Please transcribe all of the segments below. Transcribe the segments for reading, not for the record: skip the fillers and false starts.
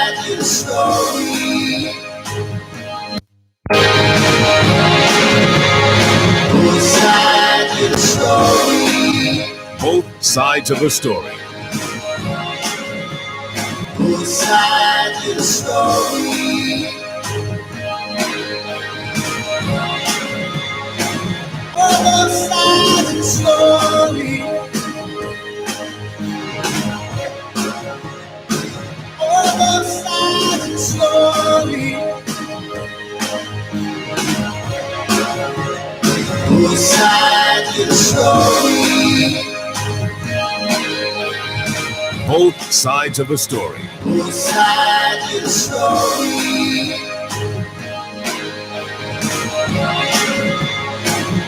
side of the story? Both sides of the story. Both sides of the story. Both sides of the story. Both sides of the story. Both sides of the story. Both sides of the story. Both sides of the story.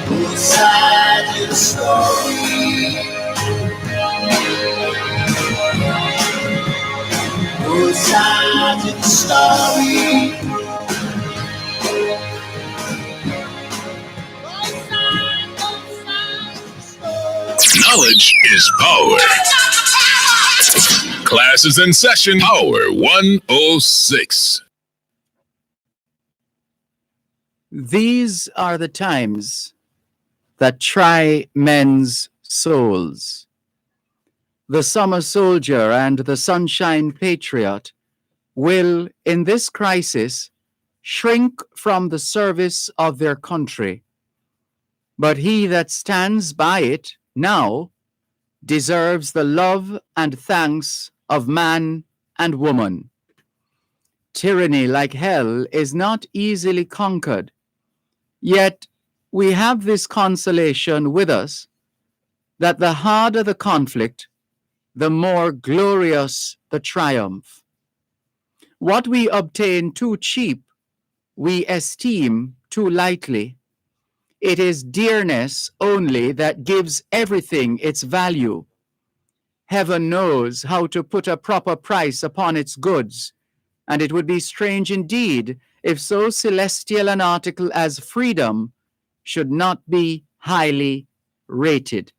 Both sides of the story. Both sides of the story. Both sides of the story. Knowledge is power. Class is in session. Hour 106. These are the times that try men's souls. The summer soldier and the sunshine patriot will, in this crisis, shrink from the service of their country. But he that stands by it now deserves the love and thanks of man and woman. Tyranny, like hell, is not easily conquered. Yet we have this consolation with us, that the harder the conflict, the more glorious the triumph. What we obtain too cheap, we esteem too lightly. It is dearness only that gives everything its value. Heaven knows how to put a proper price upon its goods, and it would be strange indeed if so celestial an article as freedom should not be highly rated.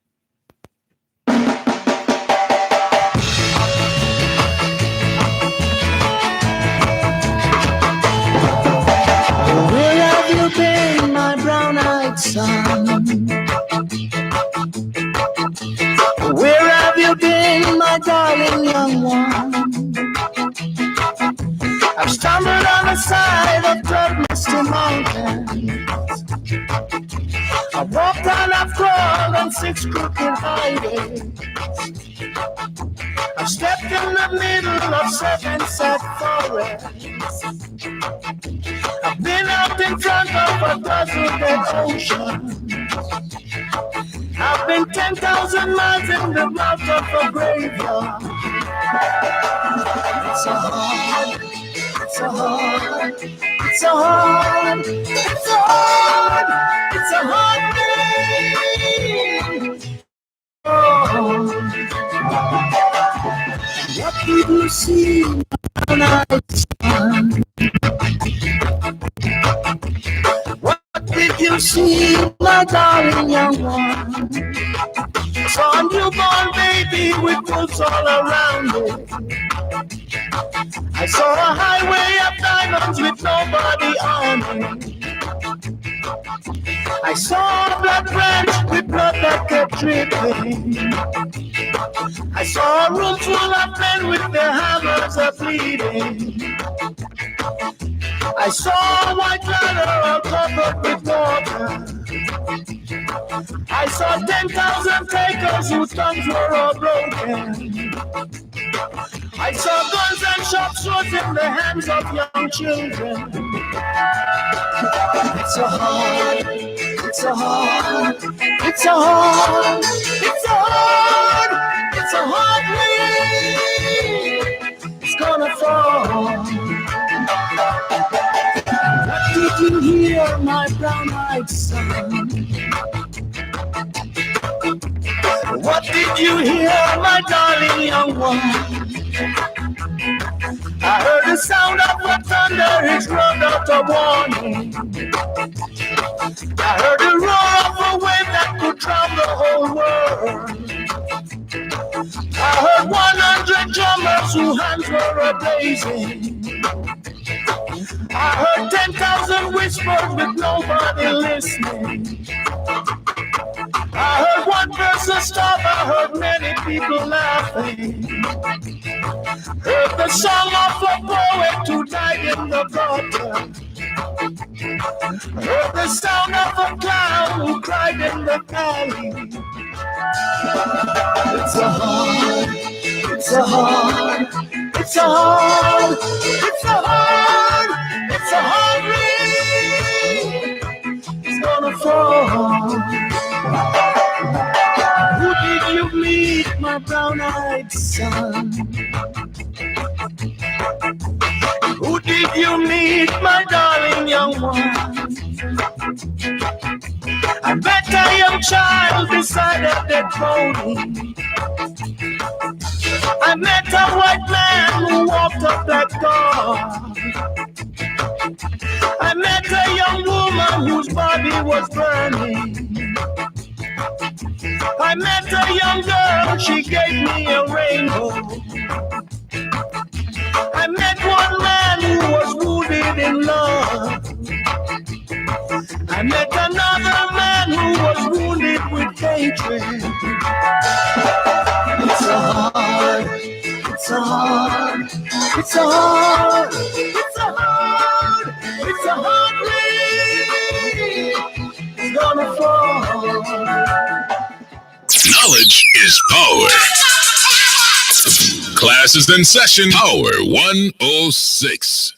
Where have you been, my brown-eyed son? Where have you been, my darling young one? I've stumbled on the side of dread misty mountains. I've walked and I've crawled on 6 crooked highways. I've stepped in the middle of 7 sad forests. I've been out in front of a dozen dead oceans. I've been 10,000 miles in the mouth of a graveyard. It's a hard, it's a hard, it's a hard, it's a hard, it's a hard thing. Oh, what did you see when I son? What did you see, my darling young one? Saw a newborn baby with boots all around it. I saw a highway of diamonds with nobody on it. I saw a blood branch with blood that kept dripping. I saw a room full of men with their hammers a bleeding. I saw a white ladder all covered with water. I saw 10,000 takers whose tongues were all broken. I saw guns and sharp swords in the hands of young children. It's a hard, it's a hard, it's a hard, it's a hard, it's a hard rain. It's gonna fall. What did you hear, my brown-eyed son? What did you hear, my darling young one? I heard the sound of a thunder, it roared out a warning. I heard the roar of a wave that could drown the whole world. I heard 100 drummers whose hands were were blazing. I heard 10,000 whispers with nobody listening. I heard one person stop, I heard many people laughing. Heard the song of a poet who died in the gutter. Heard the sound of a clown who cried in the valley. It's a hard, it's a hard, it's a hard, it's a hard, it's a hard rain. It's gonna fall. Who did you meet, my brown-eyed son? Who did you meet, my darling young one? I met a young child beside a dead body. I met a white man who walked up that door. I met a young woman whose body was burning. I met a young girl, she gave me a rainbow. I met one man who was wounded in love. I met another man who was wounded with hatred. It's a hard, it's a hard, it's a hard, it's a hard, it's a hard rain. It's gonna fall. Knowledge is power. Class is in session. Power 106.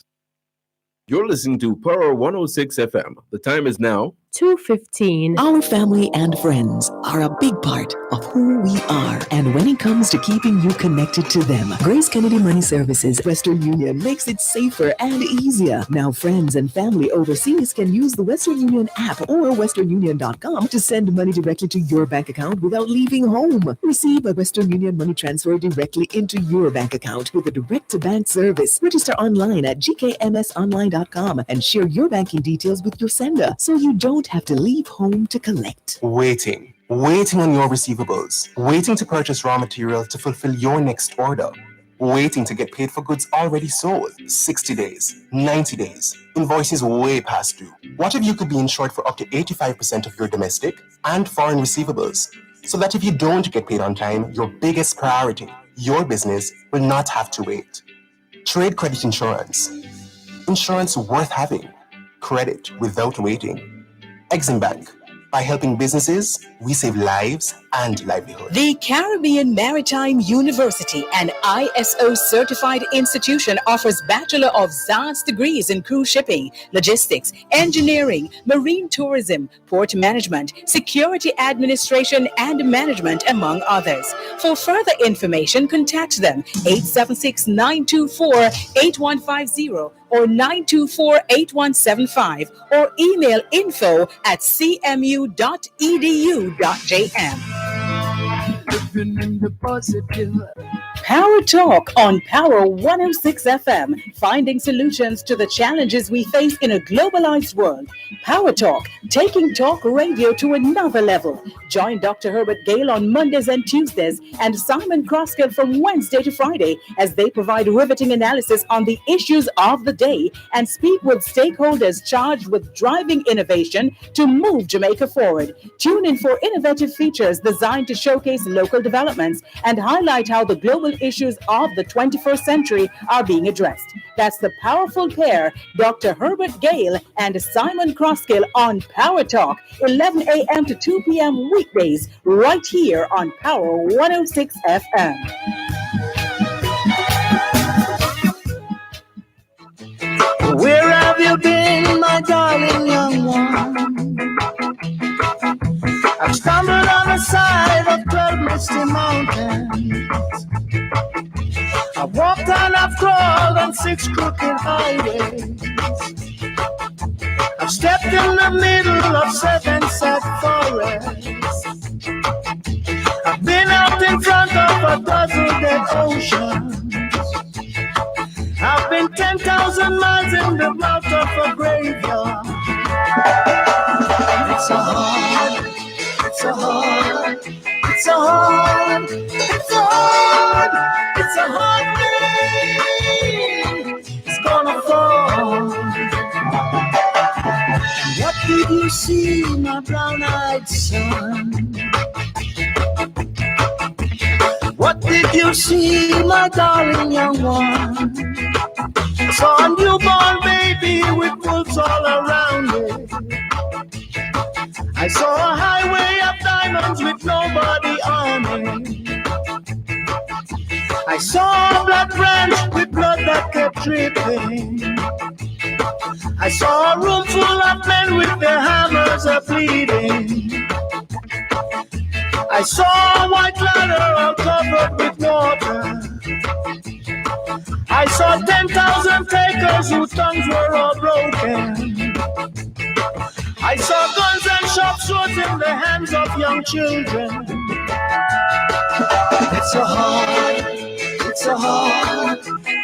You're listening to Power 106 FM. The time is now 2:15. Our family and friends are a big part of who we are. And when it comes to keeping you connected to them, Grace Kennedy Money Services Western Union makes it safer and easier. Now friends and family overseas can use the Western Union app or westernunion.com to send money directly to your bank account without leaving home. Receive a Western Union money transfer directly into your bank account with a direct-to-bank service. Register online at gkmsonline.com and share your banking details with your sender so you don't have to leave home to collect. Waiting on your receivables, waiting to purchase raw materials to fulfill your next order, waiting to get paid for goods already sold. 60 days, 90 days, invoices way past due. What if you could be insured for up to 85% of your domestic and foreign receivables, so that if you don't get paid on time, your biggest priority, your business, will not have to wait? Trade credit insurance. Insurance worth having. Credit without waiting. Exim Bank. By helping businesses, we save lives and livelihood. The Caribbean Maritime University, an ISO certified institution, offers Bachelor of Science degrees in cruise shipping, logistics, engineering, marine tourism, port management, security administration, and management, among others. For further information, contact them 876-924-8150 or 924-8175 or email info@cmu.edu.jm. Power Talk on Power 106 FM, finding solutions to the challenges we face in a globalized world. Power Talk, taking talk radio to another level. Join Dr. Herbert Gale on Mondays and Tuesdays and Simon Croskill from Wednesday to Friday as they provide riveting analysis on the issues of the day and speak with stakeholders charged with driving innovation to move Jamaica forward. Tune in for innovative features designed to showcase local developments and highlight how the global issues of the 21st century are being addressed. That's the powerful pair, Dr. Herbert Gale and Simon Croskill on Power Talk, 11 a.m. to 2 p.m. weekdays, right here on Power 106 FM. Where have you been, my darling young one? I've stumbled on the side of 12 misty mountains. I've walked and I've crawled on 6 crooked highways. I've stepped in the middle of 7 sad forests. I've been out in front of a dozen dead oceans. I've been 10,000 miles in the mouth of a graveyard. It's a hard, it's a hard, it's It's a hard, it's a hard, it's a hard rain. It's gonna fall. What did you see, my brown-eyed son? What did you see, my darling young one? Saw a newborn baby with wolves all around it. I saw a highway of diamonds with nobody on it. I saw a blood branch with blood that kept dripping. I saw a room full of men with their hammers a bleeding. I saw a white ladder all covered with water. I saw 10,000 takers whose tongues were all broken. I saw guns and sharp swords in the hands of young children. It's a hard, it's a hard,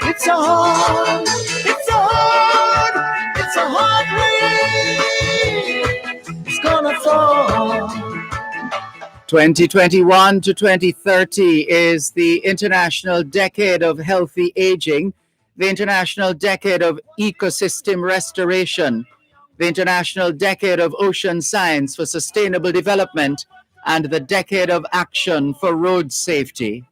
it's a hard, it's a hard, it's a hard rain. It's gonna fall. 2021 to 2030 is the International Decade of Healthy Aging, the International Decade of Ecosystem Restoration, the International Decade of Ocean Science for Sustainable Development, and the Decade of Action for Road Safety.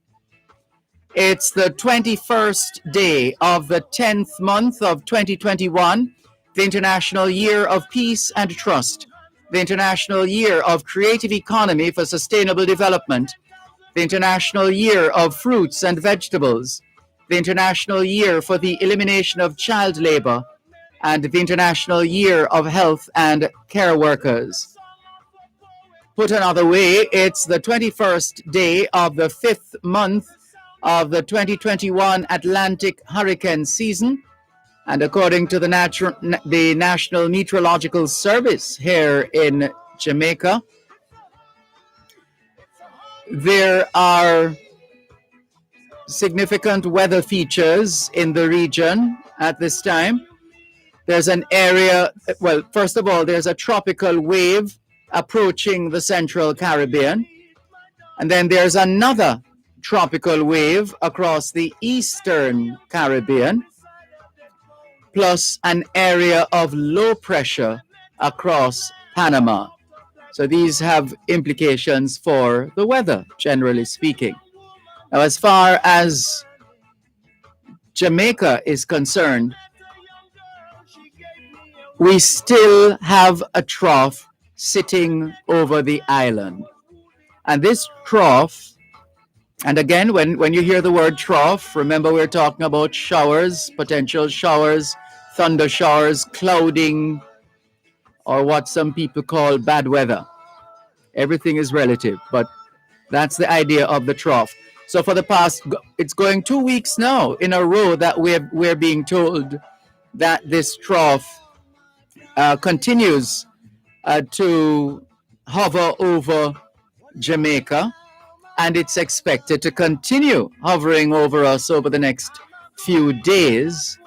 It's the 21st day of the 10th month of 2021, the International Year of Peace and Trust, the International Year of Creative Economy for Sustainable Development, the International Year of Fruits and Vegetables, the International Year for the Elimination of Child Labor, and the International Year of Health and Care Workers. Put another way, it's the 21st day of the 5th month of the 2021 Atlantic hurricane season. And according to the National Meteorological Service here in Jamaica, there are significant weather features in the region at this time. There's an area, well, first of all, there's a tropical wave approaching the Central Caribbean. And then there's another tropical wave across the Eastern Caribbean, plus an area of low pressure across Panama. So these have implications for the weather, generally speaking. Now, as far as Jamaica is concerned, we still have a trough sitting over the island. And this trough, and again, when you hear the word trough, remember we're talking about showers, potential showers, thunder showers, clouding, or what some people call bad weather. Everything is relative, but that's the idea of the trough. So for the past, it's going 2 weeks now in a row that we're being told that this trough continues to hover over Jamaica, and it's expected to continue hovering over us over the next few days.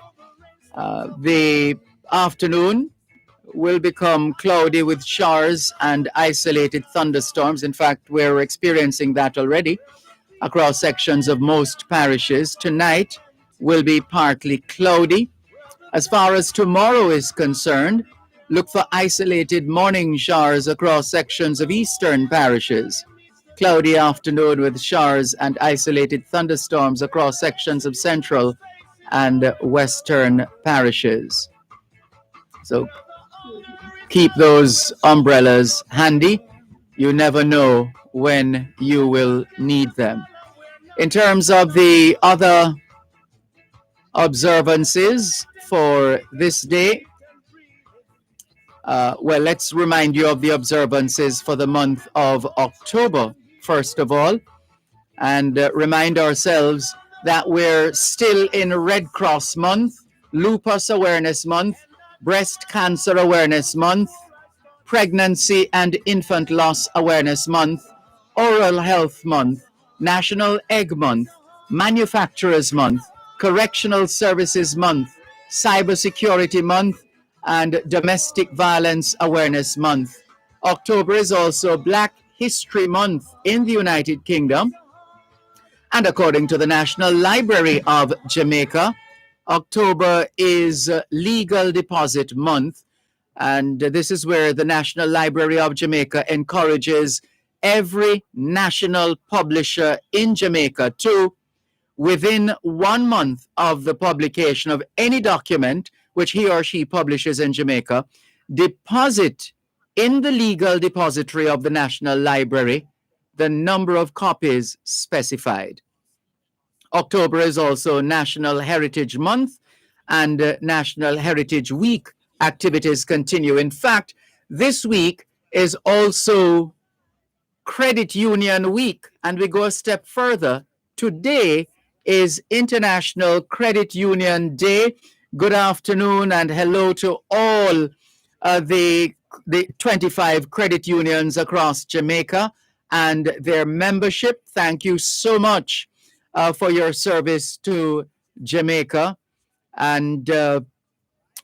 The afternoon will become cloudy with showers and isolated thunderstorms. In fact, we're experiencing that already across sections of most parishes. Tonight will be partly cloudy. As far as tomorrow is concerned, look for isolated morning showers across sections of eastern parishes. Cloudy afternoon with showers and isolated thunderstorms across sections of central and western parishes. So keep those umbrellas handy. You never know when you will need them. In terms of the other observances for this day, well, let's remind you of the observances for the month of October, first of all, and remind ourselves that we're still in Red Cross Month, Lupus Awareness Month, Breast Cancer Awareness Month, Pregnancy and Infant Loss Awareness Month, Oral Health Month, National Egg Month, Manufacturers Month, Correctional Services Month, Cybersecurity Month, and Domestic Violence Awareness Month. October is also Black History Month in the United Kingdom. And according to the National Library of Jamaica, October is Legal Deposit Month. And this is where the National Library of Jamaica encourages every national publisher in Jamaica to, within 1 month of the publication of any document which he or she publishes in Jamaica, deposit in the legal depository of the National Library the number of copies specified. October is also National Heritage Month, and National Heritage Week activities continue. In fact, this week is also Credit Union Week, and we go a step further. Today is International Credit Union Day. Good afternoon and hello to all the 25 credit unions across Jamaica and their membership. Thank you so much for your service to Jamaica, and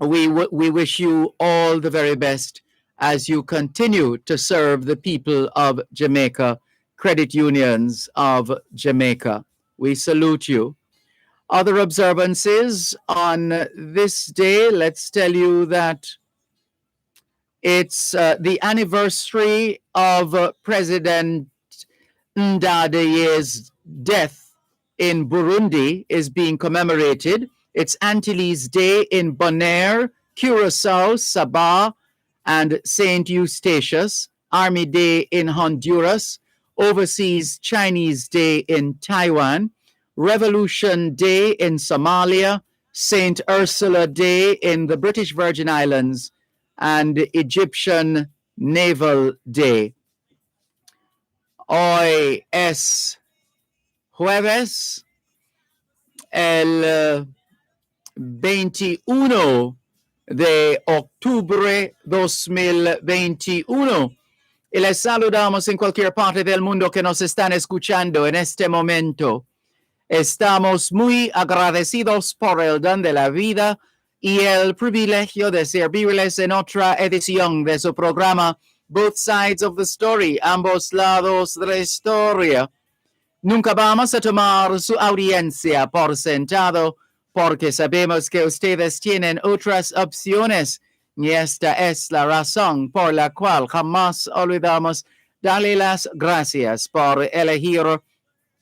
we wish you all the very best as you continue to serve the people of Jamaica, credit unions of Jamaica. We salute you. Other observances on this day, let's tell you that it's the anniversary of President Ndadaye's death in Burundi is being commemorated. It's Antilles Day in Bonaire, Curacao, Sabah, and St. Eustatius, Army Day in Honduras, Overseas Chinese Day in Taiwan, Revolution Day in Somalia, St. Ursula Day in the British Virgin Islands, and Egyptian Naval Day. Hoy es jueves, el 21 de octubre 2021. Y les saludamos en cualquier parte del mundo que nos están escuchando en este momento. Estamos muy agradecidos por el don de la vida y el privilegio de servirles en otra edición de su programa Both Sides of the Story, ambos lados de la historia. Nunca vamos a tomar su audiencia por sentado, porque sabemos que ustedes tienen otras opciones, y esta es la razón por la cual jamás olvidamos darle las gracias por elegir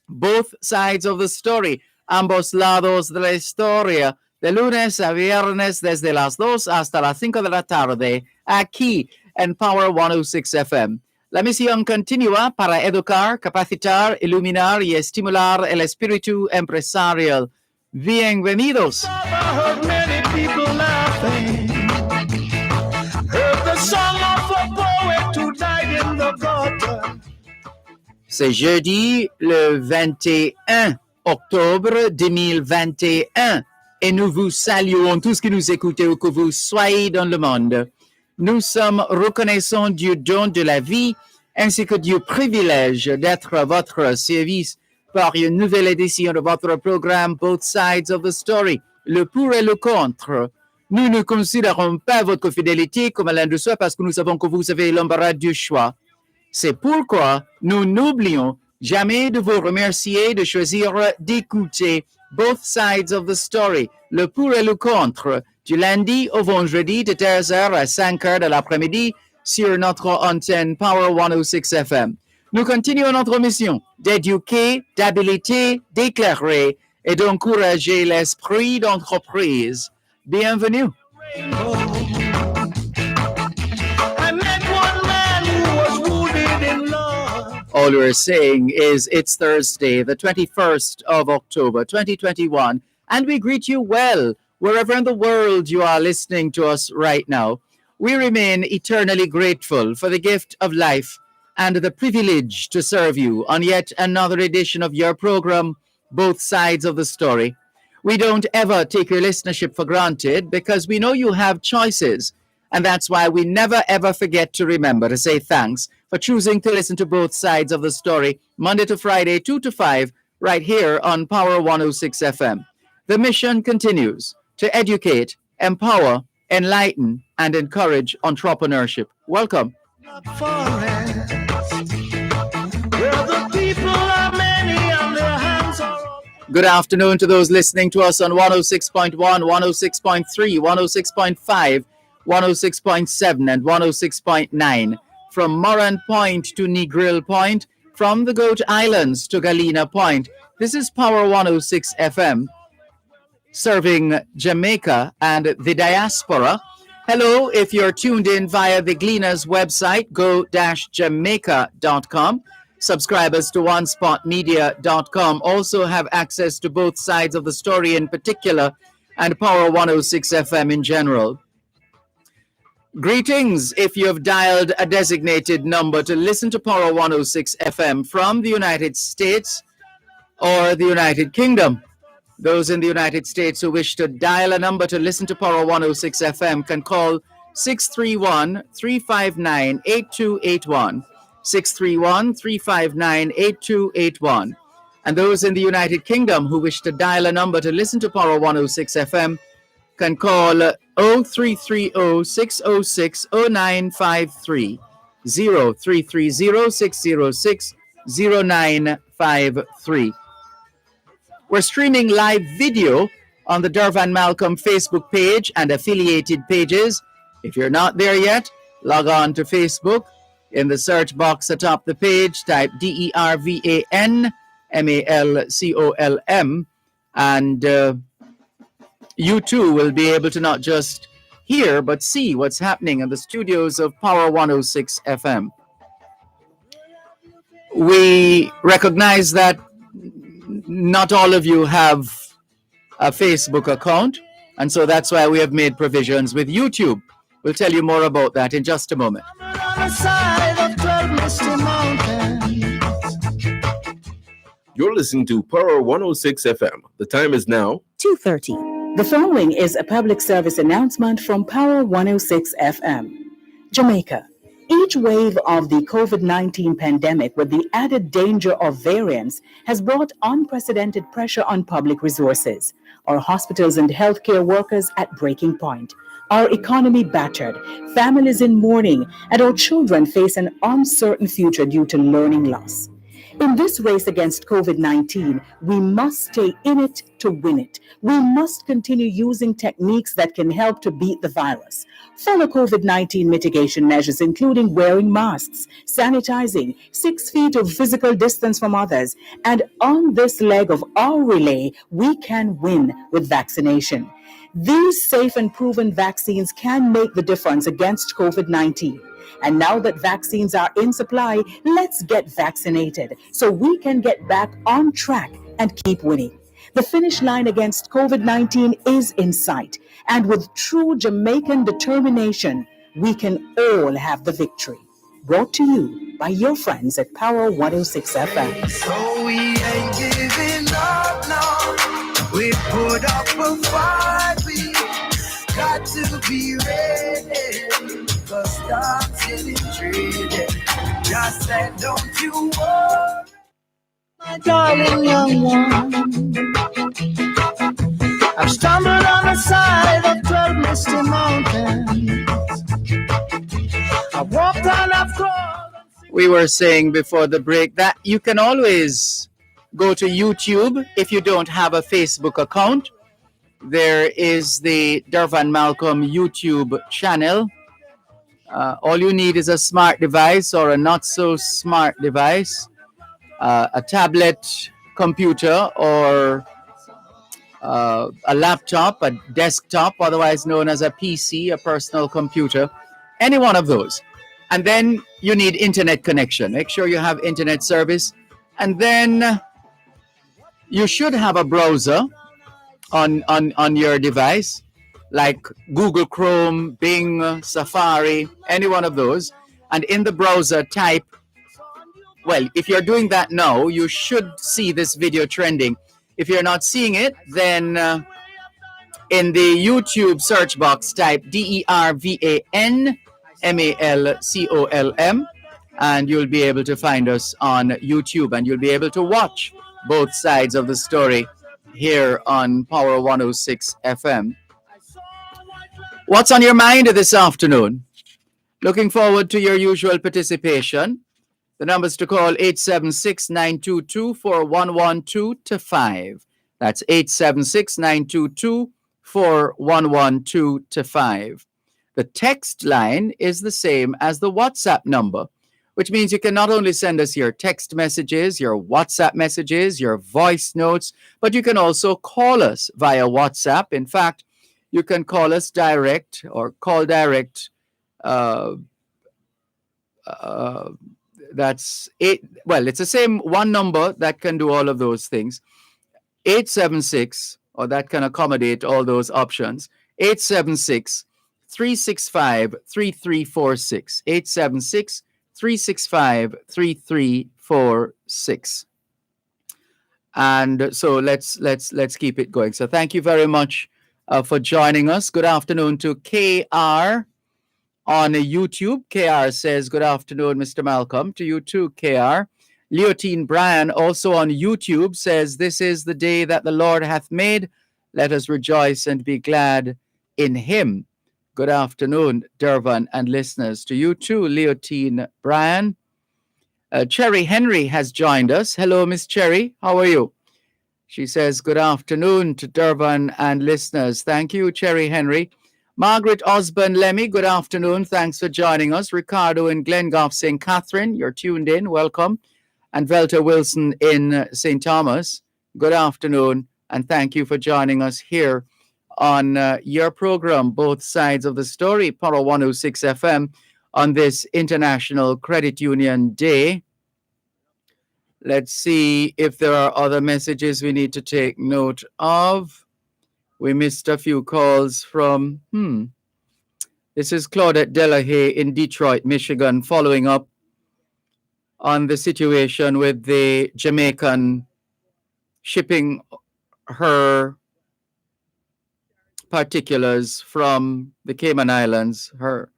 Both Sides of the Story, ambos lados de la historia, de lunes a viernes desde las 2 hasta las 5 de la tarde, aquí en Power 106 FM. La misión continúa para educar, capacitar, iluminar y estimular el espíritu empresarial. Bienvenidos. C'est jeudi le 21 octobre 2021 et nous vous saluons tous qui nous écoutez où que vous soyez dans le monde. Nous sommes reconnaissants du don de la vie ainsi que du privilège d'être à votre service par une nouvelle édition de votre programme Both Sides of the Story, le pour et le contre. Nous ne considérons pas votre fidélité comme l'un de soi parce que nous savons que vous avez l'embarras du choix. C'est pourquoi nous n'oublions jamais de vous remercier de choisir d'écouter Both Sides of the Story, le pour et le contre, du lundi au vendredi de 13h à 5h de l'après-midi sur notre antenne Power 106 FM. Nous continuons notre mission d'éduquer, d'habiliter, d'éclairer et d'encourager l'esprit d'entreprise. Bienvenue. All we're saying is it's Thursday, the 21st of October, 2021, and we greet you well wherever in the world you are listening to us right now. We remain eternally grateful for the gift of life and the privilege to serve you on yet another edition of your program, Both Sides of the Story. We don't ever take your listenership for granted because we know you have choices. And that's why we never, ever forget to remember to say thanks for choosing to listen to Both Sides of the Story, Monday to Friday, 2 to 5, right here on Power 106 FM. The mission continues to educate, empower, enlighten, and encourage entrepreneurship. Welcome. Good afternoon to those listening to us on 106.1, 106.3, 106.5, 106.7, and 106.9. From Moran Point to Negril Point, from the Goat Islands to Galena Point. This is Power 106 FM, serving Jamaica and the diaspora. Hello, if you're tuned in via the Gleaner's website, go-jamaica.com. Subscribers to onespotmedia.com also have access to both sides of the story in particular and Power 106 FM in general. Greetings if you've dialed a designated number to listen to Power 106 FM from the United States or the United Kingdom. Those in the United States who wish to dial a number to listen to Power 106 FM can call 631-359-8281. 631-359-8281. And those in the United Kingdom who wish to dial a number to listen to Power 106 FM can call 0330-606-0953, 0330-606-0953. We're streaming live video on the Dervan Malcolm Facebook page and affiliated pages. If you're not there yet, log on to Facebook. In the search box atop the page, type Dervan Malcolm, and you too will be able to not just hear but see what's happening in the studios of Power 106 FM. We recognize that not all of you have a Facebook account, and so that's why we have made provisions with YouTube. We'll tell you more about that in just a moment. You're listening to Power 106 FM. The time is now 2:30. The following is a public service announcement from Power 106 FM. Jamaica. Each wave of the COVID-19 pandemic with the added danger of variants has brought unprecedented pressure on public resources. Our hospitals and healthcare workers at breaking point. Our economy battered, families in mourning, and our children face an uncertain future due to learning loss. In this race against COVID-19, we must stay in it to win it. We must continue using techniques that can help to beat the virus. Follow COVID-19 mitigation measures, including wearing masks, sanitizing, 6 feet of physical distance from others. And on this leg of our relay, we can win with vaccination. These safe and proven vaccines can make the difference against COVID-19. And now that vaccines are in supply, let's get vaccinated so we can get back on track and keep winning. The finish line against COVID-19 is in sight. And with true Jamaican determination, we can all have the victory. Brought to you by your friends at Power 106 FM. So we ain't giving up now. We put up a fight. We got to be ready. Cause stock's getting traded. Just said, don't you worry, my darling young one. I've stumbled on the side of 12 misty mountains. I've walked and I've crawled. We were saying before the break that you can always go to YouTube if you don't have a Facebook account. There is the Dervan Malcolm YouTube channel. All you need is a smart device or a not so smart device, a tablet computer or a laptop, a desktop, otherwise known as a PC, a personal computer, any one of those. And then you need internet connection. Make sure you have internet service. And then you should have a browser on your device, like Google Chrome, Bing, Safari, any one of those. And in the browser type, well, if you're doing that now, you should see this video trending. If you're not seeing it, then in the YouTube search box, type Dervan Malcolm, and you'll be able to find us on YouTube, and you'll be able to watch both sides of the story here on Power 106 FM. What's on your mind this afternoon? Looking forward to your usual participation. The numbers to call 876-922-4112-5. That's 876-922-4112-5. The text line is the same as the WhatsApp number, which means you can not only send us your text messages, your WhatsApp messages, your voice notes, but you can also call us via WhatsApp. In fact, you can call us direct or call direct. That's eight. Well, it's the same one number that can do all of those things. 876, or that can accommodate all those options. 876 365 3346. 876 365 3346. And so let's keep it going. So thank you very much for joining us. Good afternoon to KR on YouTube. KR says, good afternoon, Mr. Malcolm. To you too, KR. Leotine Bryan, also on YouTube, says, this is the day that the Lord hath made. Let us rejoice and be glad in him. Good afternoon, Dervan and listeners. To you too, Leotine Bryan. Cherry Henry has joined us. Hello, Miss Cherry. How are you? She says, good afternoon to Dervan and listeners. Thank you, Cherry Henry. Margaret Osborne Lemmy, good afternoon. Thanks for joining us. Ricardo in Glengoff, St. Catherine, you're tuned in. Welcome. And Velta Wilson in St. Thomas, good afternoon. And thank you for joining us here on your program, Both Sides of the Story, Power 106 FM, on this International Credit Union Day. Let's see if there are other messages we need to take note of. We missed a few calls from, this is Claudette Delahaye in Detroit, Michigan, following up on the situation with the Jamaican shipping her particulars from the Cayman Islands, her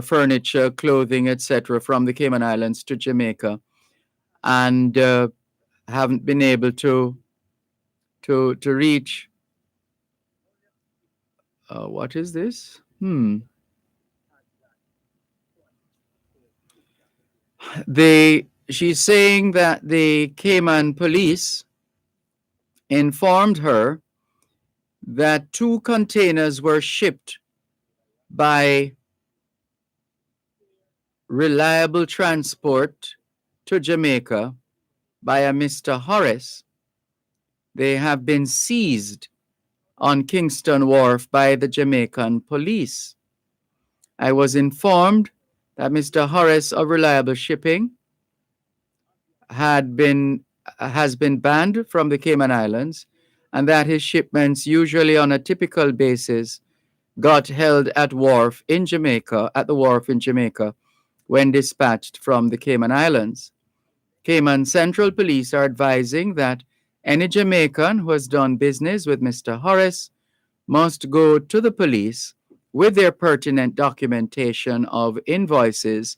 furniture, clothing, etc., from the Cayman Islands to Jamaica, and haven't been able to reach. What is this? She's saying that the Cayman police informed her that 2 containers were shipped by Reliable Transport to Jamaica by a Mr. Horace. They have been seized on Kingston Wharf by the Jamaican police. I was informed that Mr. Horace of Reliable Shipping has been banned from the Cayman Islands, and that his shipments, usually on a typical basis, got held at the wharf in Jamaica, when dispatched from the Cayman Islands. Cayman Central Police are advising that any Jamaican who has done business with Mr. Horace must go to the police with their pertinent documentation of invoices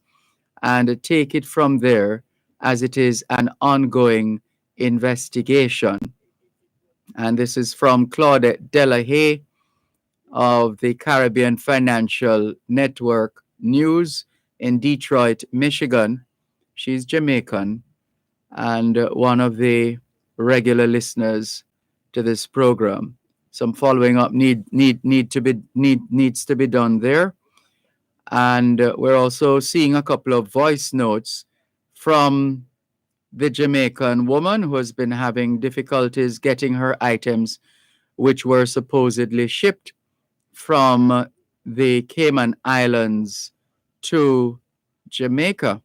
and take it from there, as it is an ongoing investigation. And this is from Claudette Delahaye of the Caribbean Financial Network News in Detroit, Michigan. She's Jamaican and one of the regular listeners to this program. Some following up needs to be done there. And we're also seeing a couple of voice notes from the Jamaican woman who has been having difficulties getting her items, which were supposedly shipped from the Cayman Islands to Jamaica.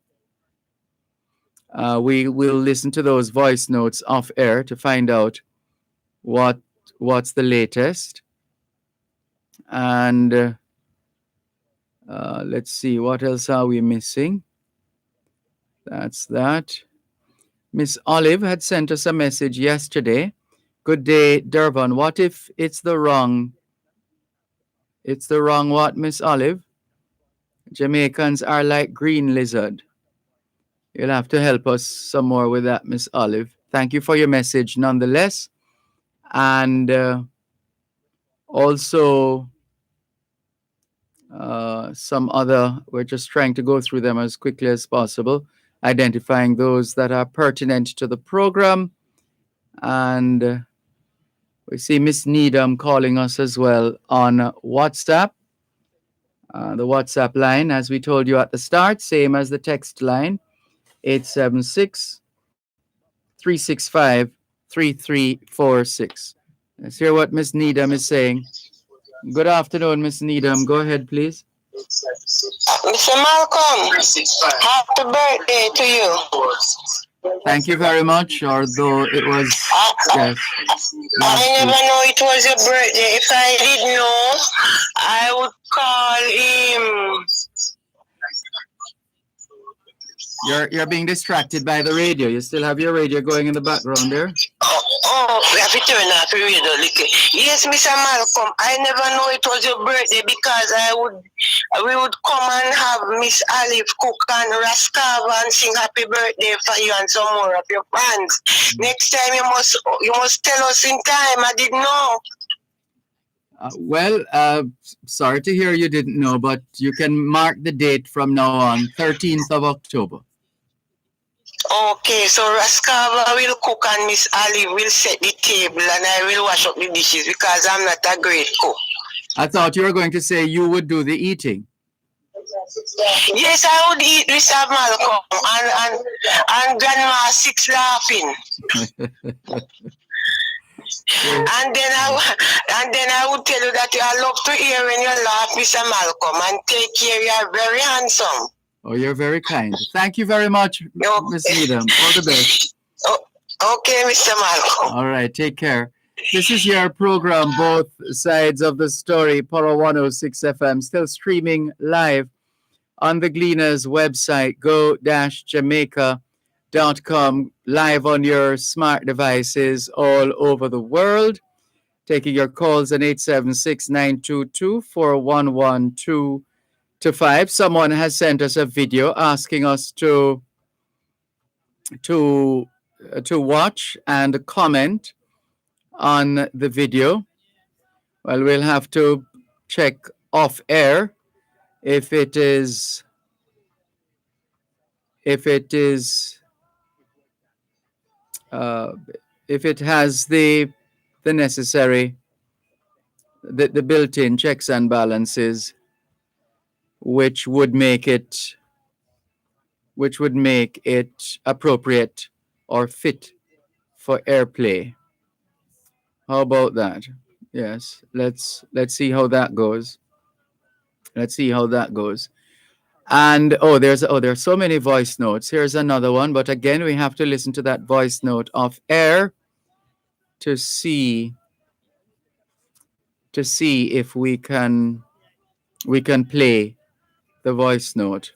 We will listen to those voice notes off air to find out what's the latest. And let's see, what else are we missing? That's that. Miss Olive had sent us a message yesterday. Good day, Dervan. What if it's the wrong what, Miss Olive? Jamaicans are like green lizard. You'll have to help us some more with that, Miss Olive. Thank you for your message nonetheless. And also some other, we're just trying to go through them as quickly as possible, identifying those that are pertinent to the program. And We see Miss Needham calling us as well on WhatsApp. The WhatsApp line, as we told you at the start, same as the text line, 876 365 3346. Let's hear what Miss Needham is saying. Good afternoon, Miss Needham. Go ahead, please. Mr. Malcolm, happy birthday to you. Thank you very much, although it was, yes. I never know it was your birthday. If I did know, I would call him. You're being distracted by the radio. You still have your radio going in the background there? We have to turn off the radio. Yes, Mr. Malcolm, I never know it was your birthday because we would come and have Miss Olive cook and Rascava and sing happy birthday for you and some more of your fans. Next time you must tell us in time. I didn't know. Sorry to hear you didn't know, but you can mark the date from now on, 13th of October. Okay, so Rascava will cook and Miss Olive will set the table and I will wash up the dishes because I'm not a great cook. I thought you were going to say you would do the eating. Yes, I would eat Mr. Malcolm and Grandma Six laughing. And then I would tell you that I love to hear when you laugh, Mr. Malcolm, and take care. You're very handsome. Oh, you're very kind. Thank you very much, Miss Needham. All the best. Okay, Mr. Malcolm. All right, take care. This is your program, Both Sides of the Story, Power 106 FM, still streaming live on the Gleaners website, go-jamaica.com, live on your smart devices all over the world. Taking your calls on 876-922-4112 to 5. Someone has sent us a video asking us to watch and comment on the video. Well, we'll have to check off air if it has the necessary the built-in checks and balances which would make it appropriate or fit for airplay. How about that? Yes, let's see how that goes. And there's so many voice notes. Here's another one, but again we have to listen to that voice note off air to see if we can play the voice note.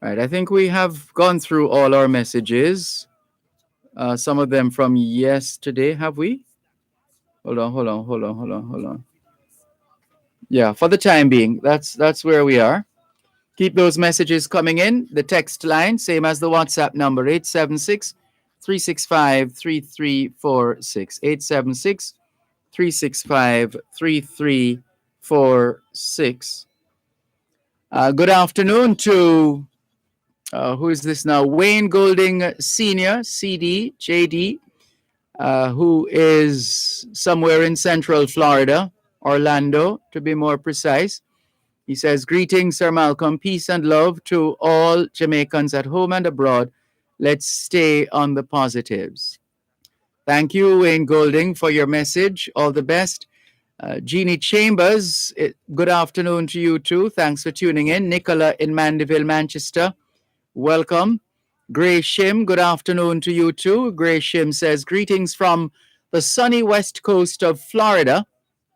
Right, I think we have gone through all our messages. Some of them from yesterday, have we? Hold on. Yeah, for the time being, that's where we are. Keep those messages coming in. The text line, same as the WhatsApp number, 876-365-3346. 876-365-3346. Good afternoon to, who is this now? Wayne Golding Sr., CD, JD, who is somewhere in Central Florida, Orlando, to be more precise. He says, greetings, Sir Malcolm, peace and love to all Jamaicans at home and abroad. Let's stay on the positives. Thank you, Wayne Golding, for your message. All the best. Jeannie Chambers, good afternoon to you too. Thanks for tuning in. Nicola in Mandeville, Manchester, welcome. Gray Shim, good afternoon to you too. Gray Shim says, greetings from the sunny west coast of Florida.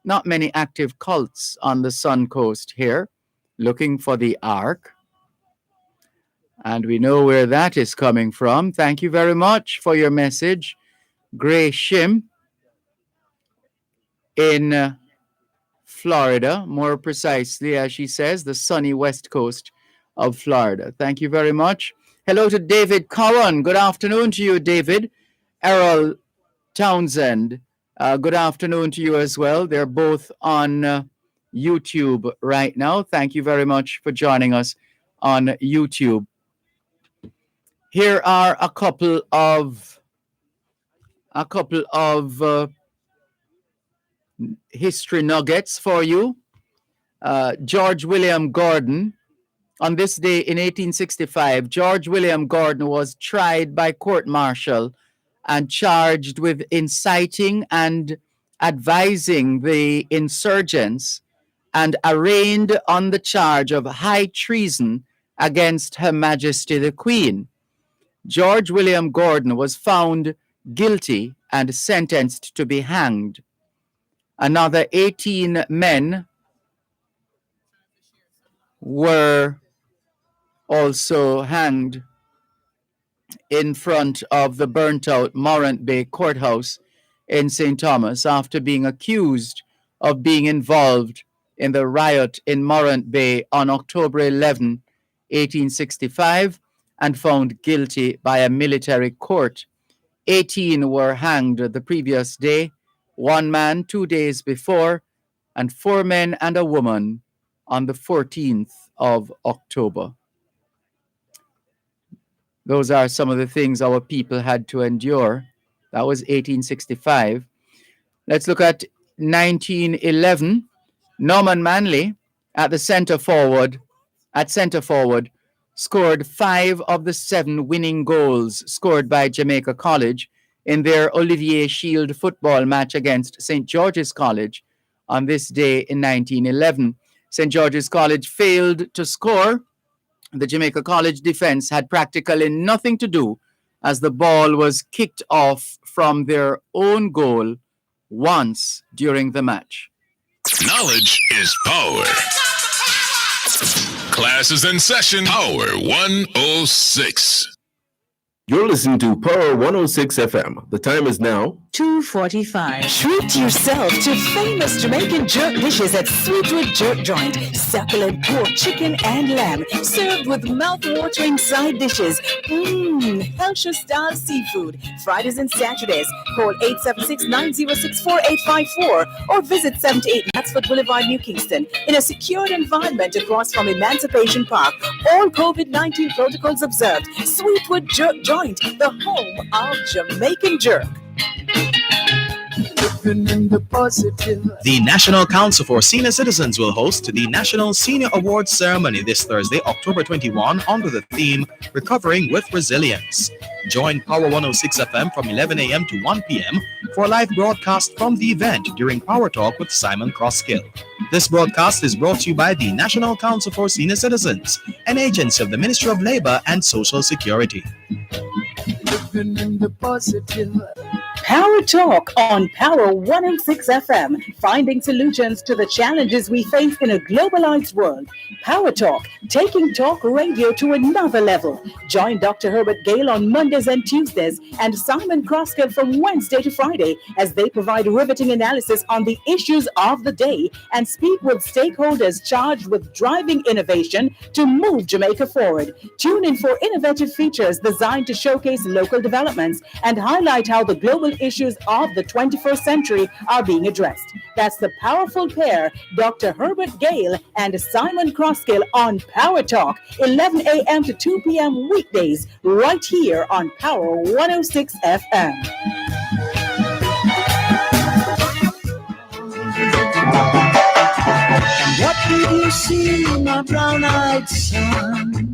Not many active cults on the sun coast here. Looking for the Ark. And we know where that is coming from. Thank you very much for your message, Gray Shim in Florida, more precisely, as she says, the sunny west coast of Florida. Thank you very much. Hello to David Cowan. Good afternoon to you, David. Errol Townsend, good afternoon to you as well. They're both on YouTube right now. Thank you very much for joining us on YouTube. Here are a couple of history nuggets for you. George William Gordon. On this day in 1865, George William Gordon was tried by court martial and charged with inciting and advising the insurgents and arraigned on the charge of high treason against Her Majesty the Queen. George William Gordon was found guilty and sentenced to be hanged. Another 18 men were also hanged in front of the burnt out Morant Bay Courthouse in St. Thomas after being accused of being involved in the riot in Morant Bay on October 11, 1865, and found guilty by a military court. 18 were hanged the previous day, 1 man 2 days before, and 4 men and a woman on the 14th of October. Those are some of the things our people had to endure. That was 1865. Let's look at 1911. Norman Manley at center forward, scored 5 of the 7 winning goals scored by Jamaica College in their Olivier Shield football match against St. George's College on this day in 1911. St. George's College failed to score. The Jamaica College defense had practically nothing to do as the ball was kicked off from their own goal once during the match. Knowledge is power. Class is in session. Power 106. You're listening to Power 106 FM. The time is now 2:45. Treat yourself to famous Jamaican jerk dishes at Sweetwood Jerk Joint. Succulent pork, chicken, and lamb, served with mouth-watering side dishes. Hellshire-style seafood. Fridays and Saturdays. Call 876-906-4854 or visit 78 Knatsford Boulevard, New Kingston. In a secured environment across from Emancipation Park. All COVID-19 protocols observed. Sweetwood Jerk Joint, the home of Jamaican jerk. The National Council for Senior Citizens will host the National Senior Awards Ceremony this Thursday, October 21, under the theme Recovering with Resilience. Join Power 106 FM from 11 a.m. to 1 p.m. for a live broadcast from the event during Power Talk with Simon Crosskill. This broadcast is brought to you by the National Council for Senior Citizens, an agency of the Ministry of Labor and Social Security. Power Talk on Power 106 FM, finding solutions to the challenges we face in a globalized world. Power Talk, taking talk radio to another level. Join Dr. Herbert Gale on Mondays and Tuesdays and Simon Crosskill from Wednesday to Friday as they provide riveting analysis on the issues of the day and speak with stakeholders charged with driving innovation to move Jamaica forward. Tune in for innovative features designed to showcase local developments and highlight how the global issues of the 21st century are being addressed. That's the powerful pair, Dr. Herbert Gale and Simon Crosskill on Power Talk, 11 a.m. to 2 p.m. weekdays, right here on Power 106 FM. And what did you see, my brown-eyed son?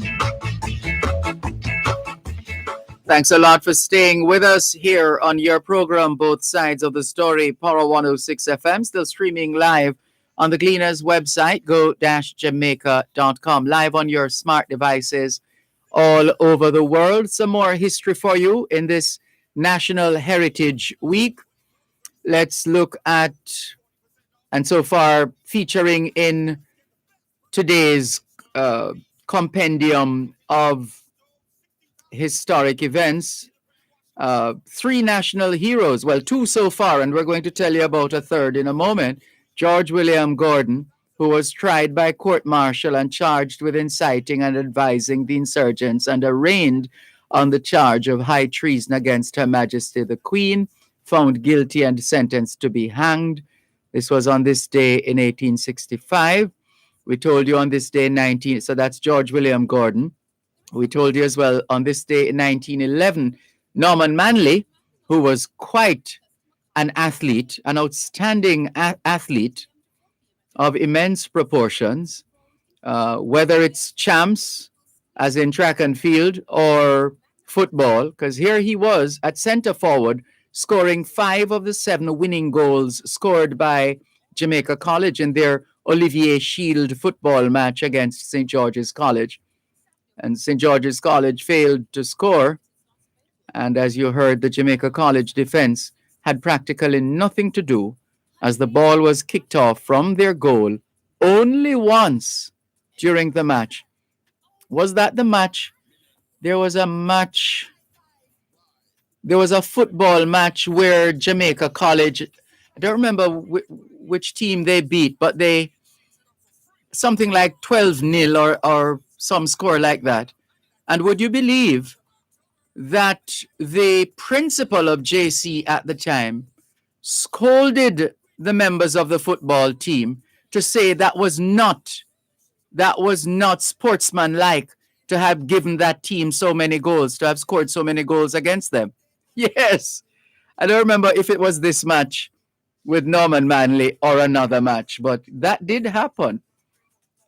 Thanks a lot for staying with us here on your program, Both Sides of the Story, Power 106 FM, still streaming live on the Gleaners website, go-jamaica.com, live on your smart devices all over the world. Some more history for you in this National Heritage Week. Let's look at, and so far featuring in today's compendium of historic events, 3 national heroes, well, 2 so far, and we're going to tell you about a third in a moment. George William Gordon, who was tried by court-martial and charged with inciting and advising the insurgents and arraigned on the charge of high treason against Her Majesty the Queen, found guilty and sentenced to be hanged. This was on this day in 1865. We told you on this day in so that's George William Gordon. We told you as well on this day in 1911, Norman Manley, who was quite an athlete, an outstanding athlete of immense proportions, whether it's champs, as in track and field, or football, because here he was at center forward, scoring 5 of the 7 winning goals scored by Jamaica College in their Olivier Shield football match against St. George's College. And St. George's College failed to score. And as you heard, the Jamaica College defense had practically nothing to do, as the ball was kicked off from their goal only once during the match. Was that the match? There was a football match where Jamaica College, I don't remember which team they beat, but they, something like 12-0 or some score like that. And would you believe that the principal of JC at the time scolded the members of the football team to say that was not sportsmanlike to have given that team so many goals, to have scored so many goals against them. Yes. I don't remember if it was this match with Norman Manley or another match, but that did happen.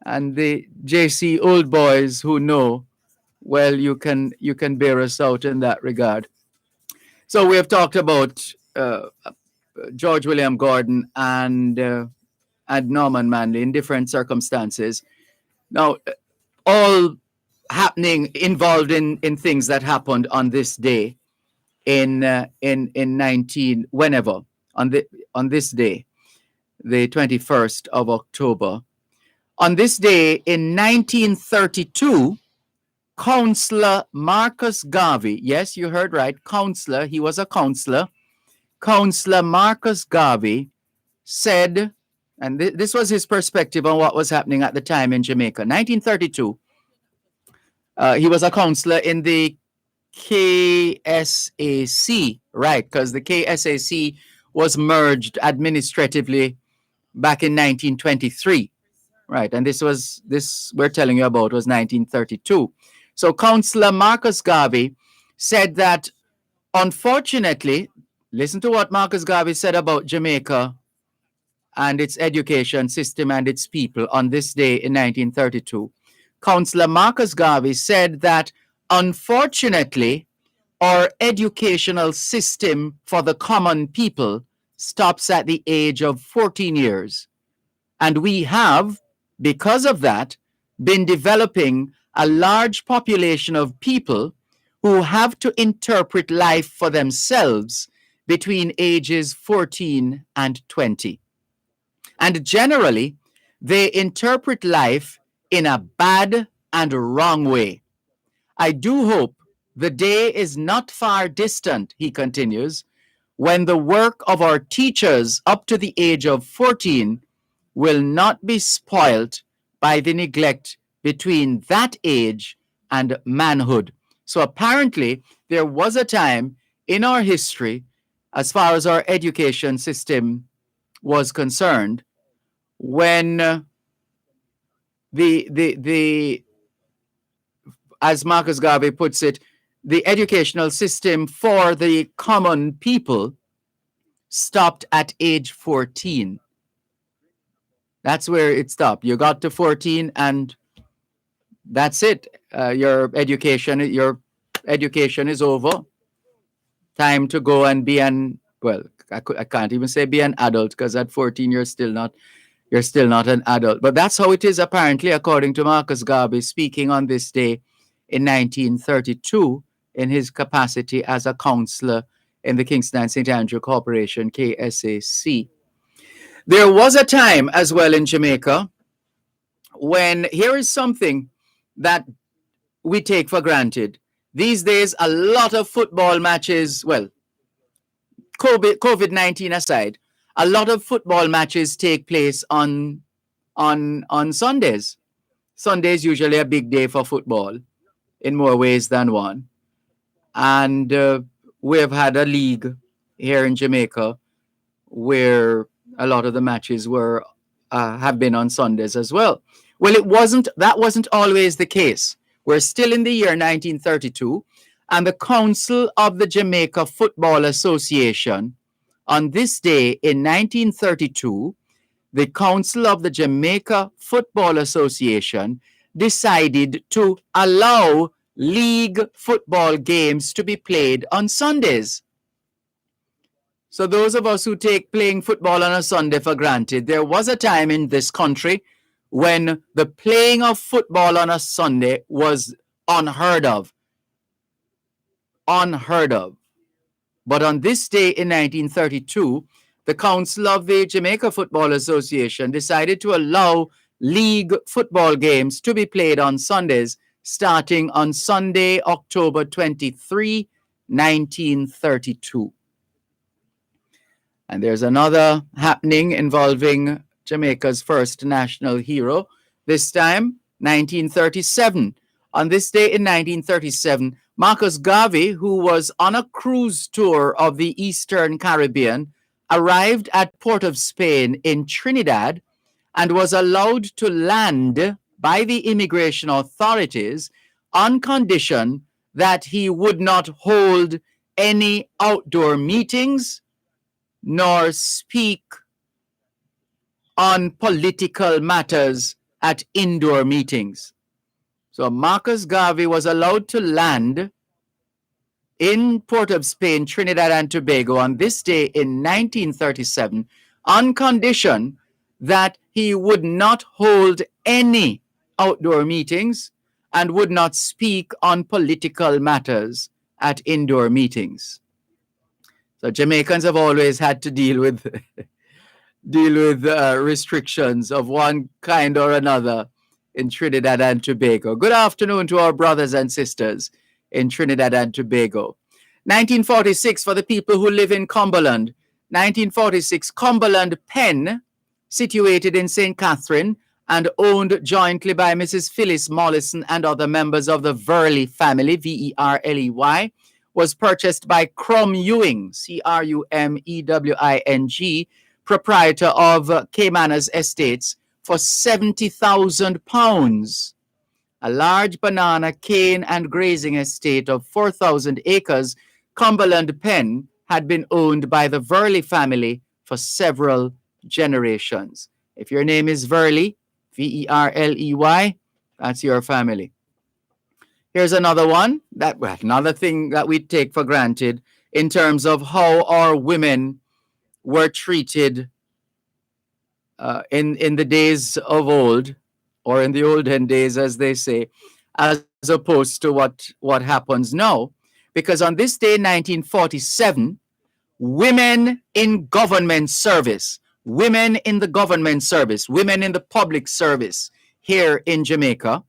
And the JC old boys who know, well, you can bear us out in that regard. So we have talked about George William Gordon and Norman Manley in different circumstances. Now, all happening, involved in things that happened on this day in 19, whenever, on this day, the 21st of October. On this day in 1932, Councillor Marcus Garvey, yes, you heard right, councillor, he was a councillor. Councillor Marcus Garvey said, and this was his perspective on what was happening at the time in Jamaica. 1932, he was a councillor in the KSAC, right, because the KSAC was merged administratively back in 1923, right, and this we're telling you about was 1932. So Councillor Marcus Garvey said that, unfortunately, listen to what Marcus Garvey said about Jamaica and its education system and its people on this day in 1932. Councillor Marcus Garvey said that, unfortunately, our educational system for the common people stops at the age of 14 years. And we have, because of that, been developing a large population of people who have to interpret life for themselves between ages 14 and 20. And generally, they interpret life in a bad and wrong way. I do hope the day is not far distant, he continues, when the work of our teachers up to the age of 14 will not be spoilt by the neglect between that age and manhood. So apparently, there was a time in our history, as far as our education system was concerned, when as Marcus Garvey puts it, the educational system for the common people stopped at age 14. That's where it stopped. You got to 14 and that's it. Your education is over. Time to go and be I can't even say be an adult, because at 14 you're still not an adult. But that's how it is apparently, according to Marcus Garvey, speaking on this day in 1932 in his capacity as a councillor in the Kingston and St. Andrew Corporation, KSAC. There was a time as well in Jamaica when, here is something that we take for granted. These days, a lot of football matches, well, COVID-19 aside, a lot of football matches take place on Sundays. Sunday is usually a big day for football in more ways than one. And we have had a league here in Jamaica where a lot of the matches have been on Sundays as well. Well, that wasn't always the case. We're still in the year 1932, and the Council of the Jamaica Football Association On this day in 1932, the Council of the Jamaica Football Association decided to allow league football games to be played on Sundays. So those of us who take playing football on a Sunday for granted, there was a time in this country when the playing of football on a Sunday was unheard of. Unheard of. But on this day in 1932, the Council of the Jamaica Football Association decided to allow league football games to be played on Sundays, starting on Sunday, October 23, 1932. And there's another happening involving Jamaica's first national hero, this time 1937. On this day in 1937, Marcus Garvey, who was on a cruise tour of the Eastern Caribbean, arrived at Port of Spain in Trinidad and was allowed to land by the immigration authorities on condition that he would not hold any outdoor meetings nor speak on political matters at indoor meetings. So Marcus Garvey was allowed to land in Port of Spain, Trinidad and Tobago on this day in 1937 on condition that he would not hold any outdoor meetings and would not speak on political matters at indoor meetings. So Jamaicans have always had to deal with restrictions of one kind or another in Trinidad and Tobago. Good afternoon to our brothers and sisters in Trinidad and Tobago. 1946 for the people who live in Cumberland. 1946, Cumberland Pen, situated in St. Catherine and owned jointly by Mrs. Phyllis Mollison and other members of the Verley family, Verley, was purchased by Crum Ewing, Crumewing, proprietor of Caymanas Estates, for £70,000. A large banana, cane, and grazing estate of 4,000 acres, Cumberland Pen had been owned by the Verley family for several generations. If your name is Verley, Verley, that's your family. Here's another one, another thing that we take for granted in terms of how our women were treated in the days of old, or in the olden days, as they say, as opposed to what happens now. Because on this day, 1947, women in government service, women in the government service, women in the public service here in Jamaica,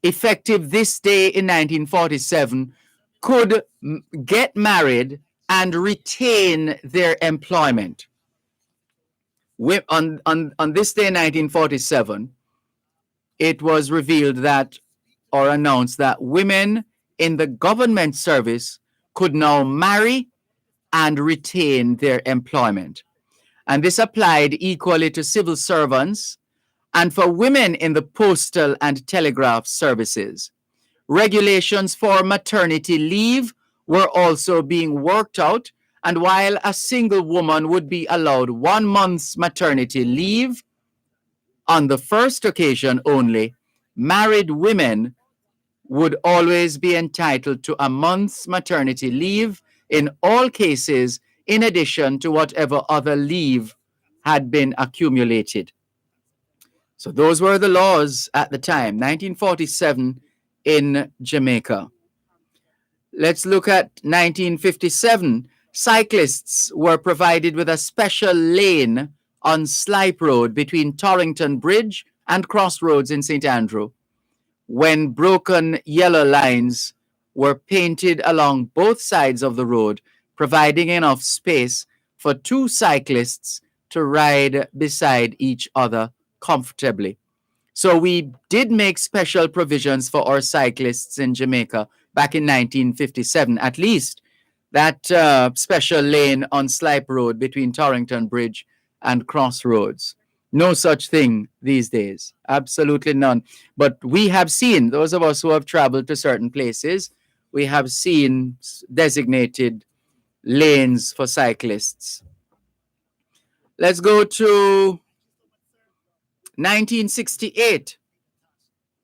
effective this day in 1947, could get married and retain their employment. On this day in 1947, it was revealed that, or announced that, women in the government service could now marry and retain their employment. And this applied equally to civil servants and for women in the postal and telegraph services. Regulations for maternity leave were also being worked out, and while a single woman would be allowed 1 month's maternity leave, on the first occasion only, married women would always be entitled to a month's maternity leave in all cases, in addition to whatever other leave had been accumulated. So those were the laws at the time, 1947 in Jamaica. Let's look at 1957. Cyclists were provided with a special lane on Slipe Road between Torrington Bridge and Crossroads in St. Andrew, when broken yellow lines were painted along both sides of the road, providing enough space for two cyclists to ride beside each other comfortably. So we did make special provisions for our cyclists in Jamaica back in 1957, at least that special lane on Slipe Road between Torrington Bridge and Crossroads. No such thing these days. Absolutely none. But we have seen, those of us who have traveled to certain places, we have seen designated lanes for cyclists. Let's go to 1968.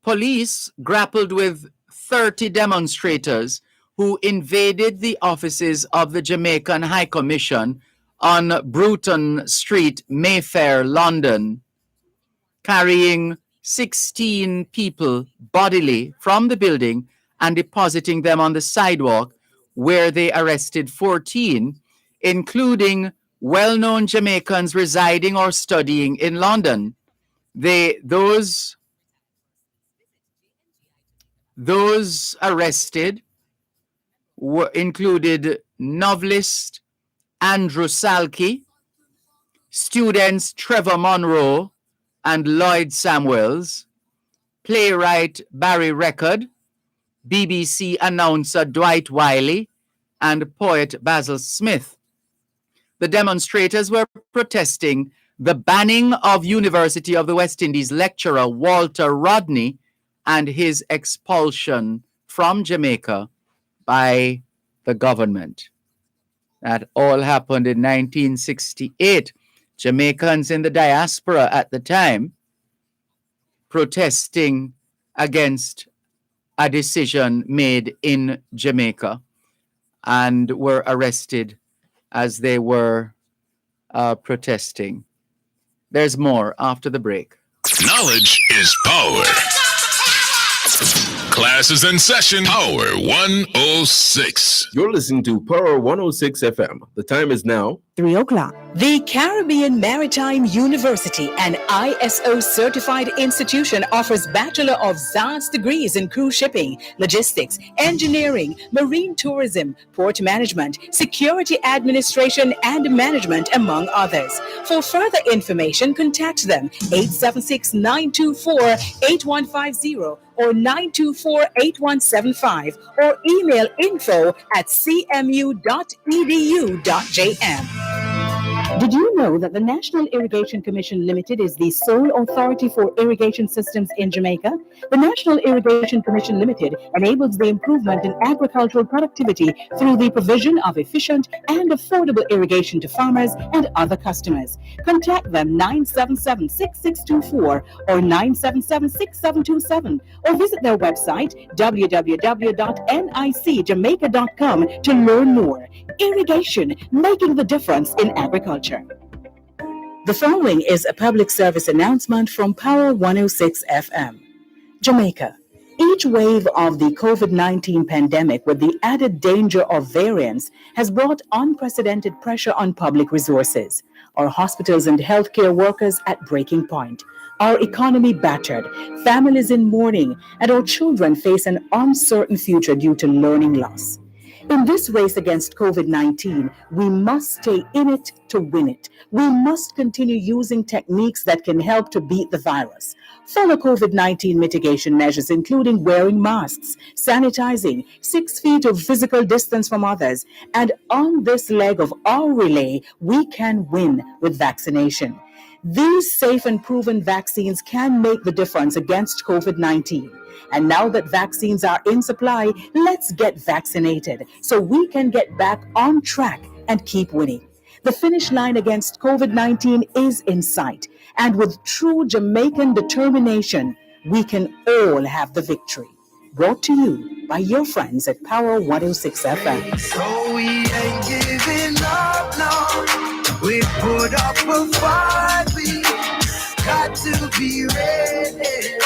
Police grappled with 30 demonstrators who invaded the offices of the Jamaican High Commission on Bruton Street, Mayfair, London, carrying 16 people bodily from the building and depositing them on the sidewalk, where they arrested 14, including well-known Jamaicans residing or studying in London. Those arrested included novelist Andrew Salkey, students Trevor Monroe and Lloyd Samuels, playwright Barry Record, BBC announcer Dwight Wiley, and poet Basil Smith. The demonstrators were protesting the banning of University of the West Indies lecturer Walter Rodney and his expulsion from Jamaica by the government. That all happened in 1968. Jamaicans in the diaspora at the time protesting against a decision made in Jamaica and were arrested as they were protesting. There's more after the break. Knowledge is power. Class is in session. Power 106. You're listening to Power 106 FM. The time is now 3 o'clock. The Caribbean Maritime University, an ISO certified institution, offers Bachelor of Science degrees in cruise shipping, logistics, engineering, marine tourism, port management, security administration, and management, among others. For further information, contact them 876-924-8150 or 924-8175 or email info@cmu.edu.jm. Did you know that the National Irrigation Commission Limited is the sole authority for irrigation systems in Jamaica? The National Irrigation Commission Limited enables the improvement in agricultural productivity through the provision of efficient and affordable irrigation to farmers and other customers. Contact them 977-6624 or 977-6727 or visit their website www.nicjamaica.com to learn more. Irrigation, making the difference in agriculture. The following is a public service announcement from Power 106 FM. Jamaica. Each wave of the COVID-19 pandemic, with the added danger of variants, has brought unprecedented pressure on public resources. Our hospitals and healthcare workers at breaking point. Our economy battered, families in mourning, and our children face an uncertain future due to learning loss. In this race against COVID-19, we must stay in it to win it. We must continue using techniques that can help to beat the virus. Follow COVID-19 mitigation measures, including wearing masks, sanitizing, 6 feet of physical distance from others. And on this leg of our relay, we can win with vaccination. These safe and proven vaccines can make the difference against COVID-19. And now that vaccines are in supply, let's get vaccinated so we can get back on track and keep winning. The finish line against COVID-19 is in sight. And with true Jamaican determination, we can all have the victory. Brought to you by your friends at Power 106 FM. So we ain't giving up, no. We put up a fight, we got to be ready.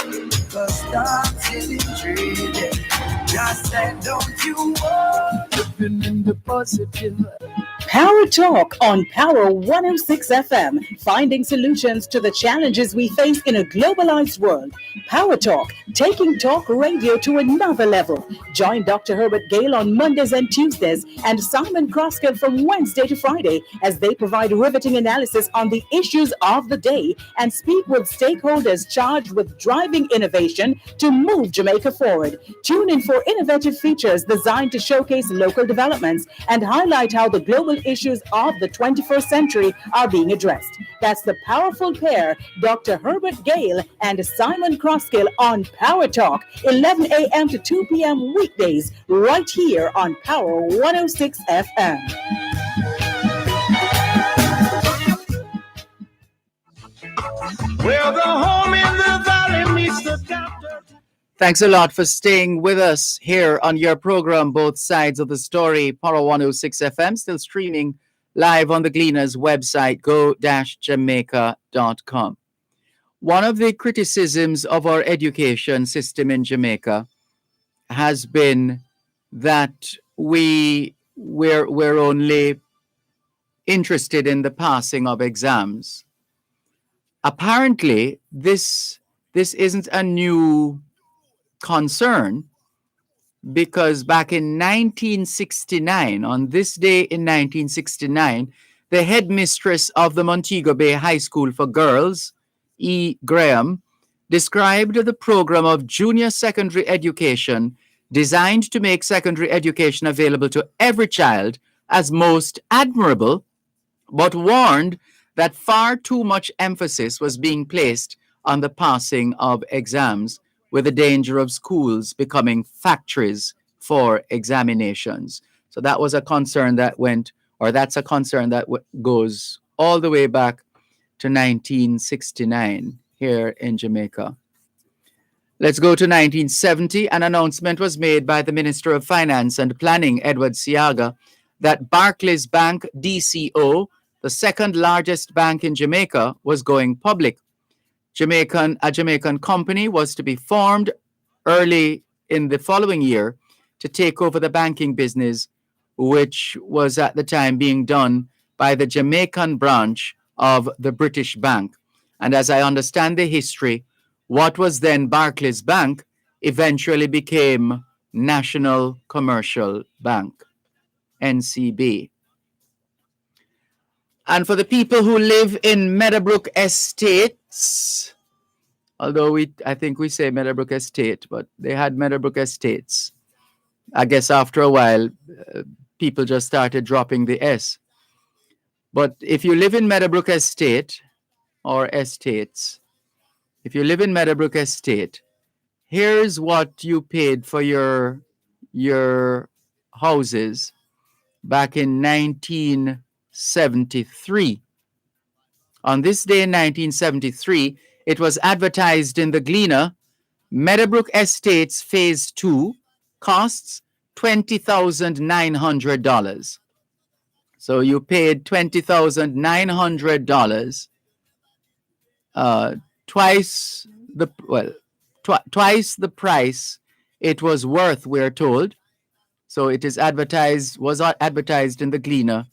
Cause time's getting traded. Just said, don't you worry, living in the positive. Power Talk on Power 106 FM, finding solutions to the challenges we face in a globalized world. Power Talk, taking talk radio to another level. Join Dr. Herbert Gale on Mondays and Tuesdays and Simon Croskell from Wednesday to Friday as they provide riveting analysis on the issues of the day and speak with stakeholders charged with driving innovation to move Jamaica forward. Tune in for innovative features designed to showcase local developments and highlight how the global issues of the 21st century are being addressed. That's the powerful pair, Dr. Herbert Gale and Simon Croskell on Power Talk, 11 a.m. to 2 p.m. weekdays, right here on Power 106 FM. Where the home in the valley meets the doctor. Thanks a lot for staying with us here on your program, Both Sides of the Story, Power 106 FM, still streaming live on the Gleaners website, go-jamaica.com. One of the criticisms of our education system in Jamaica has been that we're only interested in the passing of exams. Apparently, this isn't a new concern, because back in 1969, on this day in 1969, the headmistress of the Montego Bay High School for Girls, E. Graham, described the program of junior secondary education designed to make secondary education available to every child as most admirable, but warned that far too much emphasis was being placed on the passing of exams, with the danger of schools becoming factories for examinations. So that was a concern that that's a concern that goes all the way back to 1969 here in Jamaica. Let's go to 1970. An announcement was made by the Minister of Finance and Planning, Edward Siaga, that Barclays Bank DCO, the second largest bank in Jamaica, was going public. A Jamaican company was to be formed early in the following year to take over the banking business, which was at the time being done by the Jamaican branch of the British Bank. And as I understand the history, what was then Barclays Bank eventually became National Commercial Bank, NCB. And for the people who live in Meadowbrook Estates, although I think we say Meadowbrook Estate, but they had Meadowbrook Estates. I guess after a while, people just started dropping the S. But if you live in Meadowbrook Estate or Estates, if you live in Meadowbrook Estate, here's what you paid for your houses back in 1973. On this day in 1973, it was advertised in the Gleaner, Meadowbrook Estates Phase 2 costs $20,900. So you paid $20,900, twice the price it was worth, we're told. So it was advertised in the Gleaner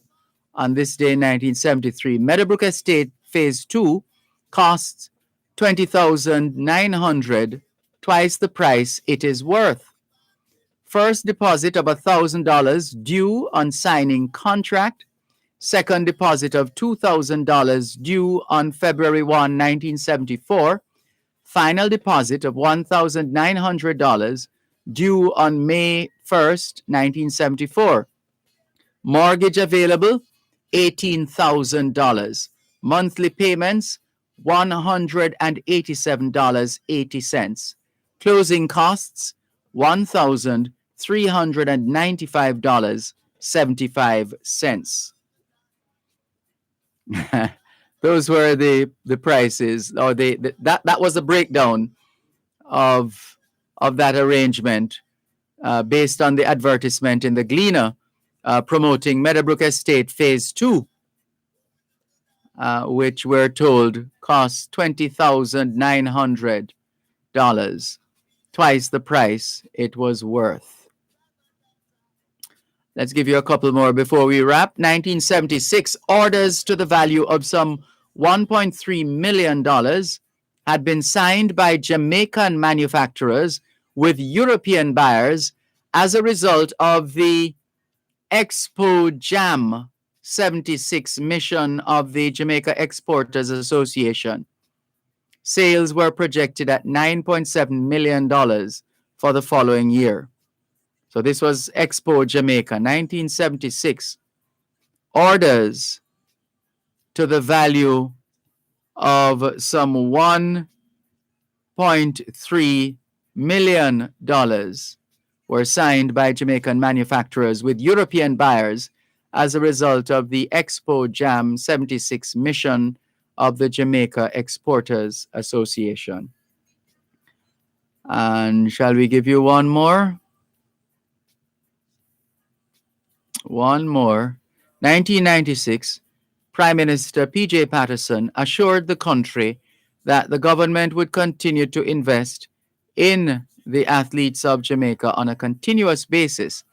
on this day in 1973. Meadowbrook Estate Phase 2 costs $20,900, twice the price it is worth. First deposit of $1,000 due on signing contract. Second deposit of $2,000 due on February 1, 1974. Final deposit of $1,900 due on May 1st, 1974. Mortgage available, $18,000. Monthly payments, $187.80. Closing costs, $1,395.75. Those were the prices, or that was the breakdown of that arrangement based on the advertisement in the Gleaner promoting Meadowbrook Estate Phase 2, which we're told costs $20,900, twice the price it was worth. Let's give you a couple more before we wrap. 1976, orders to the value of some $1.3 million had been signed by Jamaican manufacturers with European buyers as a result of the Expo Jam 76 mission of the Jamaica Exporters Association. Sales were projected at $9.7 million for the following year. So this was Expo Jamaica, 1976. Orders to the value of some $1.3 million were signed by Jamaican manufacturers with European buyers as a result of the Expo Jam 76 mission of the Jamaica Exporters Association. And shall we give you one more? One more. 1996, Prime Minister P.J. Patterson assured the country that the government would continue to invest in the athletes of Jamaica on a continuous basis.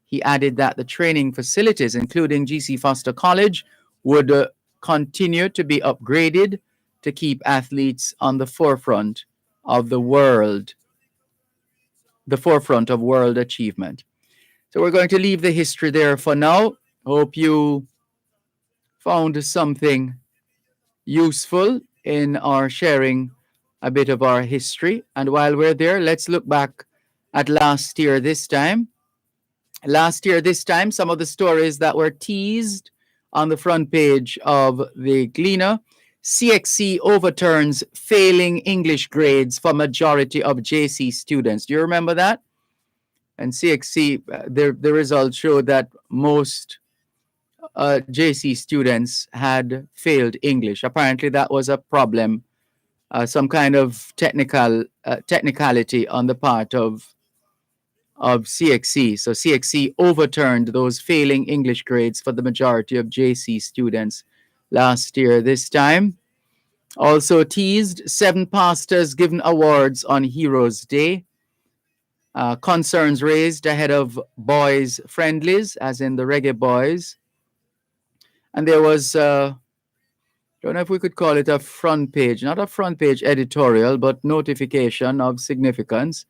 He added that the training facilities, including G.C. Foster College, would continue to be upgraded to keep athletes on the forefront of the world achievement. So we're going to leave the history there for now. Hope you found something useful in our sharing a bit of our history. And while we're there, let's look back at last year this time. Last year this time, some of the stories that were teased on the front page of the Gleaner. CXC overturns failing English grades for majority of JC students. Do you remember that? And CXC, the results showed that most JC students had failed English. Apparently, that was a problem, some kind of technicality on the part of CXC. So CXC overturned those failing English grades for the majority of JC students last year. This time, also teased, 7 pastors given awards on Heroes Day. Concerns raised ahead of boys' friendlies, as in the Reggae Boys. And there was, don't know if we could call it a front page, not a front page editorial, but notification of significance.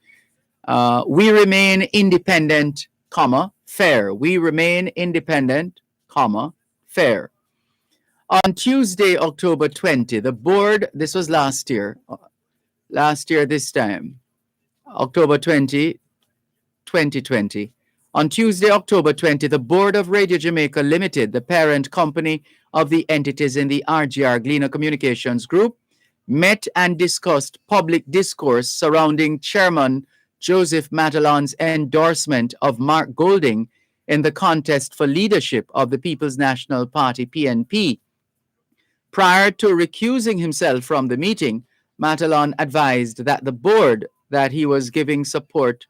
We remain independent, comma, fair. We remain independent, comma, fair. On Tuesday, October 20, the board, this was last year this time, October 20, 2020. On Tuesday, October 20, the Board of Radio Jamaica Limited, the parent company of the entities in the RGR Gleaner Communications Group, met and discussed public discourse surrounding Chairman Joseph Matalon's endorsement of Mark Golding in the contest for leadership of the People's National Party, PNP. Prior to recusing himself from the meeting, Matalon advised the board that he was giving support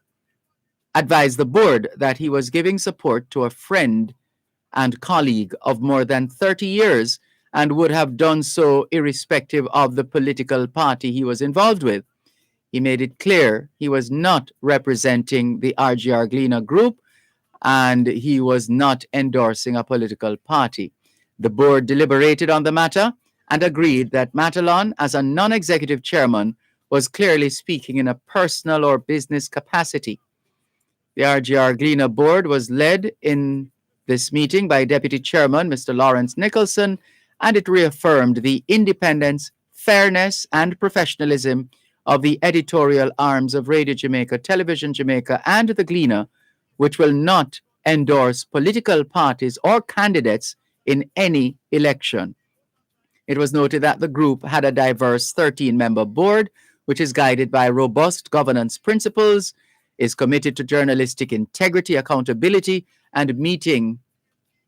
to a friend and colleague of more than 30 years and would have done so irrespective of the political party he was involved with. He made it clear he was not representing the RGR Gleaner Group and he was not endorsing a political party. The board deliberated on the matter and agreed that Matalon, as a non-executive chairman, was clearly speaking in a personal or business capacity. The RGR Gleaner board was led in this meeting by Deputy Chairman Mr. Lawrence Nicholson, and it reaffirmed the independence, fairness, and professionalism of the editorial arms of Radio Jamaica, Television Jamaica, and the Gleaner, which will not endorse political parties or candidates in any election. It was noted that the group had a diverse 13-member board, which is guided by robust governance principles, is committed to journalistic integrity, accountability, and meeting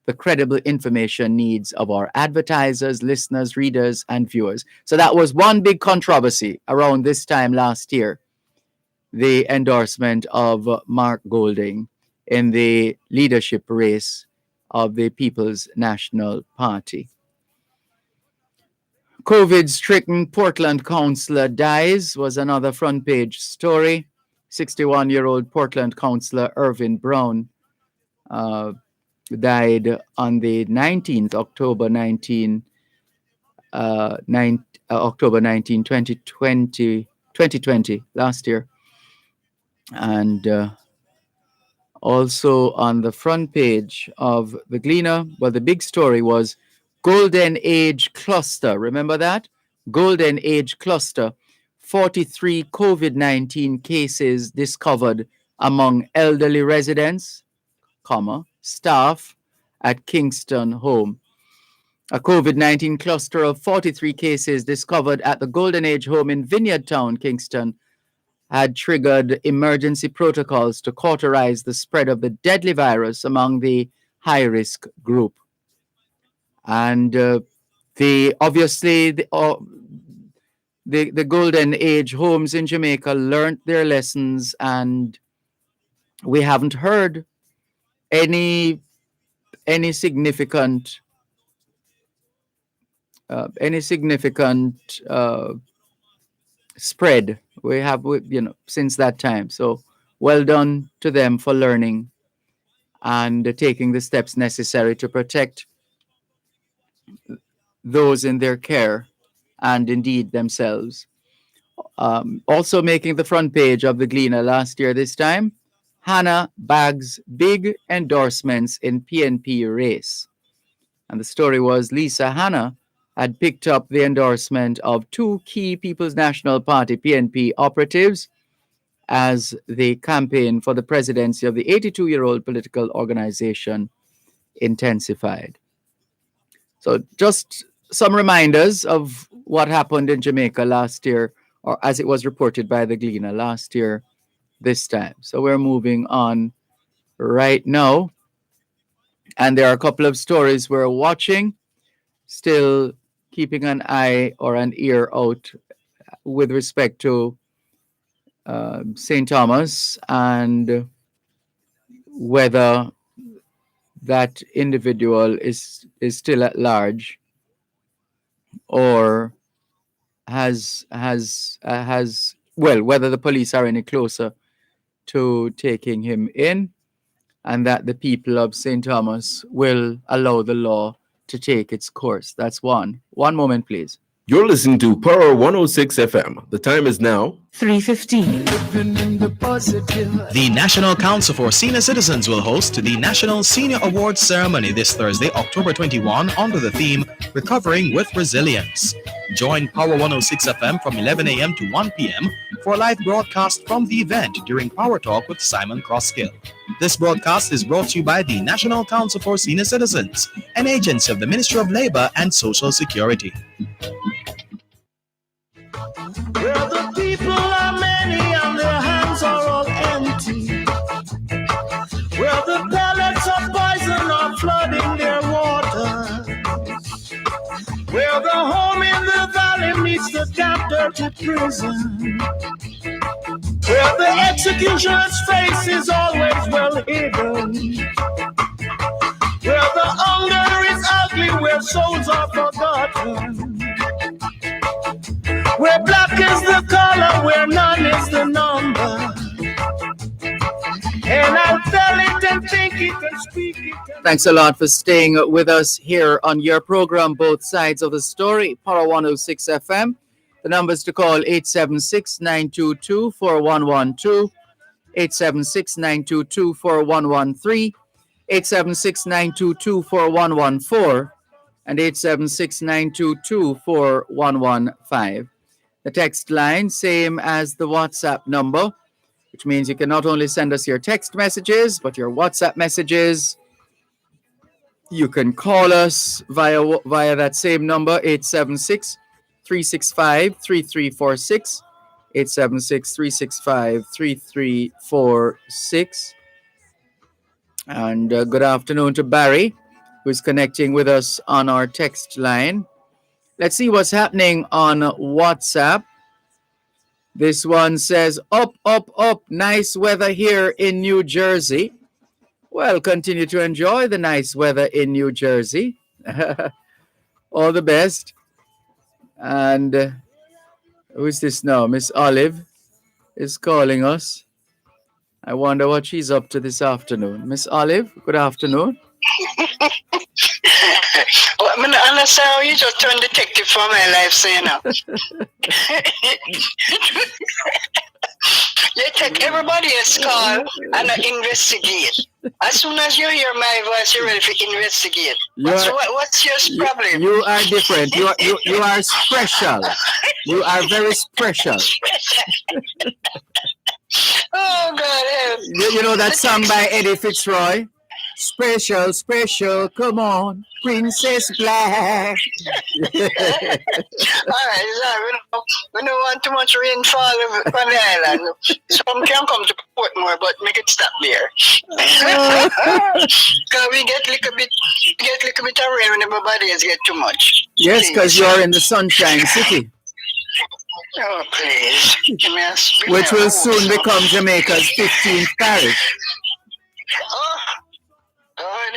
the credible information needs of our advertisers, listeners, readers, and viewers. So that was one big controversy around this time last year, the endorsement of Mark Golding in the leadership race of the People's National Party. COVID-stricken Portland councillor dies was another front page story. 61-year-old Portland councillor Irvin Brown died on the 19th, October 19, 2020, last year. And also on the front page of the Gleaner, well, the big story was Golden Age Cluster. Remember that? Golden Age Cluster. 43 COVID-19 cases discovered among elderly residents, staff at Kingston Home. A COVID-19 cluster of 43 cases discovered at the Golden Age Home in Vineyard Town, Kingston, had triggered emergency protocols to cauterize the spread of the deadly virus among the high-risk group. And Obviously the golden age homes in Jamaica learned their lessons, and we haven't heard any significant spread. Since that time. So well done to them for learning and taking the steps necessary to protect those in their care and indeed themselves. Also making the front page of the Gleaner last year this time, Hannah bags big endorsements in PNP race. And the story was Lisa Hannah had picked up the endorsement of two key People's National Party PNP operatives as the campaign for the presidency of the 82-year-old political organization intensified. So just some reminders of what happened in Jamaica last year, or as it was reported by the Gleaner last year this time. So we're moving on right now. And there are a couple of stories we're watching, still keeping an eye or an ear out with respect to St. Thomas and whether that individual is still at large or has whether the police are any closer to taking him in, and that the people of St. Thomas will allow the law to take its course. That's one. One moment, please. You're listening to Power 106 FM. The time is now 3:15. The National Council for Senior Citizens will host the National Senior Awards Ceremony this Thursday, October 21, under the theme Recovering with Resilience. Join Power 106 FM from 11 a.m. to 1 p.m. for a live broadcast from the event during Power Talk with Simon Crosskill. This broadcast is brought to you by the National Council for Senior Citizens, an agency of the Ministry of Labor and Social Security. Where the people are many and their hands are all empty. Where the pellets of poison are flooding their waters. Where the home in the valley meets the damp, dirty prison. Where the executioner's face is always well hidden. Where the hunger is ugly, where souls are forgotten. Where black is the color, where none is the number. And I'll tell it and think it and speak it. Thanks a lot for staying with us here on your program, Both Sides of the Story, Power 106 FM. The numbers to call 876-922-4112, 876-922-4113, 876-922-4114, and 876-922-4115. The text line, same as the WhatsApp number, which means you can not only send us your text messages, but your WhatsApp messages. You can call us via that same number, 876-365-3346, 876-365-3346. And good afternoon to Barry, who's connecting with us on our text line. Let's see what's happening on WhatsApp. This one says, up, up, up, nice weather here in New Jersey. Well, continue to enjoy the nice weather in New Jersey. All the best. And who is this now? Miss Olive is calling us. I wonder what she's up to this afternoon. Miss Olive, good afternoon. Well, I mean, understand how you just turned detective for my life, so you know. You take everybody else call and investigate. As soon as you hear my voice, you're ready to investigate. What's your problem? You are different. You are special. You are very special. Oh God! You know that song by Eddie Fitzroy? Special, special, come on, Princess Black. All right, we don't want too much rainfall on the island. Some can come to Portmore, but make it stop there. Because we get a little bit of rain when everybody else get too much. Yes, because you're in the Sunshine City. Oh, please. Which will soon become Jamaica's 15th parish. Oh, God.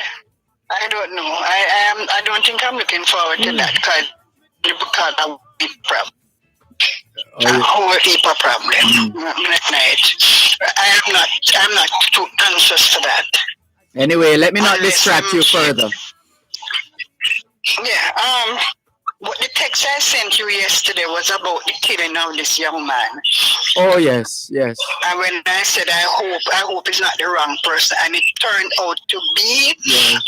I don't know. I don't think I'm looking forward to that because I will be problem. A whole heap of problem that night. I'm not too anxious for that. Anyway, let me not distract you further. Yeah, what the text I sent you yesterday was about the killing of this young man. Oh yes, yes. And when I said I hope it's not the wrong person, and it turned out to be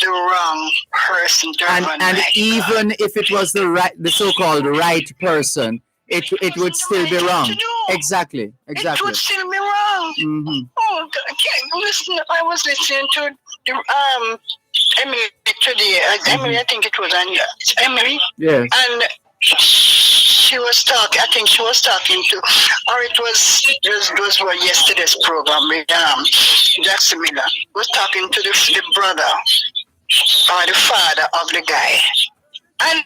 the wrong person. And even if it was the so-called right person, it would still be wrong. Exactly. It would still be wrong. Mm-hmm. Oh, listen, I was listening to the Emily today. Emily, I think it was Emily. Yes. And she was talking. I think she was talking to, or it was yesterday's program with Jackson Miller. Was talking to the brother or the father of the guy, and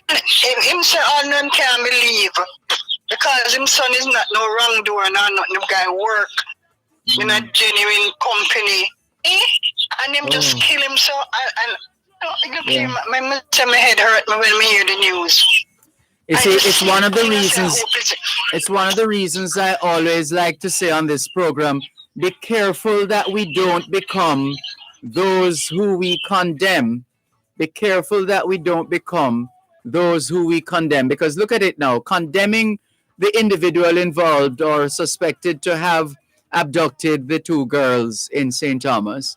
him say, "Oh, none can believe because his son is not no wrongdoer, not no guy work in a genuine company." And him just kill him so my head hurt me when we hear the news. It's one of the reasons. It's one of the reasons I always like to say on this program: be careful that we don't become those who we condemn. Be careful that we don't become those who we condemn. Because look at it now: condemning the individual involved or suspected to have abducted the two girls in St. Thomas.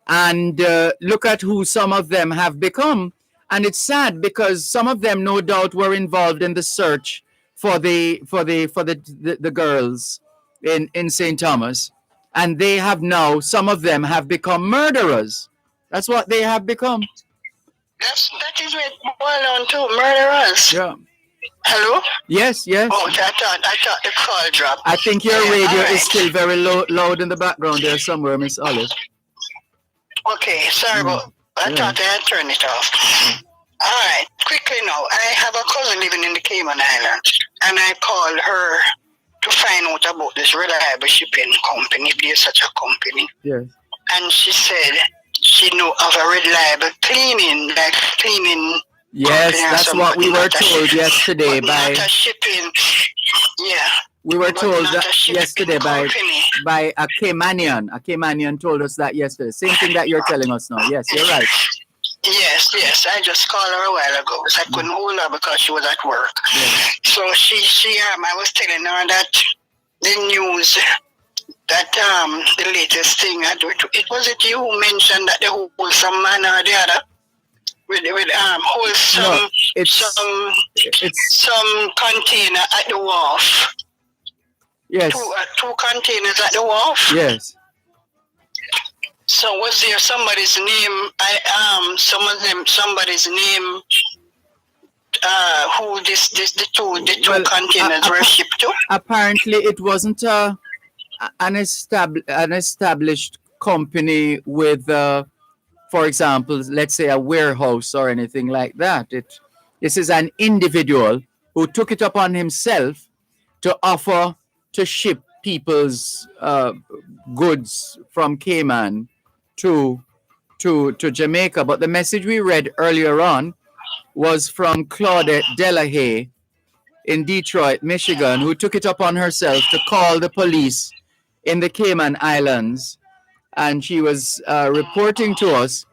And look at who some of them have become. And it's sad because some of them, no doubt, were involved in the search for the girls in St. Thomas. And they have now, some of them have become murderers. That's what they have become. That is what it boils down to, murderers. Yeah. Hello? Yes. Oh, I thought the call dropped. I think your radio is still very loud in the background there somewhere, Miss Olive. Okay, sorry about I thought I had turned it off. All right, quickly now. I have a cousin living in the Cayman Islands, and I called her to find out about this reliable shipping company, if there's such a company. Yes. And she said she knew of a reliable cleaning. Yes, that's what we were told yesterday by. Not a shipping. Yeah. We were told that yesterday by a Caymanian. A Caymanian told us that yesterday. Same thing that you're telling us now. Yes, you're right. Yes. I just called her a while ago. So I couldn't hold her because she was at work. Yes. So I was telling her that the news, that the latest thing, was it you who mentioned that the wholesome man or the other? With wholesome, no, it's some container at the wharf. Yes. Two containers at the wharf. Yes. So was there somebody's name? Somebody's name. Who the two containers were shipped to? Apparently, it wasn't an established company with, for example, let's say a warehouse or anything like that. This is an individual who took it upon himself to offer to ship people's goods from Cayman to Jamaica. But the message we read earlier on was from Claudette Delahaye in Detroit, Michigan, who took it upon herself to call the police in the Cayman Islands. And she was reporting to us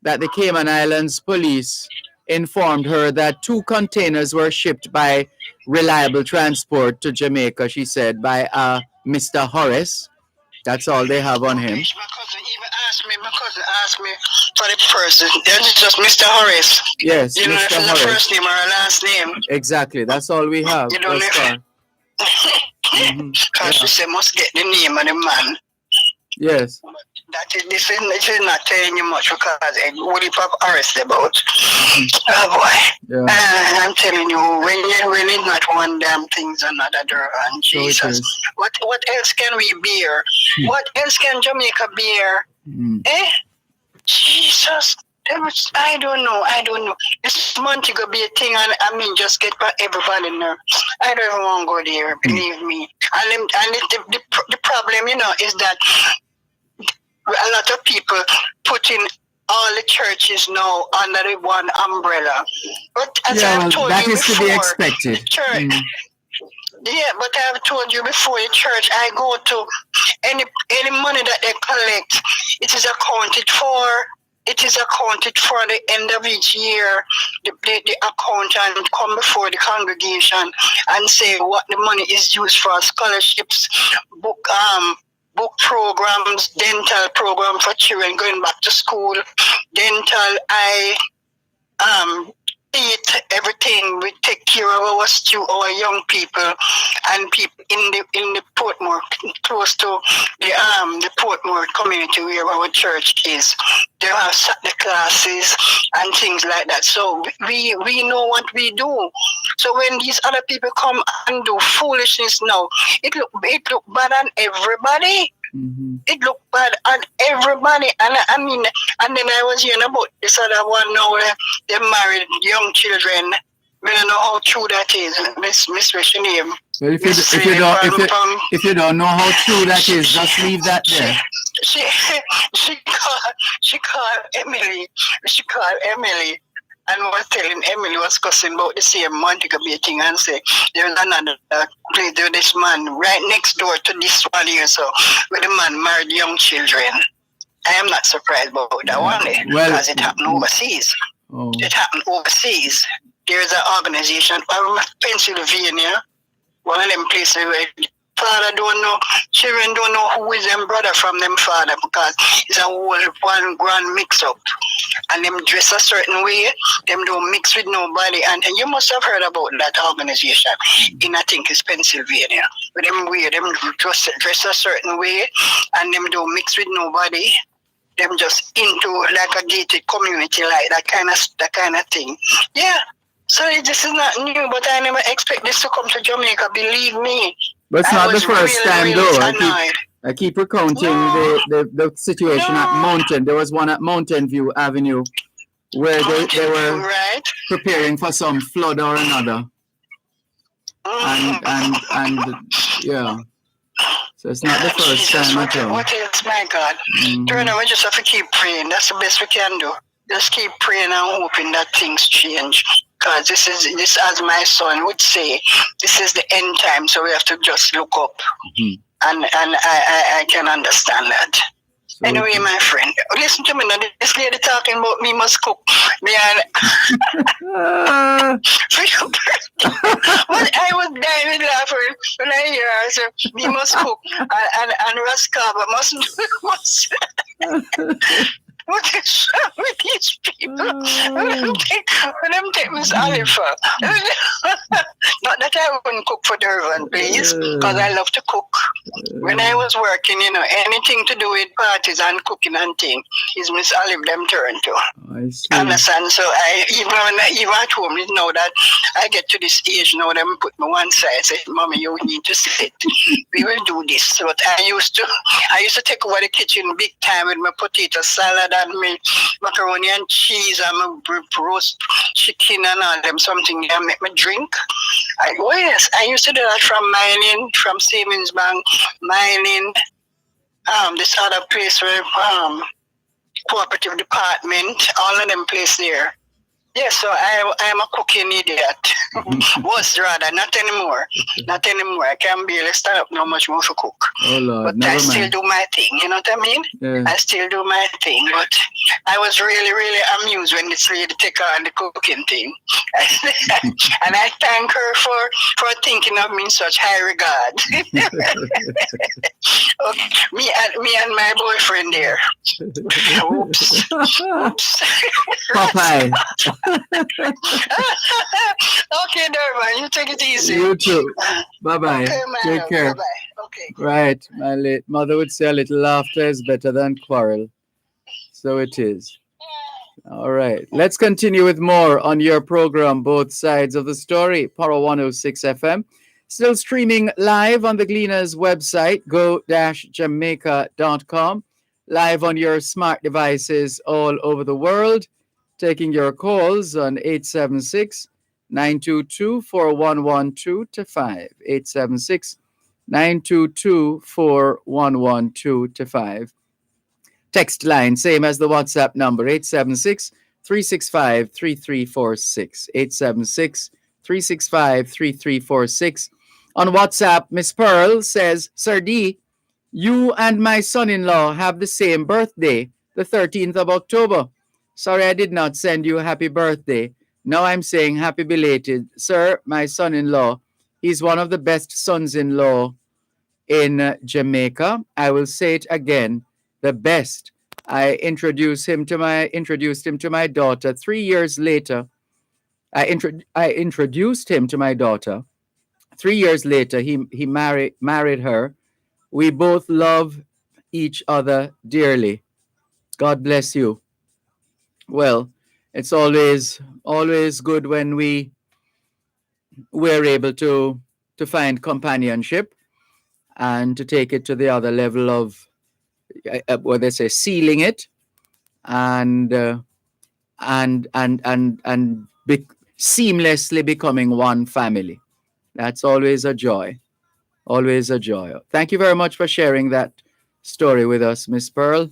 that the Cayman Islands police informed her that 2 containers were shipped by Reliable Transport to Jamaica, she said, by Mr. Horace. That's all they have on him. My cousin asked me for the person. That's just Mr. Horace. Yes, you know, Mr. if it's Horace. a first name or a last name. Exactly, that's all we have. You don't know. Because she said, must get the name of the man. Yes. This is not telling you much because what if I've arrested about? Oh boy. Yeah. I'm telling you, when it's not one damn thing's another Dervan. Jesus. What else can we bear? What else can Jamaica bear? Eh? Jesus. I don't know. This Montego Bay thing, and I mean, just get by everybody now. I don't even want to go there, believe me. And the problem, is that a lot of people putting all the churches now under the one umbrella. But as I've told that you is before, to be expected. Church, yeah, but I've told you before, the church, I go to any money that they collect, it is accounted for. It is accounted for at the end of each year. The accountant come before the congregation and say what the money is used for: scholarships, book programs, dental program for children going back to school, dental, eat everything. We take care of our young people and people in the Portmore, close to the Portmore community where our church is. They have the classes and things like that. So we know what we do. So when these other people come and do foolishness now, it look bad on everybody. It looked bad on everybody, and I mean, and then I was hearing about this other one now where they married young children. I don't know how true that is, Miss name. Well, if you don't know how true that is, just leave that there. She called Emily. And was telling Emily, was cussing about the same Montego Bay thing, and say there's another place there, this man right next door to this one here, so where the man married young children. I am not surprised about that one, because it happened overseas. It happened overseas. There's an organization from Pennsylvania, one of them places where father don't know, children don't know who is them brother from them father, because it's a whole one grand mix up. And them dress a certain way, them don't mix with nobody. And you must have heard about that organization in, I think it's Pennsylvania. But them dress a certain way, and them don't mix with nobody. Them just into like a gated community, like that kind of thing. Yeah. So this is not new, but I never expect this to come to Jamaica, believe me. But it's not the first time though. I keep recounting the situation at Mountain. There was one at Mountain View Avenue where they were preparing for some flood or another. And yeah. So it's not the first time at all. What else, my God? Turner, we just have to keep praying. That's the best we can do. Just keep praying and hoping that things change. Because this, as my son would say, this is the end time, so we have to just look up. And I can understand that. So anyway, my friend, listen to me now. This lady talking about me must cook. Me and but I was dying with laughing when I hear her say me must cook and Rascava must What is wrong with these people? When I'm take Miss Oliver. Not that I wouldn't cook for Dervan, please, because I love to cook. When I was working, anything to do with parties and cooking and things is Miss Olive them turn to. I see. Understand? So even at home, you know that I get to this age now, them put me one side, say, Mommy, you need to sit. We will do this. But I used to take over the kitchen big time with my potato salad and my macaroni and cheese and my roast chicken and all them something that make me drink. I used to do that from Siemens Bank, mining, this other place where cooperative department, all of them place there. Yes, so I'm a cooking idiot. Was rather, not anymore. Not anymore. I can barely stand up no much more for cook. Oh Lord, but I still do my thing, you know what I mean? Yeah. I still do my thing, but I was really, really amused when this lady take on the cooking thing. And I thank her for thinking of me in such high regard. Okay. Me and my boyfriend there. Oops. Popeye. Okay, Dervan, you take it easy. You too. Bye-bye. Okay, Take care. Bye-bye. Okay. Right. My late mother would say a little laughter is better than quarrel. So it is. All right. Let's continue with more on your program, Both Sides of the Story, Power 106 FM. Still streaming live on the Gleaners website, go-jamaica.com. Live on your smart devices all over the world. Taking your calls on 876-922-4112 to 5. 876-922-4112 to 5. Text line, same as the WhatsApp number, 876-365-3346. 876-365-3346. On WhatsApp, Miss Pearl says, Sir D, you and my son-in-law have the same birthday, the 13th of October. Sorry, I did not send you a happy birthday. Now I'm saying happy belated. Sir, my son-in-law, he's one of the best sons-in-law in Jamaica. I will say it again, the best. I introduced him to my daughter 3 years later. I introduced him to my daughter. 3 years later, he married her. We both love each other dearly. God bless you. Well, it's always good when we're able to find companionship and to take it to the other level of what they say, sealing it and seamlessly becoming one family. That's always a joy. Always a joy. Thank you very much for sharing that story with us, Miss Pearl.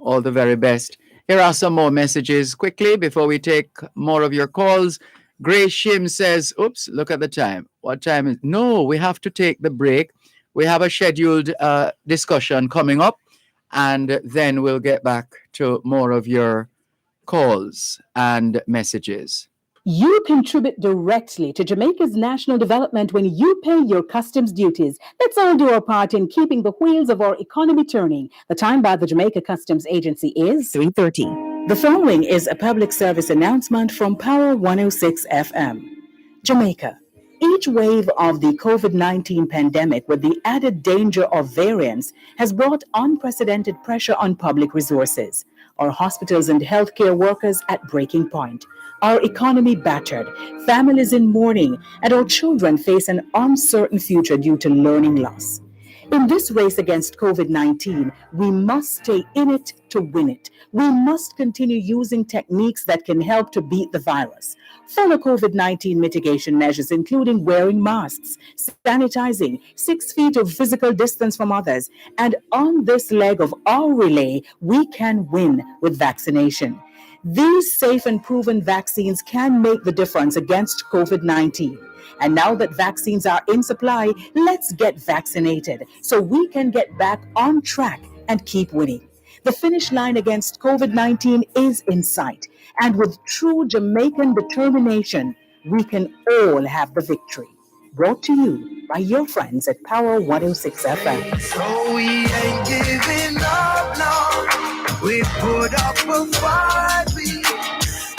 All the very best. Here are some more messages quickly before we take more of your calls. Grace Shim says, oops, look at the time. What time is? No, we have to take the break. We have a scheduled discussion coming up, and then we'll get back to more of your calls and messages. You contribute directly to Jamaica's national development when you pay your customs duties. Let's all do our part in keeping the wheels of our economy turning. The time by the Jamaica Customs Agency is 3:30. The following is a public service announcement from Power 106 FM. Jamaica. Each wave of the COVID-19 pandemic, with the added danger of variants, has brought unprecedented pressure on public resources. Our hospitals and healthcare workers at breaking point. Our economy battered, families in mourning, and our children face an uncertain future due to learning loss. In this race against COVID-19, we must stay in it to win it. We must continue using techniques that can help to beat the virus. Follow COVID-19 mitigation measures, including wearing masks, sanitizing, 6 feet of physical distance from others. And on this leg of our relay, we can win with vaccination. These safe and proven vaccines can make the difference against COVID-19. And now that vaccines are in supply, let's get vaccinated so we can get back on track and keep winning. The finish line against COVID-19 is in sight. And with true Jamaican determination, we can all have the victory. Brought to you by your friends at Power 106 FM. So we ain't giving up, no. We put up a fight, we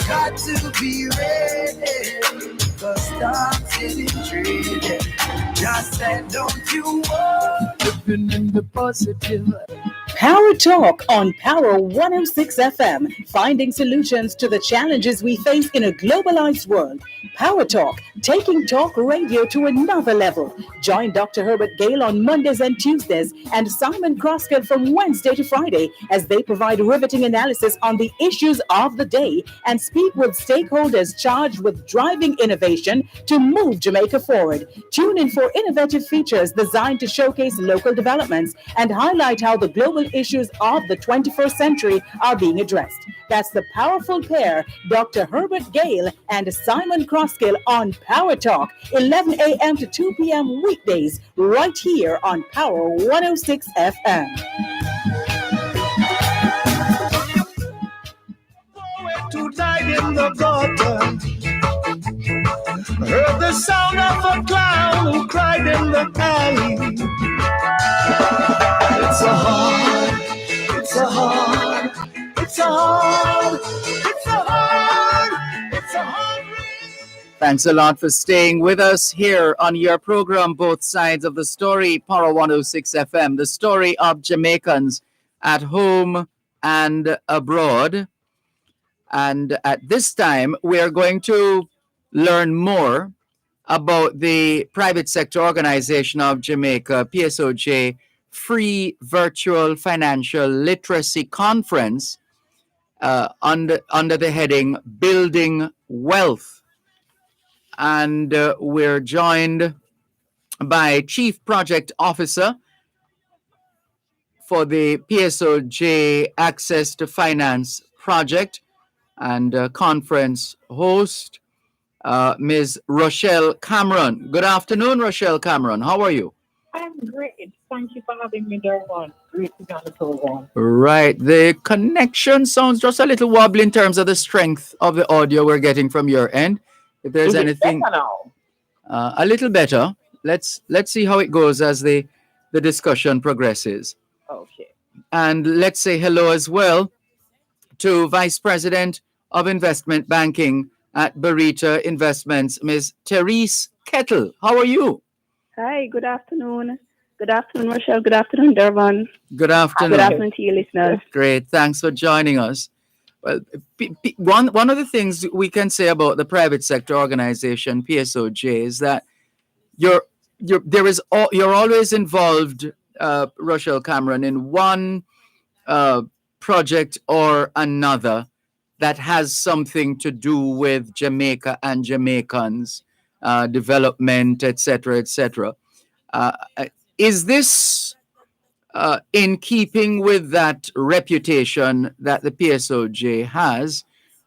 got to be ready. The stock's getting traded. Just said, don't you worry, living in the positive. Power Talk on Power 106 FM, finding solutions to the challenges we face in a globalized world. Power Talk, taking talk radio to another level. Join Dr. Herbert Gale on Mondays and Tuesdays and Simon Croskell from Wednesday to Friday as they provide riveting analysis on the issues of the day and speak with stakeholders charged with driving innovation to move Jamaica forward. Tune in for innovative features designed to showcase local developments and highlight how the global issues of the 21st century are being addressed. That's the powerful pair, Dr. Herbert Gale and Simon Croskell on Power Talk, 11 a.m. to 2 p.m. weekdays, right here on Power 106 FM. To dive in the gutter, heard the sound of a clown who cried in the alley. It's a hard, it's a hard, it's a hard, it's a hard, it's a hard. Thanks a lot for staying with us here on your program, Both Sides of the Story, Power 106 FM, the story of Jamaicans at home and abroad. And at this time, we are going to learn more about the private sector organization of Jamaica, PSOJ, Free Virtual Financial Literacy Conference under the heading Building Wealth. And we're joined by Chief Project Officer for the PSOJ Access to Finance Project and conference host, Ms. Rochelle Cameron. Good afternoon, Rochelle Cameron. How are you? I'm great. Thank you for having me, Dervan. Great to be on the program. Right. The connection sounds just a little wobbly in terms of the strength of the audio we're getting from your end. If there's Is anything it better now? a little better, let's see how it goes as the discussion progresses. Okay. And let's say hello as well to Vice President of Investment Banking at Barita Investments, Ms. Therese Kettle. How are you? Hi, good afternoon. Good afternoon, Rochelle. Good afternoon, Dervan. Good afternoon. Good afternoon to you, listeners. Great. Thanks for joining us. Well, one of the things we can say about the private sector organization, PSOJ, is that you're always involved, Rochelle Cameron, in one project or another that has something to do with Jamaica and Jamaicans, development, etc., etc. Is this in keeping with that reputation that the PSOJ has,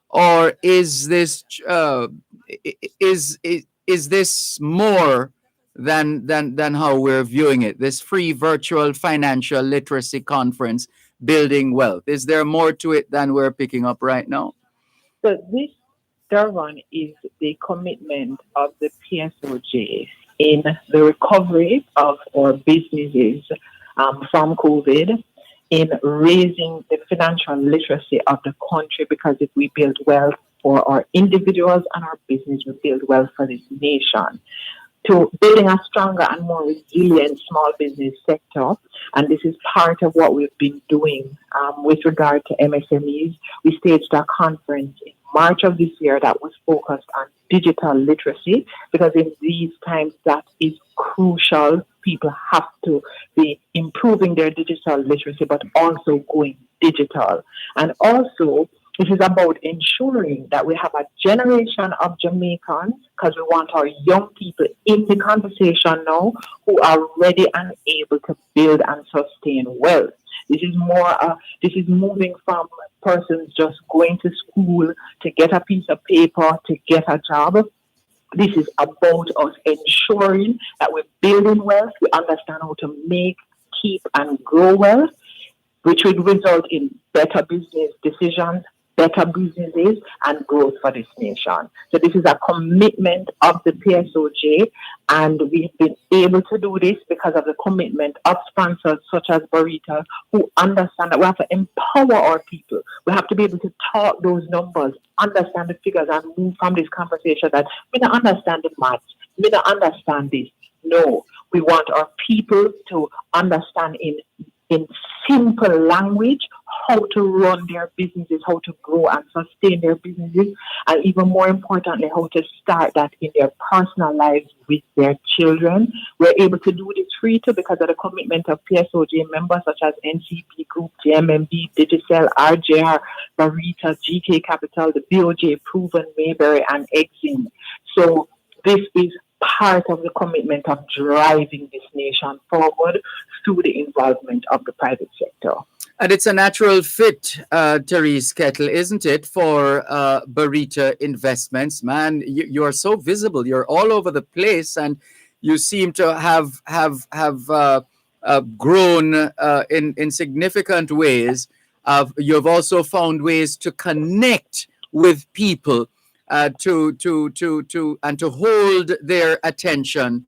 or is this is this more than how we're viewing it? This free virtual financial literacy conference, Building Wealth. Is there more to it than we're picking up right now? So this, Dervan, is the commitment of the PSOJ in the recovery of our businesses from COVID, in raising the financial literacy of the country, because if we build wealth for our individuals and our business, we build wealth for this nation. To building a stronger and more resilient small business sector. And this is part of what we've been doing with regard to MSMEs. We staged a conference in March of this year that was focused on digital literacy, because in these times that is crucial. People have to be improving their digital literacy, but also going digital. And also, this is about ensuring that we have a generation of Jamaicans, because we want our young people in the conversation now who are ready and able to build and sustain wealth. This is more. This is moving from persons just going to school to get a piece of paper, to get a job. This is about us ensuring that we're building wealth. We understand how to make, keep, and grow wealth, which would result in better business decisions, better businesses, and growth for this nation. So this is a commitment of the PSOJ, and we've been able to do this because of the commitment of sponsors such as Barita, who understand that we have to empower our people. We have to be able to talk those numbers, understand the figures, and move from this conversation that we don't understand the maths, we don't understand this. No, we want our people to understand in simple language how to run their businesses, how to grow and sustain their businesses, and even more importantly, how to start that in their personal lives with their children. We're able to do this free too because of the commitment of PSOJ members such as NCP Group, JMMB, Digicel, RJR, Barita, GK Capital, the BOJ, Proven, Mayberry, and Exim. So this is part of the commitment of driving this nation forward through the involvement of the private sector. And it's a natural fit, Therese Kettle, isn't it, for Barita Investments? Man, you're so visible. You're all over the place, and you seem to have grown in significant ways. You've also found ways to connect with people, to hold their attention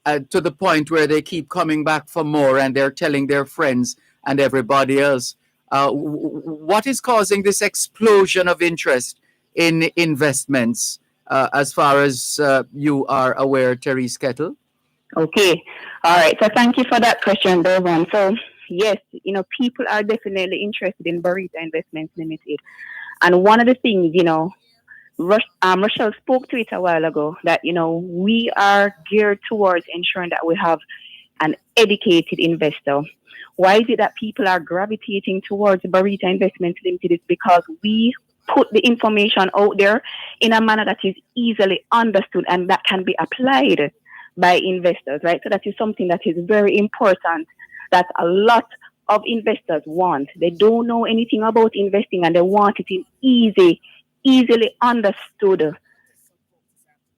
to the point where they keep coming back for more, and they're telling their friends and everybody else. What is causing this explosion of interest in investments as far as you are aware, Therese Kettle? Okay. All right. So thank you for that question, Dervan. So yes, people are definitely interested in Barita Investments Limited. And one of the things, Rochelle spoke to it a while ago, that, we are geared towards ensuring that we have an educated investor. Why is it that people are gravitating towards Barita Investments Limited? It's because we put the information out there in a manner that is easily understood and that can be applied by investors, right? So that is something that is very important, that a lot of investors want. They don't know anything about investing and they want it in easily understood,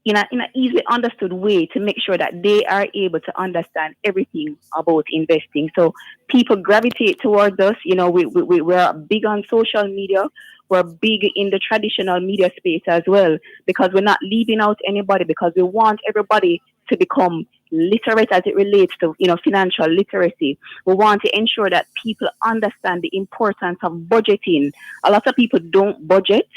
in an easily understood way, to make sure that they are able to understand everything about investing. So people gravitate towards us. We're big on social media. We're big in the traditional media space as well, because we're not leaving out anybody, because we want everybody to become literate as it relates to, financial literacy. We want to ensure that people understand the importance of budgeting. A lot of people don't budget.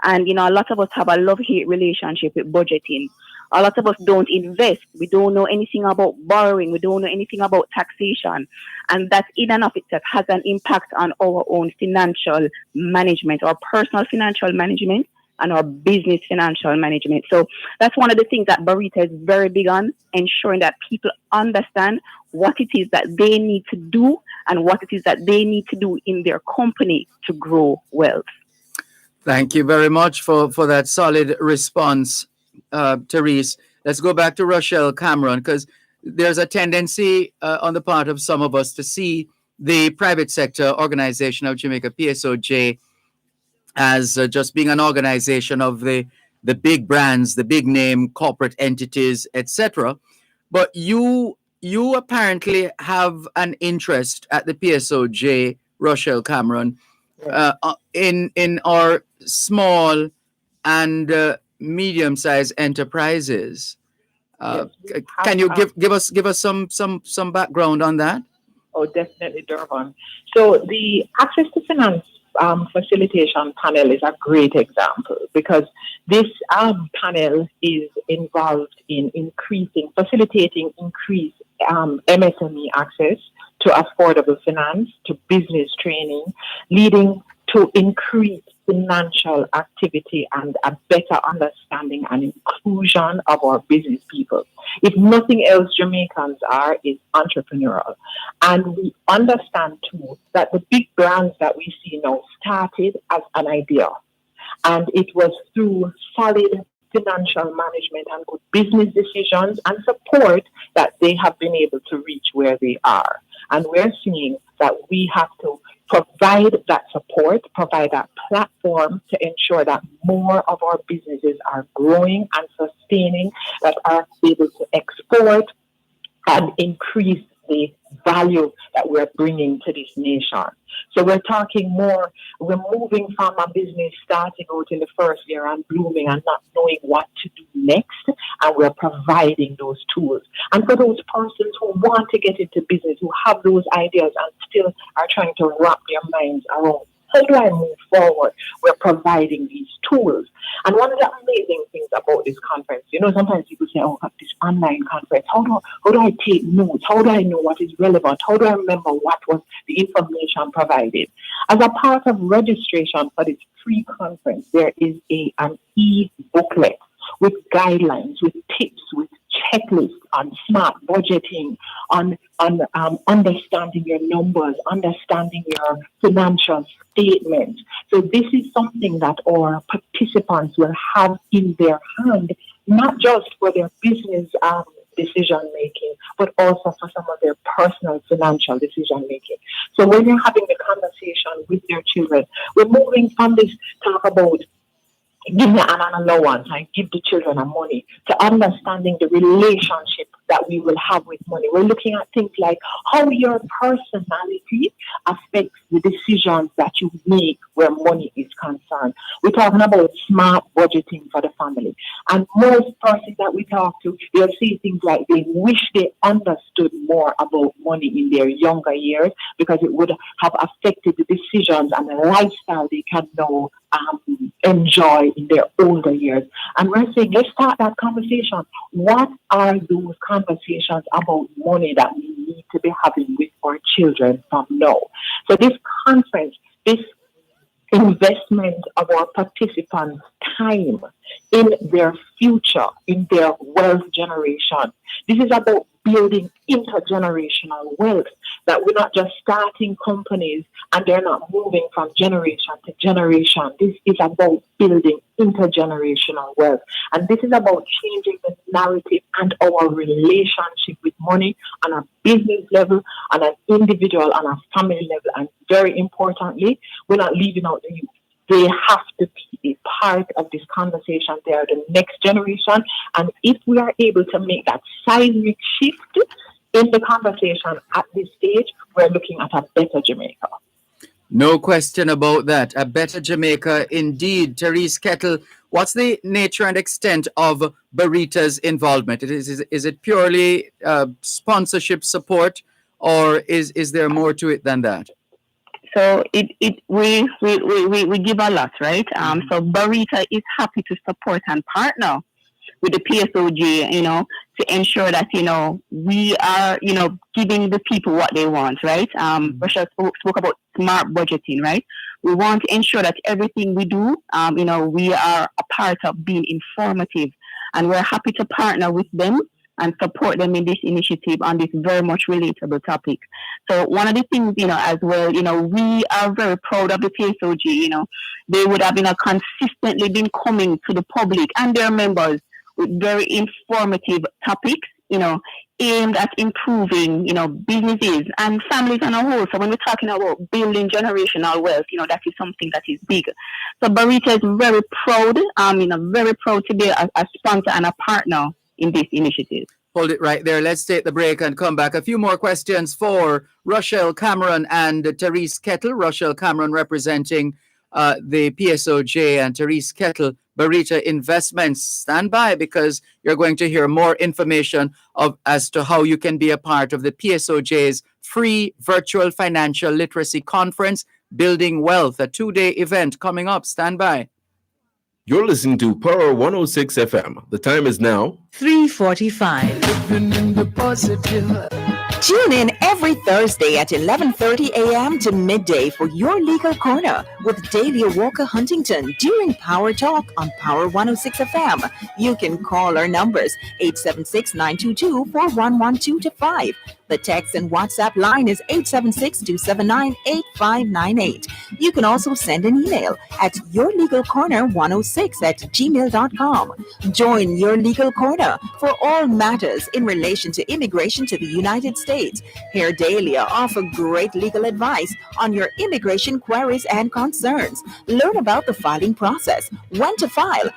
And, a lot of us have a love-hate relationship with budgeting. A lot of us don't invest. We don't know anything about borrowing. We don't know anything about taxation. And that in and of itself has an impact on our own financial management, our personal financial management, and our business financial management. So that's one of the things that Barita is very big on, ensuring that people understand what it is that they need to do and what it is that they need to do in their company to grow wealth. Thank you very much for that solid response, Therese. Let's go back to Rochelle Cameron, because there's a tendency on the part of some of us to see the private sector organization of Jamaica, PSOJ, as just being an organization of the big brands, the big name corporate entities, etc. But you apparently have an interest at the PSOJ, Rochelle Cameron, in our small and medium-sized enterprises. Can you give us some background on that? Oh, definitely, Dervan. So the Access to Finance Facilitation Panel is a great example, because this panel is involved in facilitating increased MSME access to affordable finance, to business training, leading to increased financial activity and a better understanding and inclusion of our business people. If nothing else, Jamaicans is entrepreneurial. And we understand too that the big brands that we see now started as an idea. And it was through solid financial management and good business decisions and support that they have been able to reach where they are. And we're seeing that we have to provide that support, provide that platform to ensure that more of our businesses are growing and sustaining, that are able to export and increase the value that we're bringing to this nation. So we're moving from a business starting out in the first year and blooming and not knowing what to do next, and we're providing those tools. And for those persons who want to get into business, who have those ideas and still are trying to wrap their minds around, how do I move forward? We're providing these tools. And one of the amazing things about this conference, sometimes people say, oh, this online conference, how do I take notes? How do I know what is relevant? How do I remember what was the information provided? As a part of registration for this free conference, there is an e-booklet with guidelines, with tips, with checklists on smart budgeting, on understanding your numbers, understanding your financial statements. So this is something that our participants will have in their hand, not just for their business decision making, but also for some of their personal financial decision making. So when you're having the conversation with your children, we're moving from this talk about give me an allowance and give the children money to understanding the relationship that we will have with money. We're looking at things like how your personality affects the decisions that you make where money is concerned. We're talking about smart budgeting for the family. And most persons that we talk to, they'll see things like they wish they understood more about money in their younger years because it would have affected the decisions and the lifestyle they can now enjoy in their older years. And we're saying, let's start that conversation. What are those conversations about money that we need to be having with our children from now? So this conference, this investment of our participants' time in their future, in their wealth generation. This is about building intergenerational wealth, that we're not just starting companies and they're not moving from generation to generation. This is about building intergenerational wealth. And this is about changing the narrative and our relationship with money on a business level, on an individual, on a family level. And very importantly, we're not leaving out the youth. They have to be a part of this conversation. They are the next generation. And if we are able to make that seismic shift in the conversation at this stage, we're looking at a better Jamaica. No question about that. A better Jamaica indeed. Therese Kettle, what's the nature and extent of Barita's involvement? Is it purely sponsorship support, or is there more to it than that? So we give a lot, right? So Barita is happy to support and partner with the PSOJ, to ensure that, we are, giving the people what they want, right? Russia spoke about smart budgeting, right? We want to ensure that everything we do, we are a part of being informative, and we're happy to partner with them and support them in this initiative on this very much relatable topic. So one of the things, as well, we are very proud of the PSOG, they would have, consistently been coming to the public and their members with very informative topics, aimed at improving, businesses and families on a whole. So when we're talking about building generational wealth, that is something that is big. So Barita is very proud, very proud to be a sponsor and a partner in this initiative. Hold it right there. Let's take the break and come back. A few more questions for Rochelle Cameron and Therese Kettle. Rochelle Cameron representing the PSOJ and Therese Kettle, Barita Investments. Stand by, because you're going to hear more information as to how you can be a part of the PSOJ's free virtual financial literacy conference, Building Wealth, a 2-day event coming up. Stand by. You're listening to Power 106 FM. The time is now 3:45. Tune in every Thursday at 11:30 a.m. to midday for your Legal Corner with Dahlia Walker Huntington during Power Talk on Power 106 FM. You can call our numbers 876-922-4112-5. The text and WhatsApp line is 876-279-8598. You can also send an email at yourlegalcorner106@gmail.com. Join Your Legal Corner for all matters in relation to immigration to the United States. Here, Dahlia offer great legal advice on your immigration queries and concerns. Learn about the filing process, when to file,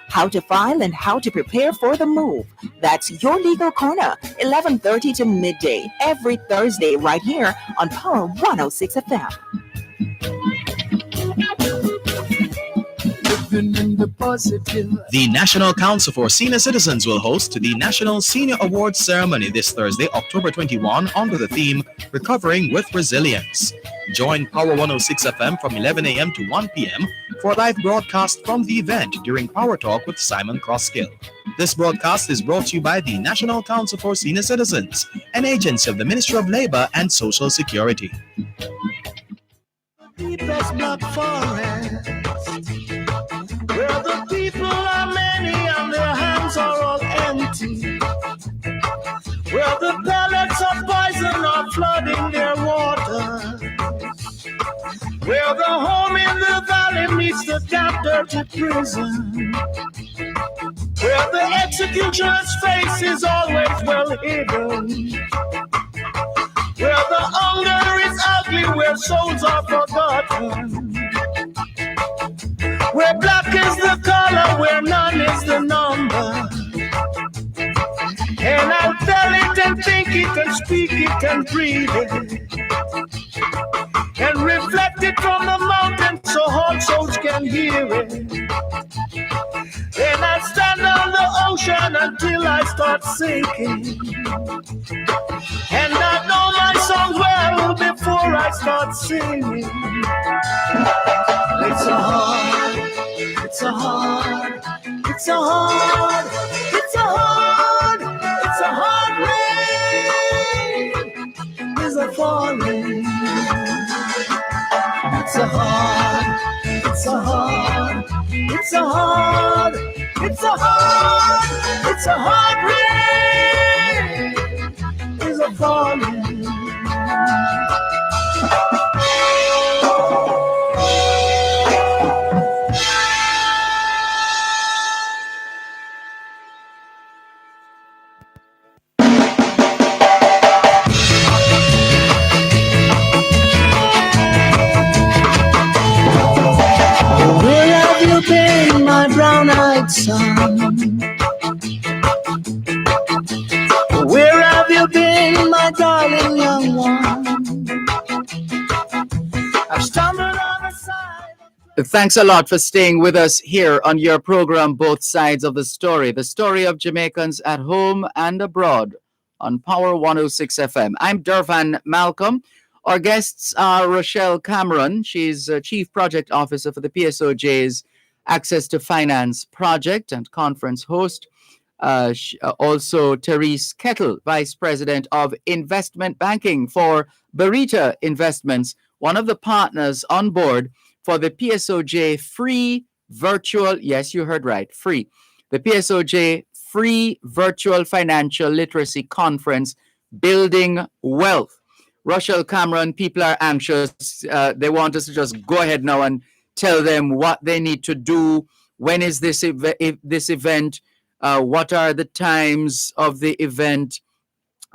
and how to prepare for the move. That's Your Legal Corner, 11:30 to midday, every Thursday, right here on Power 106 FM. The National Council for Senior Citizens will host the National Senior Awards Ceremony this Thursday, October 21, under the theme Recovering with Resilience. Join Power 106 FM from 11 a.m. to 1 p.m. for a live broadcast from the event during Power Talk with Simon Crosskill. This broadcast is brought to you by the National Council for Senior Citizens, an agency of the Ministry of Labor and Social Security. Deepest black forest, where the people are many and their hands are all empty, where the pellets of poison are flooding their water, where the home in the valley meets the damp, dirty prison, where the executioner's face is always well hidden, where the hunger is ugly, where souls are forgotten, where black is the color, where none is the number. And I'll tell it and think it and speak it and breathe it and reflect it from the mountain so all souls can hear it. And I stand on the ocean until I start sinking. And I know my songs well before I start singing. It's a hard, it's a hard, it's a hard, it's a hard, it's a hard rain is a falling. It's a hard, it's a hard, it's a hard, it's a hard, it's a hard rain is a falling. Where have you been, my brown-eyed son? Where have you been, my darling young one? I've stumbled on the side. Thanks a lot for staying with us here on your program, Both Sides of the story of Jamaicans at home and abroad on Power 106 FM. I'm Dervan Malcolm. Our guests are Rochelle Cameron. She's Chief Project Officer for the PSOJ's Access to Finance Project and conference host. Also, Therese Kettle, Vice President of Investment Banking for Barita Investments, one of the partners on board for the PSOJ free virtual, yes, you heard right, free, the PSOJ free virtual financial literacy conference, Building Wealth. Rochelle Cameron, people are anxious. They want us to just go ahead now and tell them what they need to do. When is this event? What are the times of the event,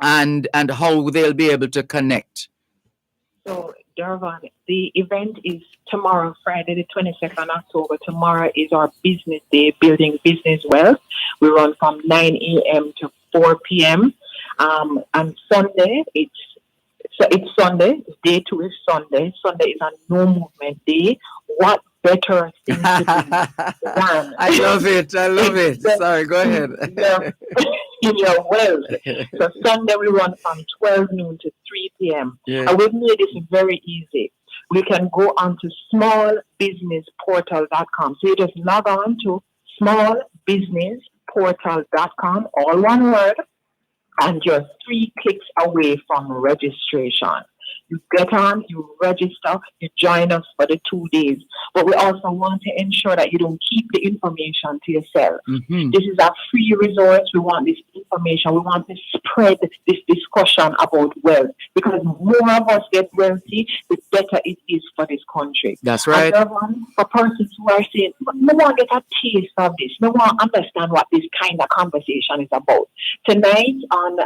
and how they'll be able to connect? So, Dervan, the event is tomorrow, Friday, the 22nd October. Tomorrow is our business day, Building Business Wealth. We run from 9 a.m. to 4 p.m. And Sunday, it's Sunday. Day 2 is Sunday. Sunday is a no movement day. What better thing to do than I love it. Sorry, go ahead. in your wealth. So Sunday we run from 12 noon to 3 p.m. Yeah. And we've made this very easy. We can go on to smallbusinessportal.com. So you just log on to smallbusinessportal.com, all one word, and you're 3 clicks away from registration. You get on, you register, you join us for the 2 days. But we also want to ensure that you don't keep the information to yourself. Mm-hmm. This is a free resource. We want this information. We want to spread this discussion about wealth. Because the more of us get wealthy, the better it is for this country. That's right. And for persons who are saying, no one get a taste of this. No one understand what this kind of conversation is about. Tonight on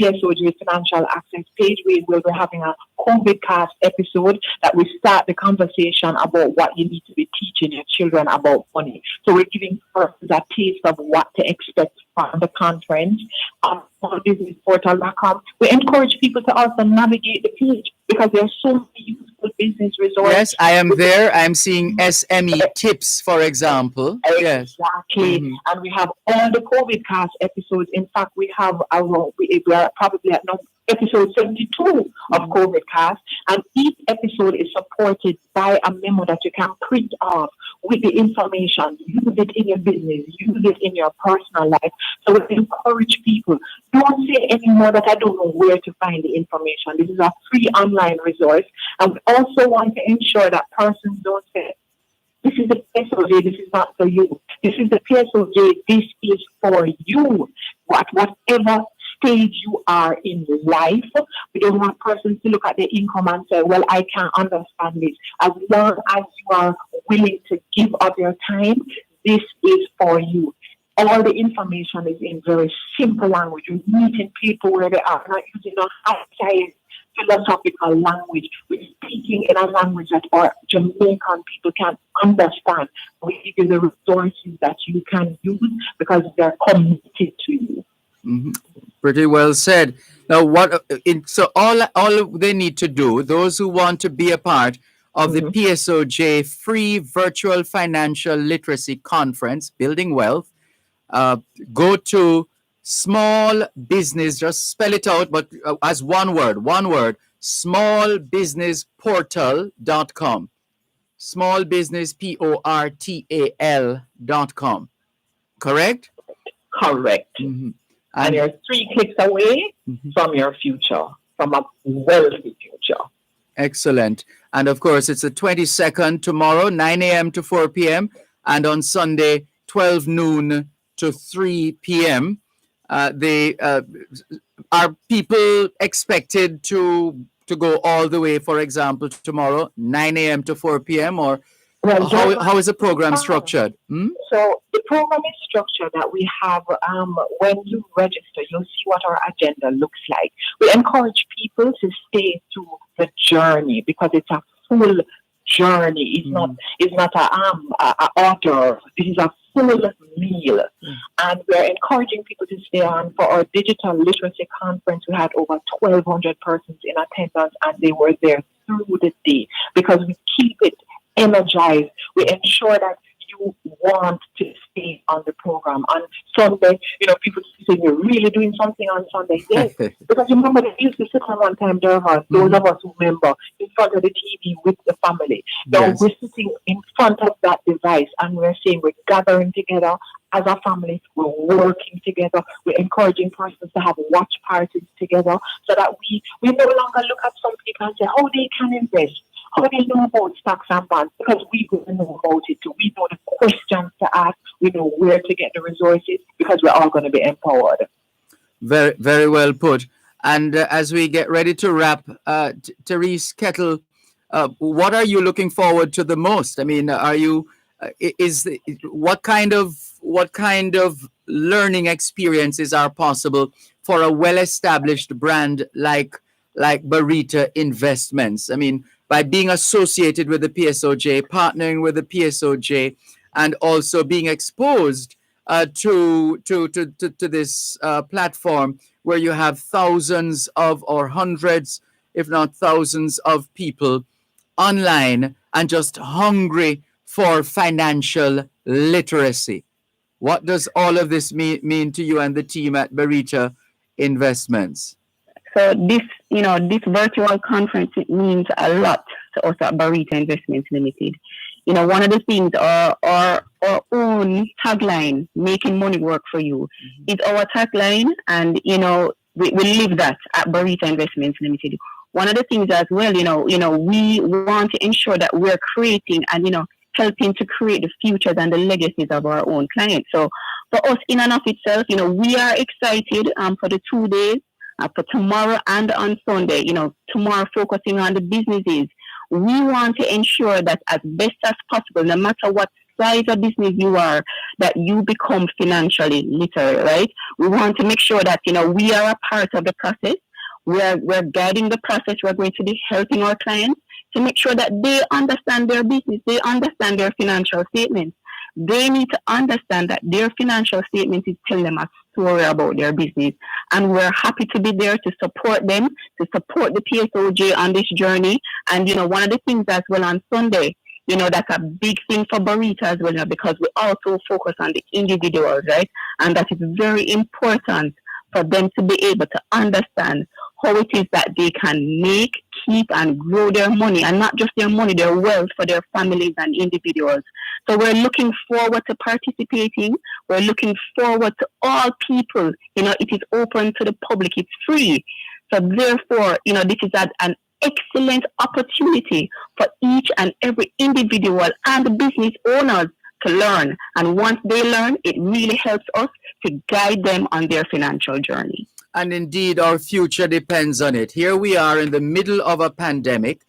PSOJ Financial Access page, we will be having a COVID cast episode that will start the conversation about what you need to be teaching your children about money. So we're giving persons a taste of what to expect from the conference on businessportal.com. We encourage people to also navigate the page because there are so many useful business resources. Yes, I am there. I'm seeing SME tips, for example. Yes. Exactly. Mm-hmm. And we have all the COVID cast episodes. In fact, we have we are probably at episode 72 of COVID cast, and each episode is supported by a memo that you can print off with the information. Use it in your business, use it in your personal life. So we encourage people, don't say anymore that I don't know where to find the information. This is a free online resource, and we also want to ensure that persons don't say, this is the PSOJ, this is not for you. This is the PSOJ, this is for you. Whatever stage you are in life, we don't want persons to look at their income and say, well, I can't understand this. As long as you are willing to give of your time, this is for you. All the information is in very simple language. We're meeting people where they are, not using a high philosophical language. We're speaking in a language that our Jamaican people can understand. We give you the resources that you can use because they're committed to you. Mm-hmm. Pretty well said. Now, so all they need to do, those who want to be a part of the PSOJ free virtual financial literacy conference, Building Wealth, go to small business, just spell it out, but as one word, smallbusinessportal.com. Smallbusinessportal.com. Correct? Correct. Mm-hmm. And you're 3 clicks away from your future, from a wealthy future. Excellent. And of course, it's the 22nd tomorrow, 9 a.m. to 4 p.m. And on Sunday, 12 noon to 3 p.m. Are people expected to go all the way, for example, tomorrow, 9 a.m. to 4 p.m.? Or how is the program structured? So the program is structured that we have, when you register, you'll see what our agenda looks like. We encourage people to stay through the journey because it's a full journey. It's not a order. It is a full meal. And we're encouraging people to stay on for our digital literacy conference. We had over 1,200 persons in attendance, and they were there through the day because we keep it energized. We ensure that you want to stay on the program. On Sunday, people say, you're really doing something on Sunday. Yes, because remember, they used to sit on one time, Dervan, those of us who remember, in front of the TV with the family. Now we're sitting in front of that device and we're saying we're gathering together as a family, we're working together, we're encouraging persons to have watch parties together so that we no longer look at some people and say how they can invest. How do you know about stocks and bonds? Because we know about it too. We know the questions to ask. We know where to get the resources because we're all going to be empowered. Very, very well put. And as we get ready to wrap, Therese Kettle, what are you looking forward to the most? I mean, what kind of learning experiences are possible for a well-established brand like Barita Investments? I mean, by being associated with the PSOJ, partnering with the PSOJ, and also being exposed to this platform where you have thousands or hundreds, if not thousands of people online and just hungry for financial literacy. What does all of this mean to you and the team at Barita Investments? So this virtual conference, it means a lot to us at Barita Investments Limited. One of the things, our own tagline, making money work for you, is our tagline, and we live that at Barita Investments Limited. One of the things as well, we want to ensure that we're creating and helping to create the futures and the legacies of our own clients. So for us, in and of itself, we are excited for the 2 days. For tomorrow and on Sunday, tomorrow focusing on the businesses. We want to ensure that as best as possible, no matter what size of business you are, that you become financially literate, right? We want to make sure that, we are a part of the process. We're guiding the process. We're going to be helping our clients to make sure that they understand their business, they understand their financial statements. They need to understand that their financial statement is telling them a story about their business. And we're happy to be there to support them, to support the PSOJ on this journey. And, one of the things as well on Sunday, that's a big thing for Barita as well, because we also focus on the individuals, right? And that is very important for them to be able to understand how it is that they can make, keep, and grow their money, and not just their money, their wealth for their families and individuals. So we're looking forward to participating. We're looking forward to all people. It is open to the public. It's free. So therefore, this is an excellent opportunity for each and every individual and business owners to learn. And once they learn, it really helps us to guide them on their financial journey. And indeed, our future depends on it. Here we are in the middle of a pandemic.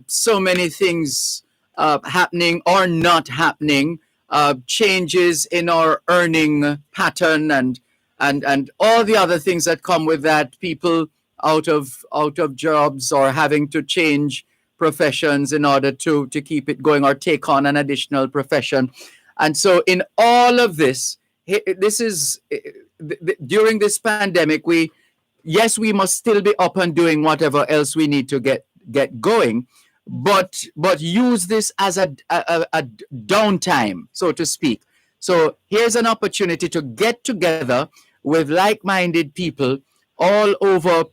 So many things happening or not happening, changes in our earning pattern and all the other things that come with that, people out of jobs or having to change professions in order to keep it going or take on an additional profession. And so in all of this, during this pandemic, we must still be up and doing whatever else we need to get going. but use this as a downtime, so to speak. So here's an opportunity to get together with like-minded people all over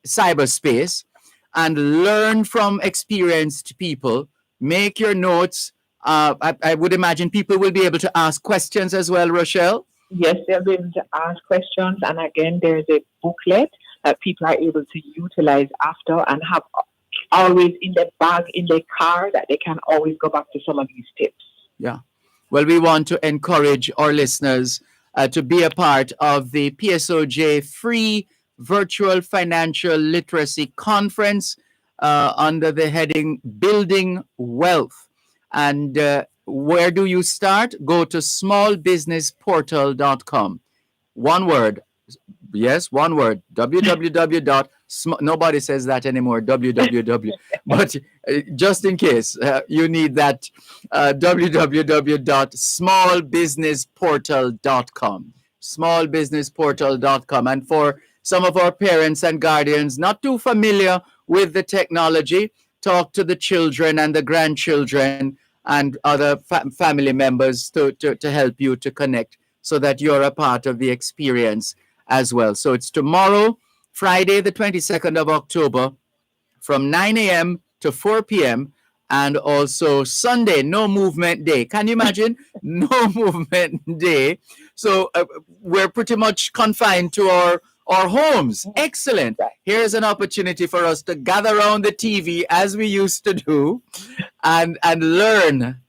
cyberspace and learn from experienced people. Make your notes. I would imagine people will be able to ask questions as well, Rochelle. Yes, they'll be able to ask questions. And again, there's a booklet that people are able to utilize after and have always in their bag, in their car, that they can always go back to some of these tips. Yeah. Well, we want to encourage our listeners to be a part of the PSOJ free virtual financial literacy conference under the heading Building Wealth. And where do you start? Go to smallbusinessportal.com. One word. Yes, one word. www. Nobody says that anymore. www. But just in case you need that, www.smallbusinessportal.com. Smallbusinessportal.com. And for some of our parents and guardians not too familiar with the technology, talk to the children and the grandchildren and other family members to help you to connect so that you're a part of the experience as well. So it's tomorrow, Friday, the 22nd of October, from 9 a.m. to 4 p.m. and also Sunday, no movement day. Can you imagine? No movement day. So we're pretty much confined to our homes. Excellent. Here's an opportunity for us to gather around the TV as we used to do and learn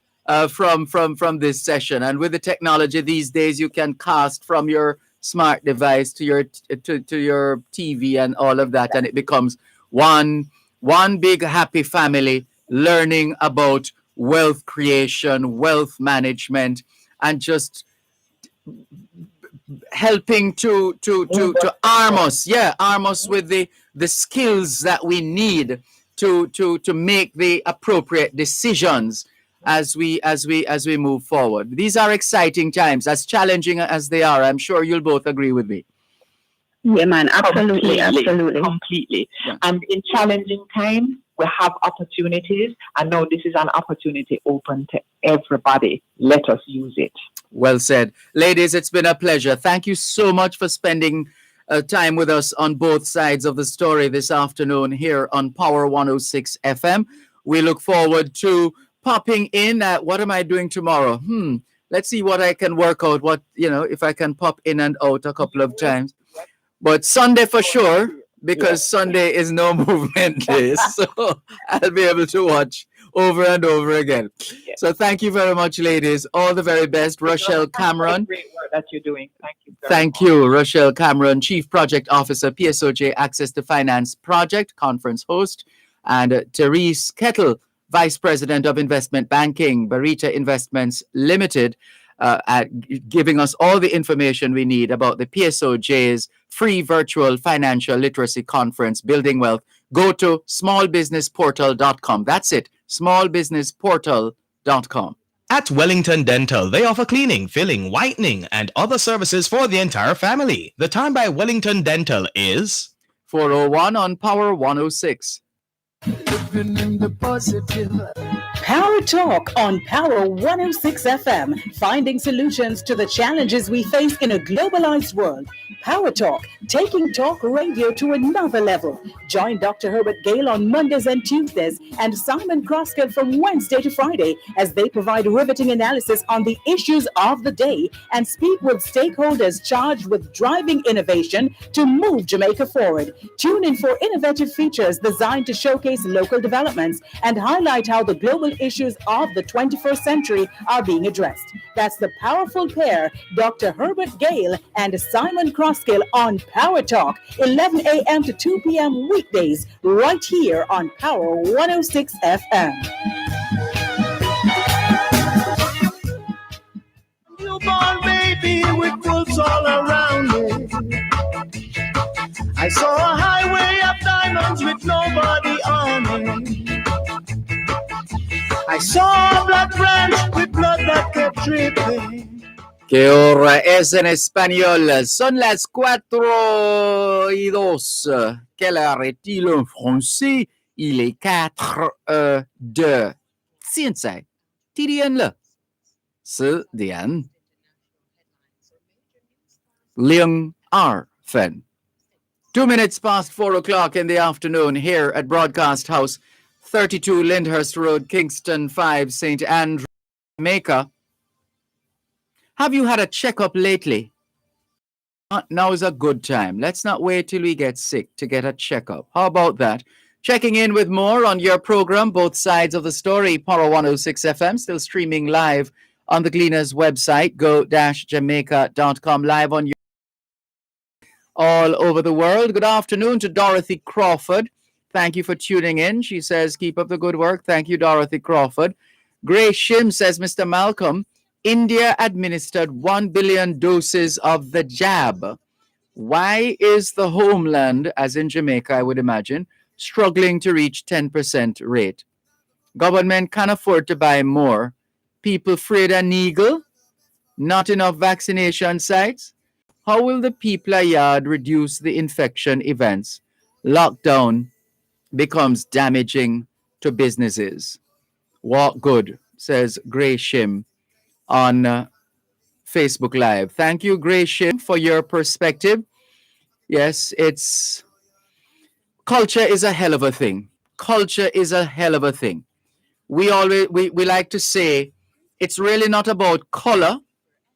from this session. And with the technology these days, you can cast from your smart device to your TV and all of that, and it becomes one big happy family learning about wealth creation, wealth management, and just helping to arm us with the skills that we need to make the appropriate decisions as we move forward. These are exciting times, as challenging as they are. I'm sure you'll both agree with me. Yeah, man, absolutely. Completely. Yeah. And in challenging times, we have opportunities, and now this is an opportunity open to everybody. Let us use it. Well said. Ladies, it's been a pleasure. Thank you so much for spending time with us on both sides of the story this afternoon here on Power 106 FM. We look forward to popping in at, what am I doing tomorrow? Let's see what I can work out, if I can pop in and out a couple of times. But Sunday for sure, because Sunday is no movement day. So I'll be able to watch over and over again. So thank you very much, ladies. All the very best. Rochelle Cameron. Great work that you're doing. Thank you, Rochelle Cameron, Chief Project Officer, PSOJ Access to Finance Project, conference host, and Therese Kettle, Vice President of Investment Banking, Barita Investments Limited, giving us all the information we need about the PSOJ's free virtual financial literacy conference, Building Wealth. Go to smallbusinessportal.com. That's it, smallbusinessportal.com. At Wellington Dental, they offer cleaning, filling, whitening, and other services for the entire family. The time by Wellington Dental is 4:01 on Power 106. Living in the positive. Power Talk on Power 106 FM, finding solutions to the challenges we face in a globalized world. Power Talk, taking talk radio to another level. Join Dr. Herbert Gale on Mondays and Tuesdays and Simon Crosskill from Wednesday to Friday as they provide riveting analysis on the issues of the day and speak with stakeholders charged with driving innovation to move Jamaica forward. Tune in for innovative features designed to showcase local developments and highlight how the global issues of the 21st century are being addressed. That's the powerful pair, Dr. Herbert Gale and Simon Crosskill on Power Talk, 11 a.m. to 2 p.m. weekdays, right here on Power 106 FM. Newborn baby with wolves all around me. I saw a highway of diamonds with nobody on it. I saw a black branch with blood that kept dripping. ¿Qué hora es en español? Son las 4:02. Quelle heure est-il en français? il est 4h02. 现在几点了？10点02分. 2 minutes past 4 o'clock in the afternoon here at Broadcast House, 32 Lyndhurst Road, Kingston 5, St. Andrew, Jamaica. Have you had a checkup lately? Now is a good time. Let's not wait till we get sick to get a checkup. How about that? Checking in with more on your program, Both Sides of the Story, Power 106 FM, still streaming live on the Gleaners website, go-jamaica.com, live on your all over the world. Good afternoon to Dorothy Crawford. Thank you for tuning in. She says, keep up the good work. Thank you, Dorothy Crawford. Grace Shim says, Mr. Malcolm, India administered 1 billion doses of the jab. Why is the homeland, as in Jamaica, I would imagine, struggling to reach 10% rate? Government can afford to buy more. People afraid an eagle? Not enough vaccination sites? How will the people a yard reduce the infection events? Lockdown becomes damaging to businesses. Walk good, says Gray Shim on Facebook Live. Thank you, Gray Shim, for your perspective. Yes, it's culture is a hell of a thing. Culture is a hell of a thing. We like to say it's really not about color.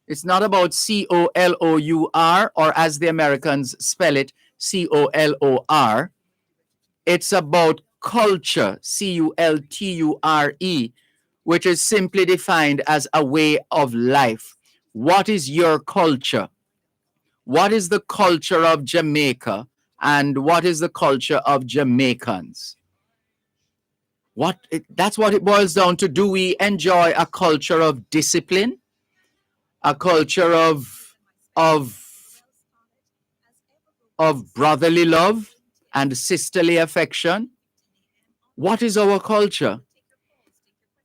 It's not about COLOUR, or as the Americans spell it, COLOR. It's about culture, CULTURE, which is simply defined as a way of life. What is your culture? What is the culture of Jamaica? And what is the culture of Jamaicans? That's what it boils down to. Do we enjoy a culture of discipline? A culture of brotherly love and sisterly affection? What is our culture?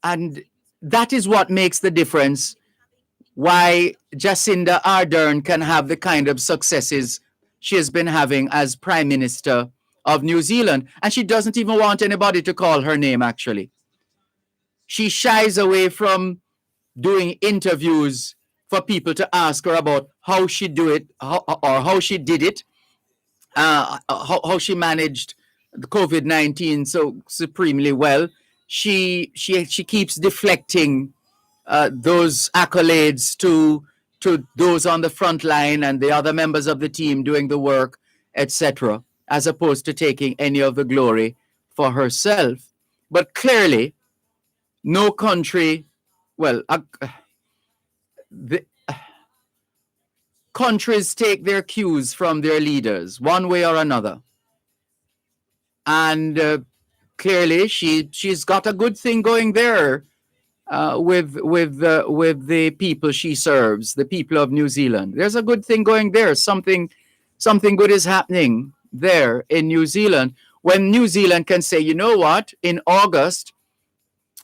And that is what makes the difference why Jacinda Ardern can have the kind of successes she has been having as Prime Minister of New Zealand. And she doesn't even want anybody to call her name, actually. She shies away from doing interviews for people to ask her about how she do it, how she did it, how she managed the COVID-19 so supremely well. She keeps deflecting those accolades to those on the front line and the other members of the team doing the work, etc., as opposed to taking any of the glory for herself. But clearly, no country, countries take their cues from their leaders, one way or another. And clearly, she's got a good thing going there with the people she serves, the people of New Zealand. There's a good thing going there. Something good is happening there in New Zealand. When New Zealand can say, you know what, in August,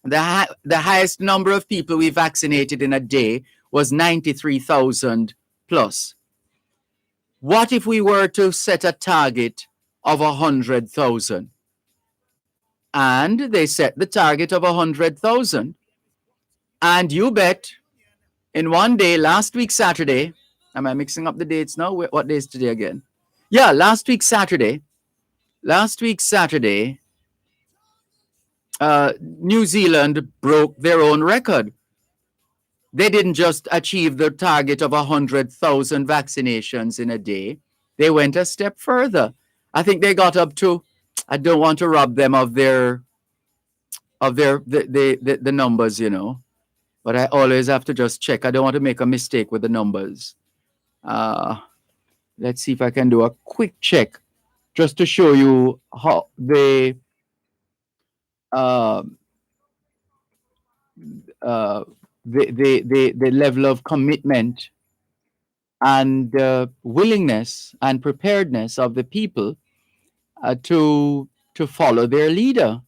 the highest number of people we vaccinated in a day was 93,000 plus. What if we were to set a target of 100,000? And they set the target of 100,000. And you bet, in one day, last week Saturday, am I mixing up the dates now? What day is today again? Yeah, last week Saturday, New Zealand broke their own record. They didn't just achieve the target of 100,000 vaccinations in a day. They went a step further. I think they got up to, I don't want to rob them of the numbers, you know, but I always have to just check. I don't want to make a mistake with the numbers. Let's see if I can do a quick check just to show you how the level of commitment and willingness and preparedness of the people to follow their leader.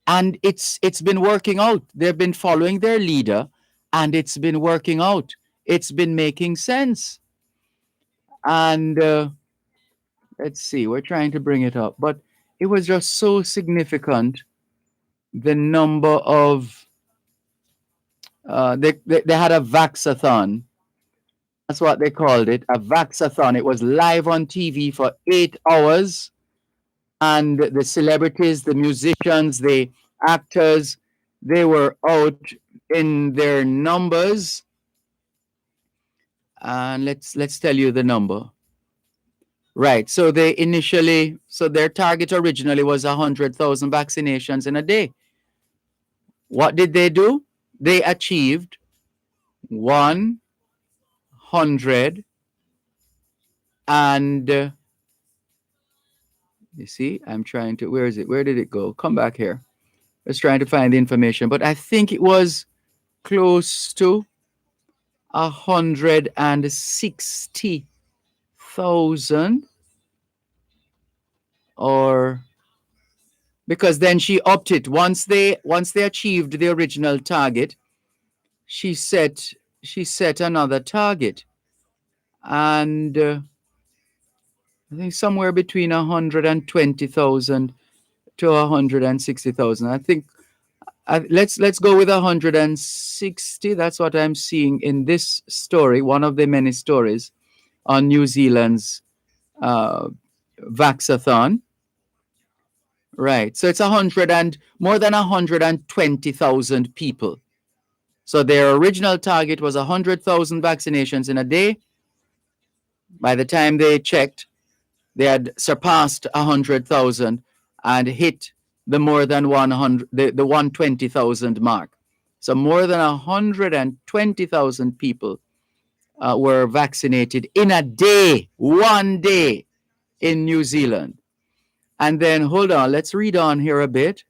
And it's been working out. They've been following their leader, and it's been working out. It's been making sense. And let's see, we're trying to bring it up. But it was just so significant, the number of they had a vaxathon. That's what they called it, a vaxathon. It was live on TV for 8 hours, and the celebrities, the musicians, the actors, they were out in their numbers. And let's tell you the number. Right. So their target originally was 100,000 vaccinations in a day. What did they do? They achieved 100 and you see, I'm trying to, where is it? Where did it go? Come back here. I was trying to find the information, but I think it was close to 160,000, or because then she upped it once they achieved the original target. She set another target, and I think somewhere between 120,000 to 160,000. I think let's go with 160. That's what I'm seeing in this story, one of the many stories on New Zealand's Vaxathon. Right. So it's more than 120,000 people. So their original target was 100,000 vaccinations in a day. By the time they checked, they had surpassed 100,000 and hit the more than 100, the 120,000 mark. So more than 120,000 people were vaccinated in a day, one day in New Zealand. And then, hold on, let's read on here a bit.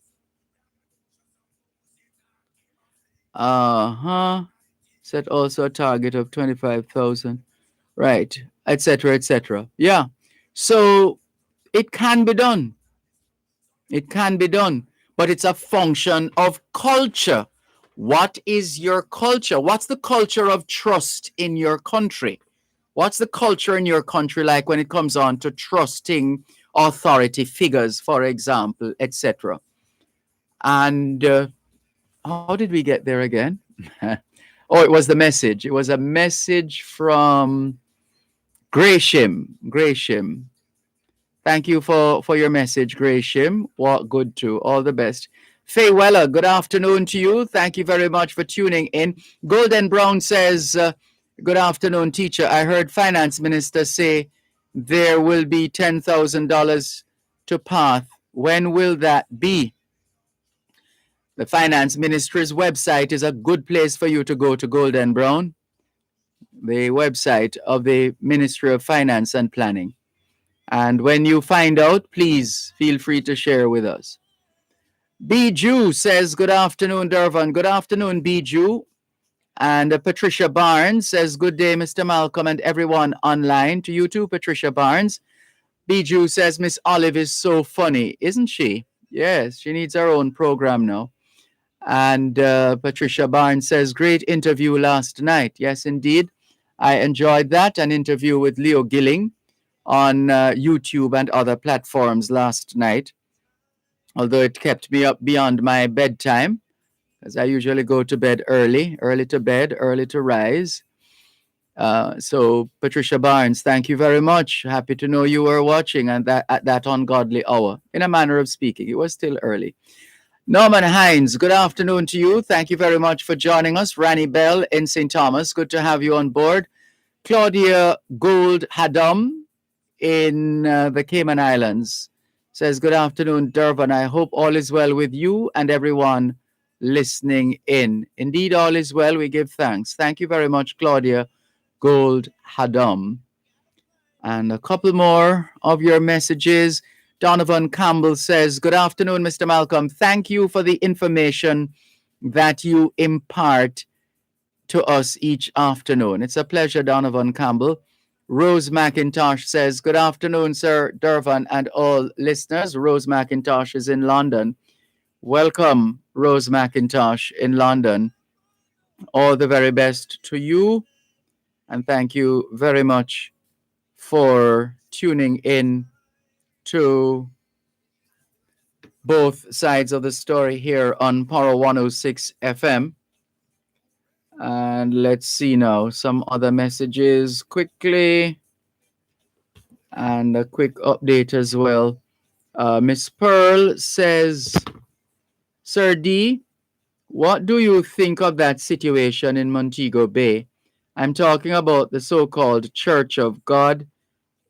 Set also a target of 25,000. Right, etc., etc. Yeah. So it can be done. It can be done, but it's a function of culture. What is your culture? What's the culture of trust in your country? What's the culture in your country like when it comes on to trusting authority figures, for example, etc.? And how did we get there again? Oh, it was the message. It was a message from Gresham. Thank you for your message, Gresham. What good too. All the best. Faye Weller, good afternoon to you. Thank you very much for tuning in. Golden Brown says, good afternoon, teacher. I heard Finance Minister say there will be $10,000 to PATH. When will that be? The Finance Ministry's website is a good place for you to go to, Golden Brown. The website of the Ministry of Finance and Planning. And when you find out, please feel free to share with us. Bijou says, good afternoon, Dervan. Good afternoon, Bijou. And Patricia Barnes says, good day, Mr. Malcolm and everyone online. To you too, Patricia Barnes. Bijou says, Miss Olive is so funny, isn't she? Yes, she needs her own program now. And Patricia Barnes says, great interview last night. Yes, indeed. I enjoyed that, an interview with Leo Gilling on YouTube and other platforms last night, although it kept me up beyond my bedtime, as I usually go to bed early to bed, early to rise. So Patricia Barnes, thank you very much. Happy to know you were watching and that at that ungodly hour, in a manner of speaking. It was still early. Norman Hines, good afternoon to you. Thank you very much for joining us. Rani Bell in St. Thomas, good to have you on board. Claudia Gould Hadam in the Cayman Islands says, good afternoon, Dervan. I hope all is well with you and everyone listening in. Indeed, all is well. We give thanks. Thank you very much, Claudia Gould Hadam. And a couple more of your messages. Donovan Campbell says, good afternoon, Mr. Malcolm. Thank you for the information that you impart to us each afternoon. It's a pleasure, Donovan Campbell. Rose McIntosh says, good afternoon, Sir Dervan and all listeners. Rose McIntosh is in London. Welcome, Rose McIntosh in London. All the very best to you. And thank you very much for tuning in to both sides of the story here on Power 106 FM. And let's see now some other messages quickly. And a quick update as well. Miss Pearl says, Sir D, what do you think of that situation in Montego Bay? I'm talking about the so-called Church of God.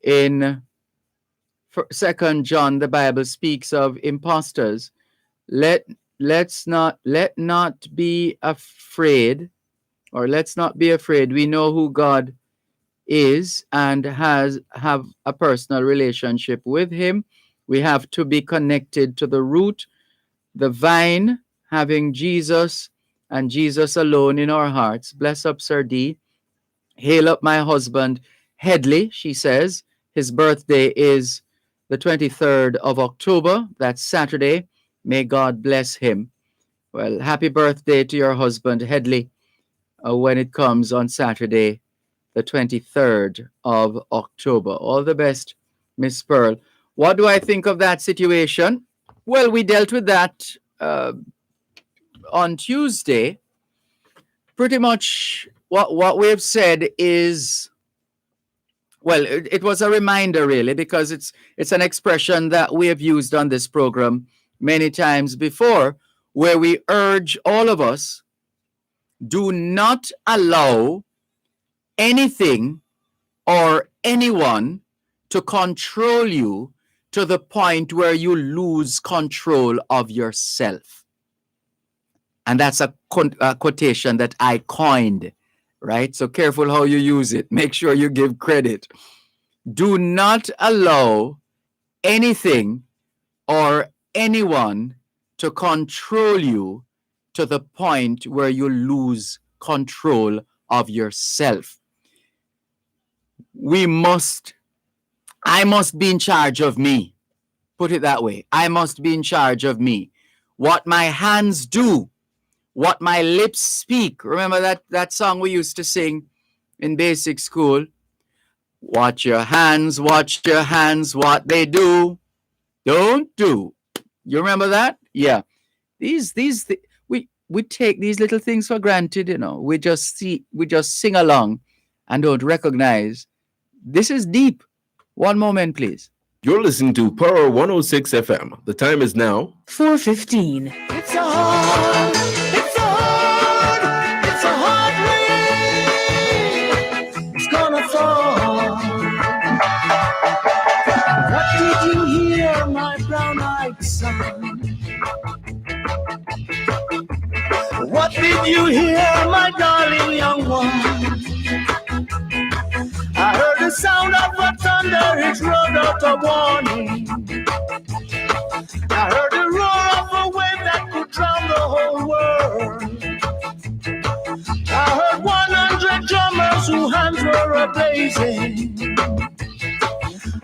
In 2 John, the Bible speaks of impostors. Let not be afraid, or let's not be afraid. We know who God is and have a personal relationship with him. We have to be connected to the root, the vine, having Jesus and Jesus alone in our hearts. Bless up, Sir D. Hail up my husband, Headley, she says. His birthday is the 23rd of October. That's Saturday. May God bless him. Well, happy birthday to your husband, Headley, when it comes on Saturday, the 23rd of October. All the best, Miss Pearl. What do I think of that situation? Well, we dealt with that on Tuesday. Pretty much what we've said is, well, it was a reminder really, because it's an expression that we have used on this program many times before, where we urge all of us, do not allow anything or anyone to control you to the point where you lose control of yourself. And that's a quotation that I coined, right? So careful how you use it. Make sure you give credit. Do not allow anything or anyone to control you to the point where you lose control of yourself. I must be in charge of me. Put it that way. I must be in charge of me. What my hands do, what my lips speak. Remember that song we used to sing in basic school? Watch your hands, what they do, don't do. You remember that? Yeah. We take these little things for granted, you know. We just sing along and don't recognize. This is deep. One moment, please. You're listening to Power 106 FM. The time is now 4:15. It's a hard rain. It's gonna fall. What did you hear, my brown-eyed son? What did you hear, my darling young one? I heard the sound of a thunder, it roared out a warning. I heard the roar of a wave that could drown the whole world. I heard 100 drummers whose hands were ablazing.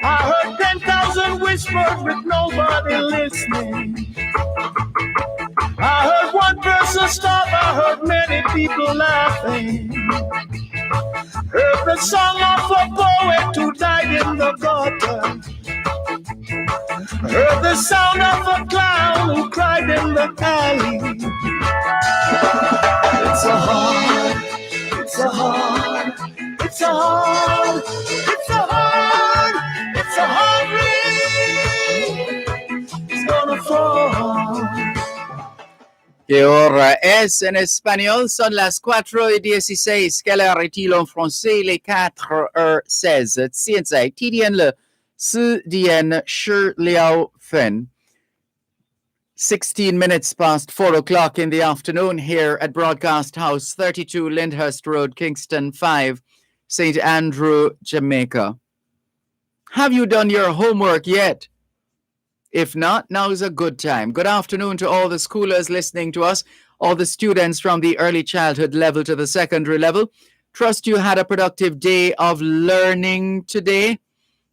I heard 10,000 whispers with nobody listening. I heard one person stop, I heard many people laughing. Heard the song of a poet who died in the gutter. Heard the sound of a clown who cried in the alley. It's a hard rain. It's gonna fall. Que hora es en espagnol? Son las 4:16. Quelle heure est-il en français? Les 4:16. 现在几点了？4点16分。16 minutes past 4 o'clock in the afternoon here at Broadcast House, 32 Lyndhurst Road, Kingston 5, St. Andrew, Jamaica. Have you done your homework yet? If not, now is a good time. Good afternoon to all the schoolers listening to us, all the students from the early childhood level to the secondary level. Trust you had a productive day of learning today.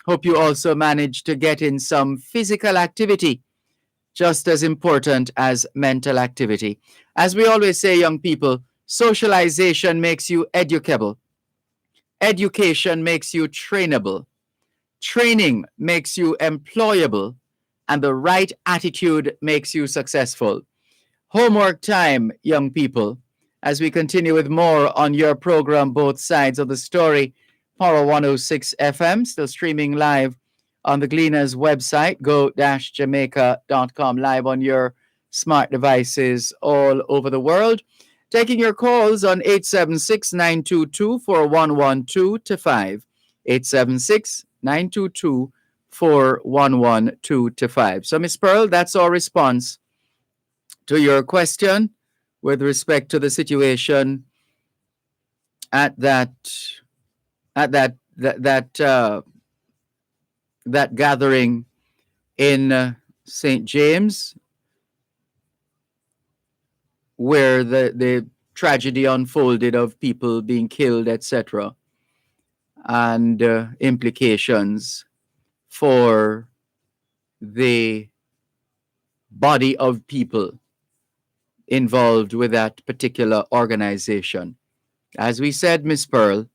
Hope you also managed to get in some physical activity, just as important as mental activity. As we always say, young people, socialization makes you educable. Education makes you trainable. Training makes you employable. and the right attitude makes you successful. Homework time, young people, as we continue with more on your program, Both Sides of the Story, Power 106 FM, still streaming live on the Gleaners website, go-jamaica.com, live on your smart devices all over the world. Taking your calls on 876-922-4112 to 5. 876-922-4112 to 5. So, Miss Pearl, that's our response to your question with respect to the situation at that gathering in St. James, where the tragedy unfolded of people being killed, etc., and implications for the body of people involved with that particular organization. As we said, Miss Pearl,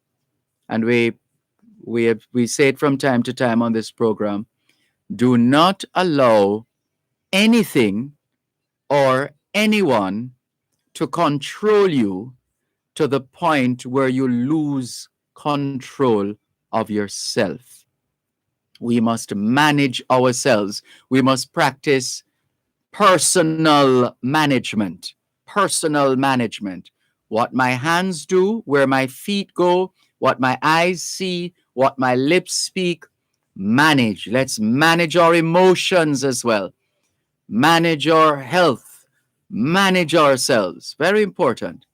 and we say it from time to time on this program, do not allow anything or anyone to control you to the point where you lose control of yourself. We must manage ourselves. We must practice personal management. Personal management. What my hands do, where my feet go, what my eyes see, what my lips speak, manage. Let's manage our emotions as well. Manage our health. Manage ourselves. Very important.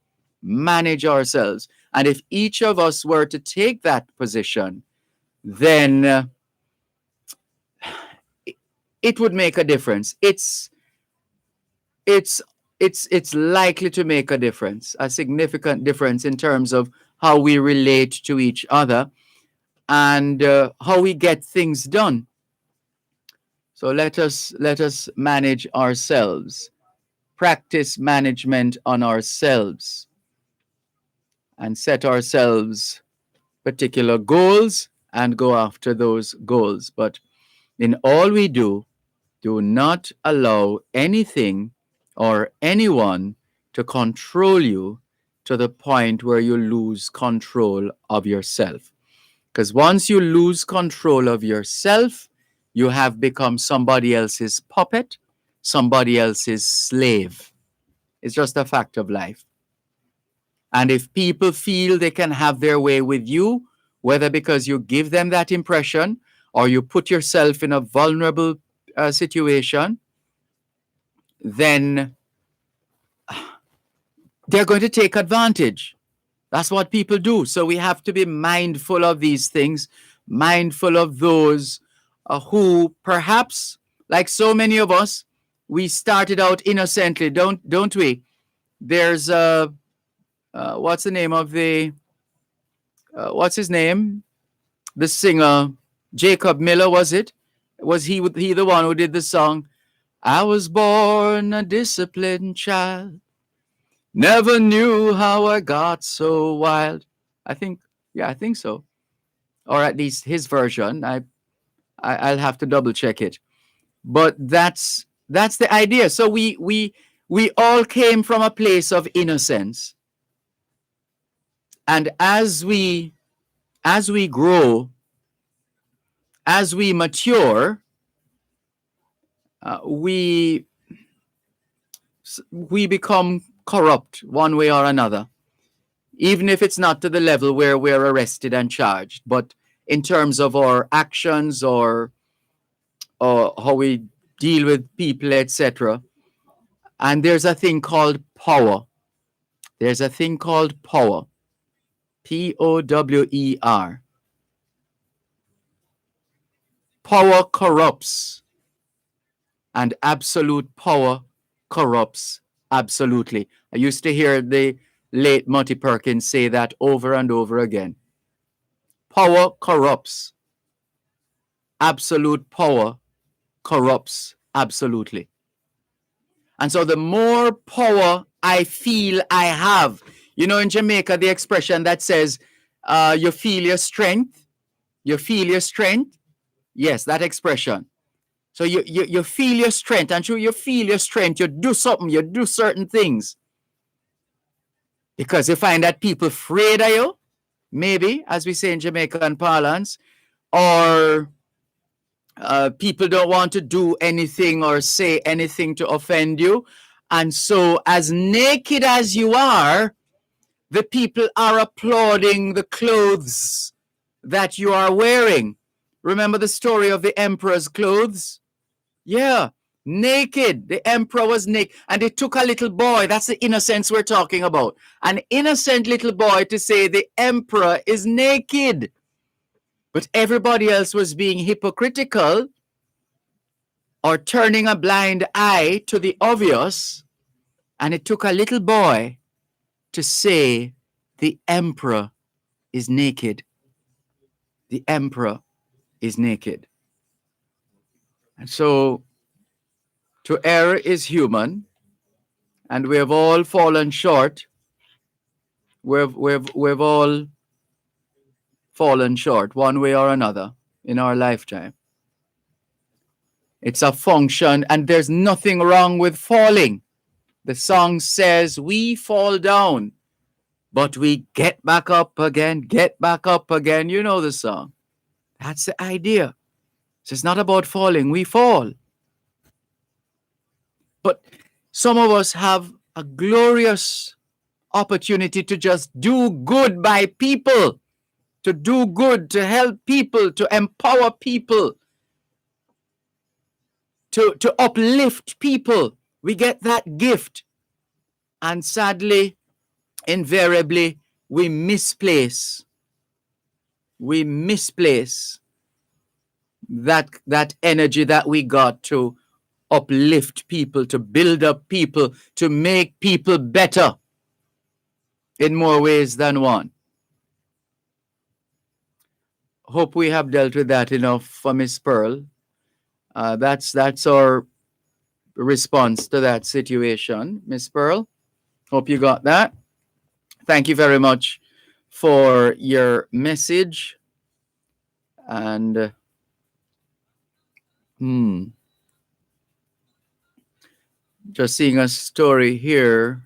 Manage ourselves. And if each of us were to take that position, then it would make a difference. It's likely to make a difference, a significant difference in terms of how we relate to each other and how we get things done. So let us manage ourselves, practice management on ourselves, and set ourselves particular goals and go after those goals. But in all we do, do not allow anything or anyone to control you to the point where you lose control of yourself. Because once you lose control of yourself, you have become somebody else's puppet, somebody else's slave. It's just a fact of life. And if people feel they can have their way with you, whether because you give them that impression or you put yourself in a vulnerable situation, then they're going to take advantage. That's what people do. So we have to be mindful of these things, mindful of those who perhaps, like so many of us, we started out innocently, don't we? There's what's the name of what's his name? The singer, Jacob Miller, was it? Was he the one who did the song, I was born a disciplined child, never knew how I got so wild. I think so. Or at least his version. I'll have to double check it. But that's the idea. So we all came from a place of innocence. And as we grow, as we mature, we become corrupt one way or another, even if it's not to the level where we're arrested and charged, but in terms of our actions or how we deal with people, etc. And there's a thing called power. There's a thing called power. Power. Power corrupts, and absolute power corrupts absolutely. I used to hear the late Monty Perkins say that over and over again. Power corrupts. Absolute power corrupts absolutely. And so the more power I feel I have, you know, in Jamaica, the expression that says, you feel your strength, you feel your strength. Yes, that expression. So you feel your strength, and through you feel your strength, you do something, you do certain things. Because you find that people afraid of you, maybe, as we say in Jamaican parlance, or people don't want to do anything or say anything to offend you. And so, as naked as you are, the people are applauding the clothes that you are wearing. Remember the story of the emperor's clothes? Yeah, naked. The emperor was naked. And it took a little boy, that's the innocence we're talking about, an innocent little boy to say the emperor is naked. But everybody else was being hypocritical or turning a blind eye to the obvious. And it took a little boy to say the emperor is naked. The emperor is naked. And so, to err is human, and we have all fallen short. We've all fallen short one way or another in our lifetime. It's a function, and there's nothing wrong with falling. The song says we fall down, but we get back up again, get back up again. You know the song. That's the idea. So it's not about falling, we fall. But some of us have a glorious opportunity to just do good by people, to do good, to help people, to empower people, to uplift people. We get that gift. And sadly, invariably, we misplace that energy that we got to uplift people, to build up people, to make people better in more ways than one. Hope we have dealt with that enough for Miss Pearl. That's our response to that situation, Miss Pearl. Hope you got that. Thank you very much for your message. And just seeing a story here,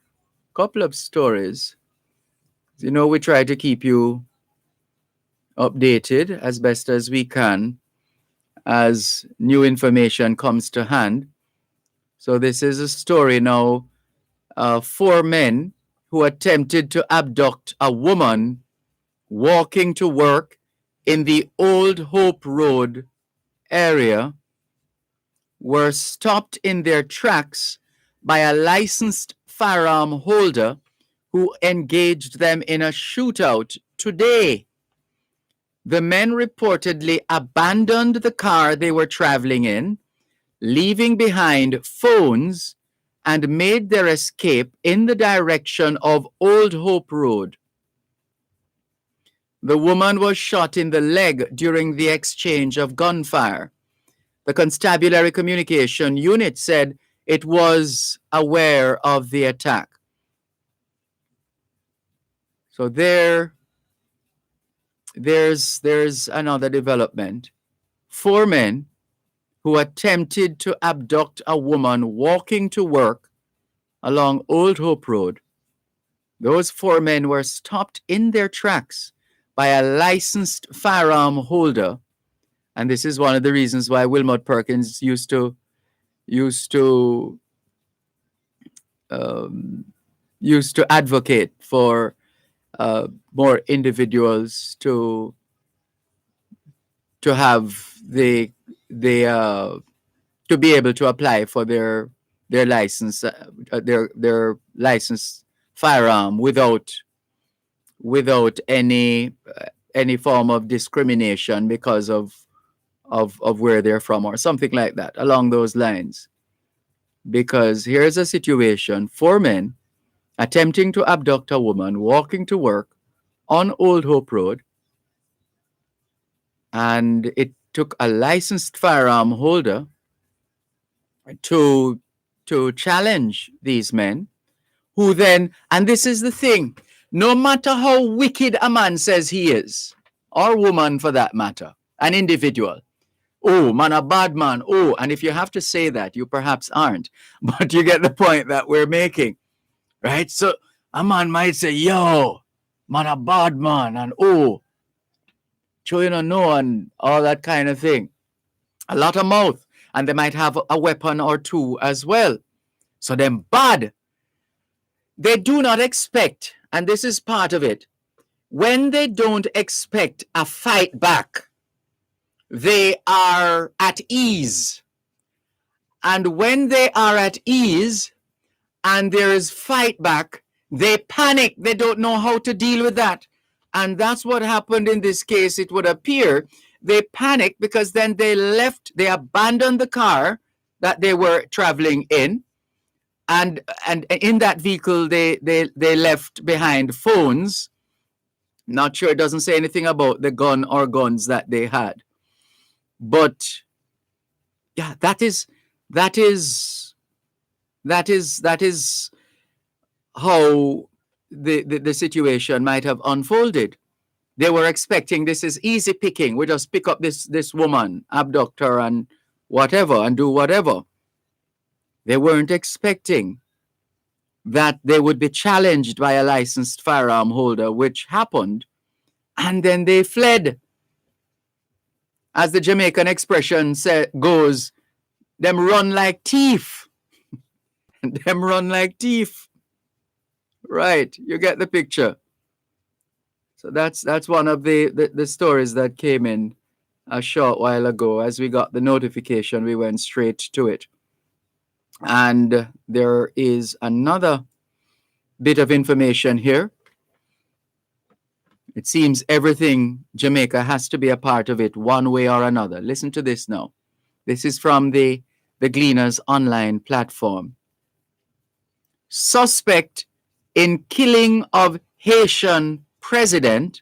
couple of stories. You know, we try to keep you updated as best as we can as new information comes to hand. So this is a story now. 4 men who attempted to abduct a woman walking to work in the Old Hope Road area were stopped in their tracks by a licensed firearm holder who engaged them in a shootout today. The men reportedly abandoned the car they were traveling in, leaving behind phones, and made their escape in the direction of Old Hope Road. The woman was shot in the leg during the exchange of gunfire. The Constabulary Communication Unit said it was aware of the attack. So there's another development. 4 men who attempted to abduct a woman walking to work along Old Hope Road. Those 4 men were stopped in their tracks by a licensed firearm holder. And this is one of the reasons why Wilmot Perkins used to advocate for more individuals to have to be able to apply for their license, their licensed firearm without any form of discrimination because of where they're from or something like that, along those lines. Because here's a situation: 4 men attempting to abduct a woman walking to work on Old Hope Road, and it took a licensed firearm holder to challenge these men, who then, and this is the thing, no matter how wicked a man says he is, or woman for that matter, an individual, Oh, man, a bad man. Oh, and if you have to say that, you perhaps aren't. But you get the point that we're making, right? So a man might say, yo, man, a bad man, and oh, so you don't know, and all that kind of thing. A lot of mouth. And they might have a weapon or two as well. So them bad. They do not expect, and this is part of it, when they don't expect a fight back, they are at ease. And when they are at ease and there is fight back, they panic. They don't know how to deal with that. And that's what happened in this case, it would appear. They panicked because then they abandoned the car that they were traveling in. And in that vehicle, they left behind phones. Not sure, it doesn't say anything about the gun or guns that they had. But yeah, that is how the situation might have unfolded. They were expecting this is easy picking. We just pick up this woman, abduct her and whatever, and do whatever. They weren't expecting that they would be challenged by a licensed firearm holder, which happened, and then they fled. As the Jamaican expression goes, them run like thief. Them run like thief. Right, you get the picture. So that's one of the stories that came in a short while ago. As we got the notification, we went straight to it. And there is another bit of information here. It seems everything Jamaica has to be a part of it one way or another. Listen to this now. This is from the Gleaners online platform. Suspect in killing of Haitian president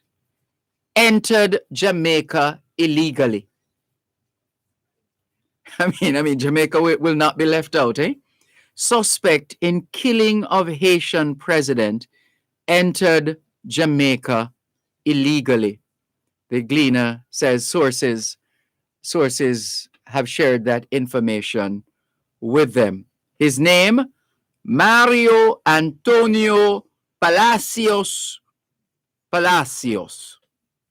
entered Jamaica illegally. I mean, Jamaica will not be left out, eh? Suspect in killing of Haitian president entered Jamaica illegally. The Gleaner says sources have shared that information with them. His name, Mario Antonio Palacios.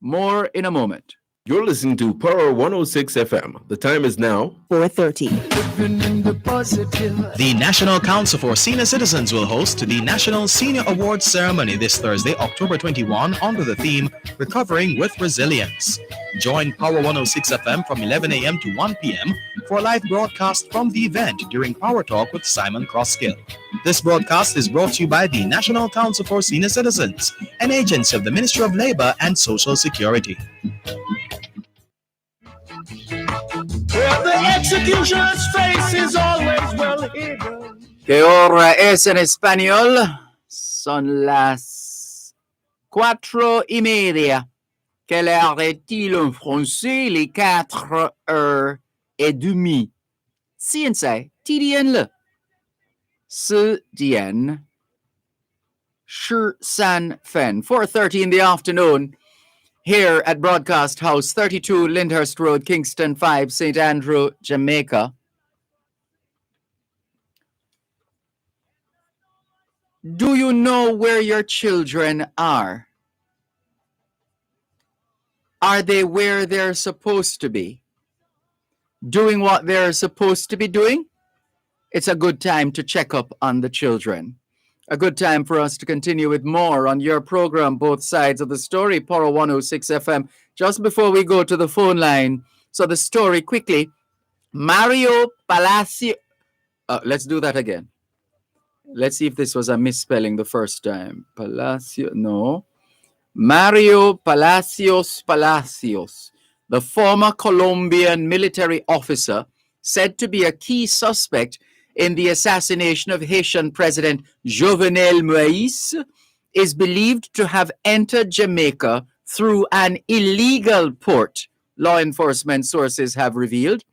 More in a moment. You're listening to Power 106 FM. The time is now 4:30. The National Council for Senior Citizens will host the National Senior Awards Ceremony this Thursday, October 21, under the theme Recovering with Resilience. Join Power 106 FM from 11 a.m. to 1 p.m. for a live broadcast from the event during Power Talk with Simon Crosskill. This broadcast is brought to you by the National Council for Senior Citizens, an agency of the Ministry of Labor and Social Security. Where the executioner's face is always well hidden. ¿Qué hora es en español? Son las 4:30. Quelle heure est-il en français? Les 4:30. 现在几点了？4点13分. 4:30 in the afternoon. Here at Broadcast House, 32 Lyndhurst Road, Kingston 5, St. Andrew, Jamaica. Do you know where your children are? Are they where they're supposed to be? Doing what they're supposed to be doing? It's a good time to check up on the children. A good time for us to continue with more on your program, Both Sides of the Story, Power 106 FM. Just before we go to the phone line, so the story quickly. Mario Palacio. Let's do that again. Let's see if this was a misspelling the first time. Palacio, no. Mario Palacios, the former Colombian military officer said to be a key suspect in the assassination of Haitian President Jovenel Moïse, is believed to have entered Jamaica through an illegal port, law enforcement sources have revealed.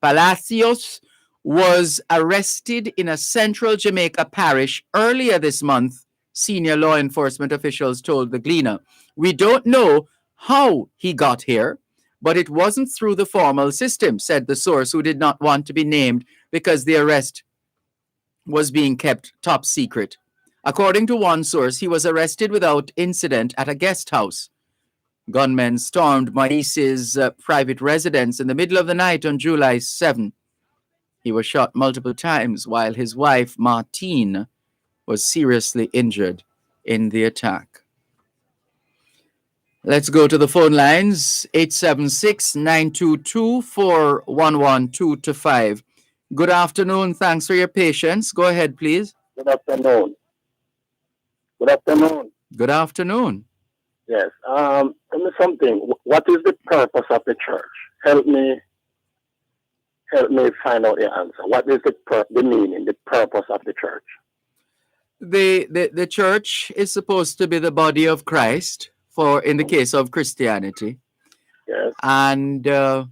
Palacios was arrested in a central Jamaica parish earlier this month, senior law enforcement officials told the Gleaner. We don't know how he got here, but it wasn't through the formal system, said the source, who did not want to be named because the arrest was being kept top secret. According to one source, he was arrested without incident at a guest house. Gunmen stormed Moise's private residence in the middle of the night on July 7. He was shot multiple times while his wife, Martine, was seriously injured in the attack. Let's go to the phone lines, 876-922-4112-5. Good afternoon. Thanks for your patience. Go ahead, please. Good afternoon. Good afternoon. Good afternoon. Yes. Tell me something. What is the purpose of the church? Help me find out the answer. What is the meaning, the purpose of the church? The church is supposed to be the body of Christ, for in the case of Christianity. Yes. And all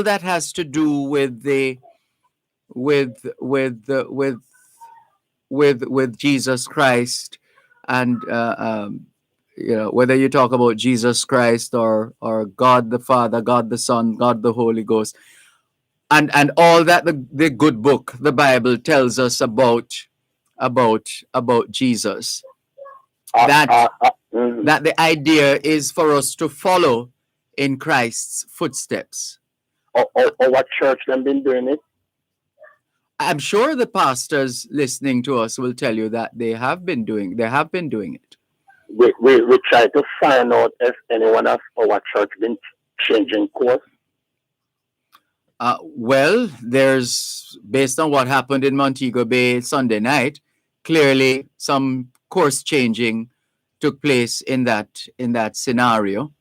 that has to do with Jesus Christ, and whether you talk about Jesus Christ or God the Father, God the Son, God the Holy Ghost, and all that the good book, the Bible, tells us about Jesus. That the idea is for us to follow in Christ's footsteps. Or what church them been doing it? I'm sure the pastors listening to us will tell you that they have been doing it. We try to find out if anyone of our church been changing course. Well, there's, based on what happened in Montego Bay Sunday night, clearly some course changing took place in that scenario.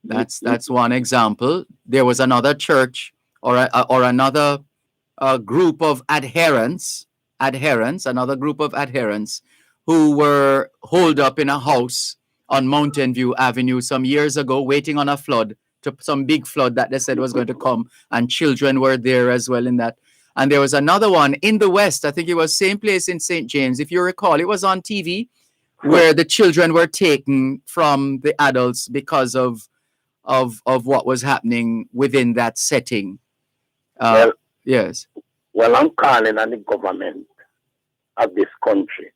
That's one example. There was another church or another group of adherents, another group of adherents who were holed up in a house on Mountain View Avenue some years ago, waiting on a flood, to some big flood that they said was going to come, and children were there as well in that. And there was another one in the West, I think it was same place in St. James, if you recall, it was on TV, where the children were taken from the adults because of what was happening within that setting. Yes. Well, I'm calling on the government of this country.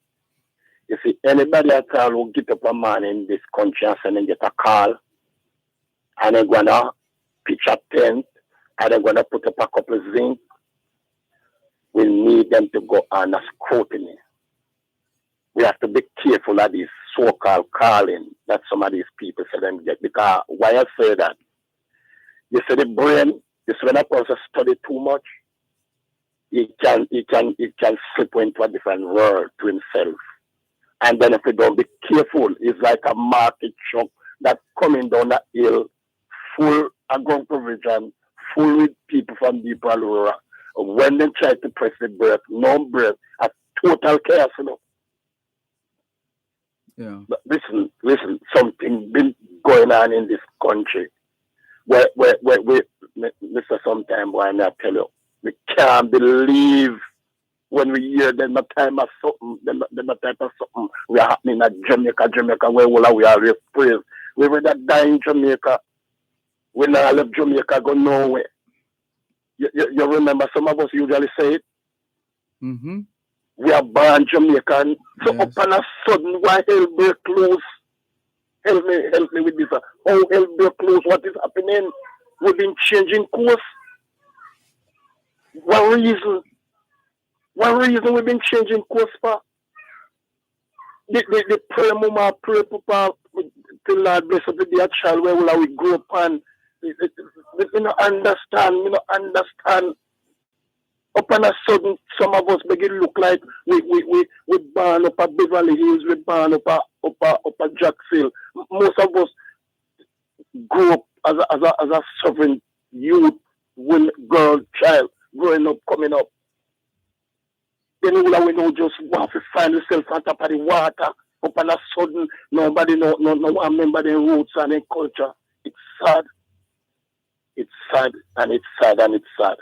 You see, anybody at all who get up a man in this country and send them get a call, and they're gonna pitch a tent, and they're gonna put up a couple of zinc, we need them to go under scrutiny. We have to be careful of this so-called calling that some of these people say them get. Because why I say that? You see, the brain, you see, when a person study too much, it can slip into a different world to himself. And then if you don't be careful, it's like a market truck that's coming down the hill, full of ground provision, full with people from the rural. When they try to press the brake, no brake, a total chaos, you know. Yeah. But listen, something been going on in this country. Where Mr. Sometime, boy, I tell you, we can't believe when we hear them a time of something, we are happening at Jamaica, where we are praise. We will not die in Jamaica. We not left Jamaica, go nowhere. You remember some of us usually say it? Mm-hmm. We are born Jamaican. So Yes. up on a sudden, why hell break close? Help me with this. How hell break close? What is happening? We've been changing course. What reason we've been changing course for? The prayer mama, pray papa, the Lord bless up the dear child where will we grow up and we don't understand. Up on a sudden, some of us begin look like we born up at Beverly Hills, we born up at Jacksonville. Most of us grew up as a sovereign youth, girl, child, growing up, coming up. Then all we know just want to find yourself on top of the water. Up on a sudden, nobody no remember their roots and their culture. It's sad. It's sad and it's sad and it's sad.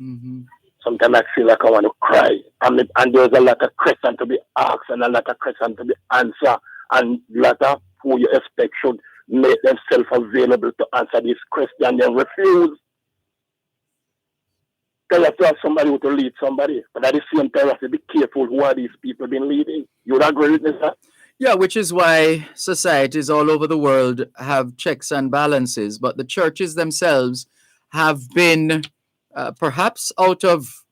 Mm-hmm. sometimes I feel like I want to cry. And there's a lot of questions to be asked and a lot of questions to be answered. And a lot of who you expect should make themselves available to answer these questions and refuse. You have to have somebody who to lead somebody. But at the same time, you have to be careful who are these people been leading. You would agree with me, sir? Yeah, which is why societies all over the world have checks and balances, but the churches themselves have been, perhaps out of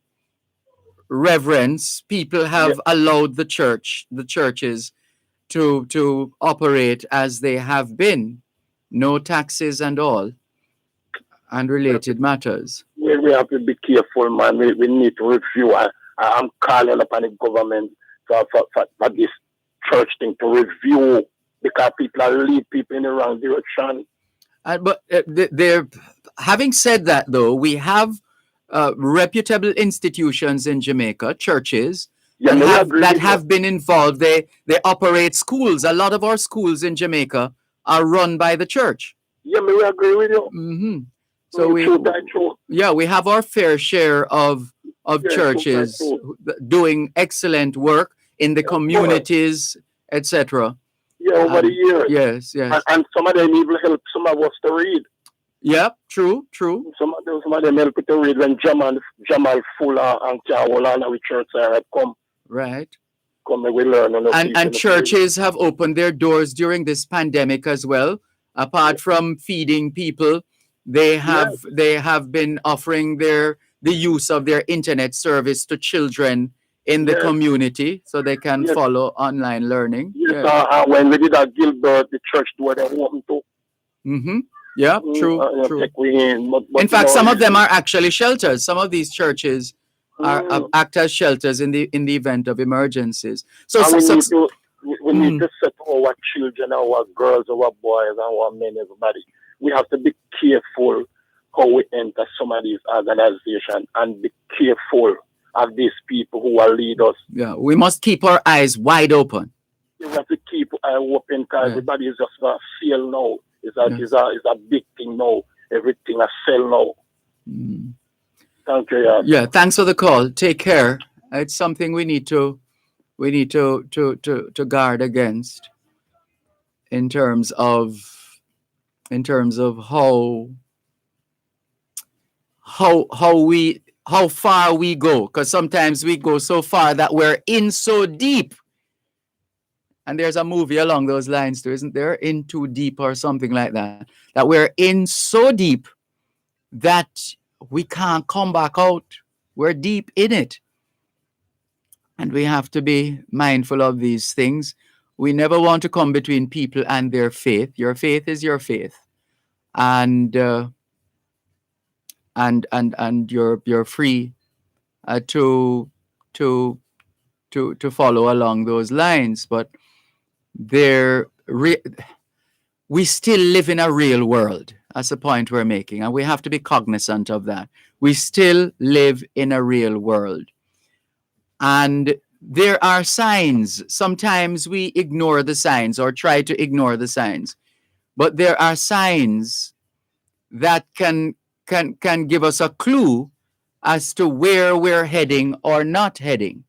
reverence, people have allowed the churches to operate as they have been, no taxes and all, and related matters. We have to be careful, man. We need to review. I'm calling upon the government for this church thing to review, because people are lead people in the wrong direction. But they're having said that, though, we have reputable institutions in Jamaica, churches that have been involved. They operate schools. A lot of our schools in Jamaica are run by the church. Yeah, we agree with you. Mm-hmm. So we have our fair share of churches doing excellent work in the communities, etc. Yeah, over the years. Yes. And some of them even help some of us to read. Yeah, true. Some of them help to read when Jamal Fuller and Kawala with church have come. Right. Come and we learn. And churches have opened their doors during this pandemic as well. Apart from feeding people, they have been offering the use of their internet service to children in the community, so they can follow online learning. Yes, when we did at Gilbert, the church door they open too. Mm-hmm. Yeah, true. In fact, some of them are actually shelters. Some of these churches act as shelters in the event of emergencies. We need to set our children, our girls, our boys, and our men, everybody. We have to be careful how we enter some of these organizations and be careful of these people who will lead us. Yeah, we must keep our eyes wide open. We have to keep our eyes open, because everybody is just a sale now. It's a big thing now. Everything a sell now. Mm. Thank you. Yeah, thanks for the call. Take care. It's something we need to guard against in terms of how far we go, because sometimes we go so far that we're in so deep. And there's a movie along those lines too, isn't there? In Too Deep or something like that. That we're in so deep that we can't come back out. We're deep in it. And we have to be mindful of these things. We never want to come between people and their faith. Your faith is your faith. And you're free to follow along those lines. But we still live in a real world. That's the point we're making, and we have to be cognizant of that. We still live in a real world, and there are signs. Sometimes we ignore the signs or try to ignore the signs, but there are signs that can give us a clue as to where we're heading or not heading.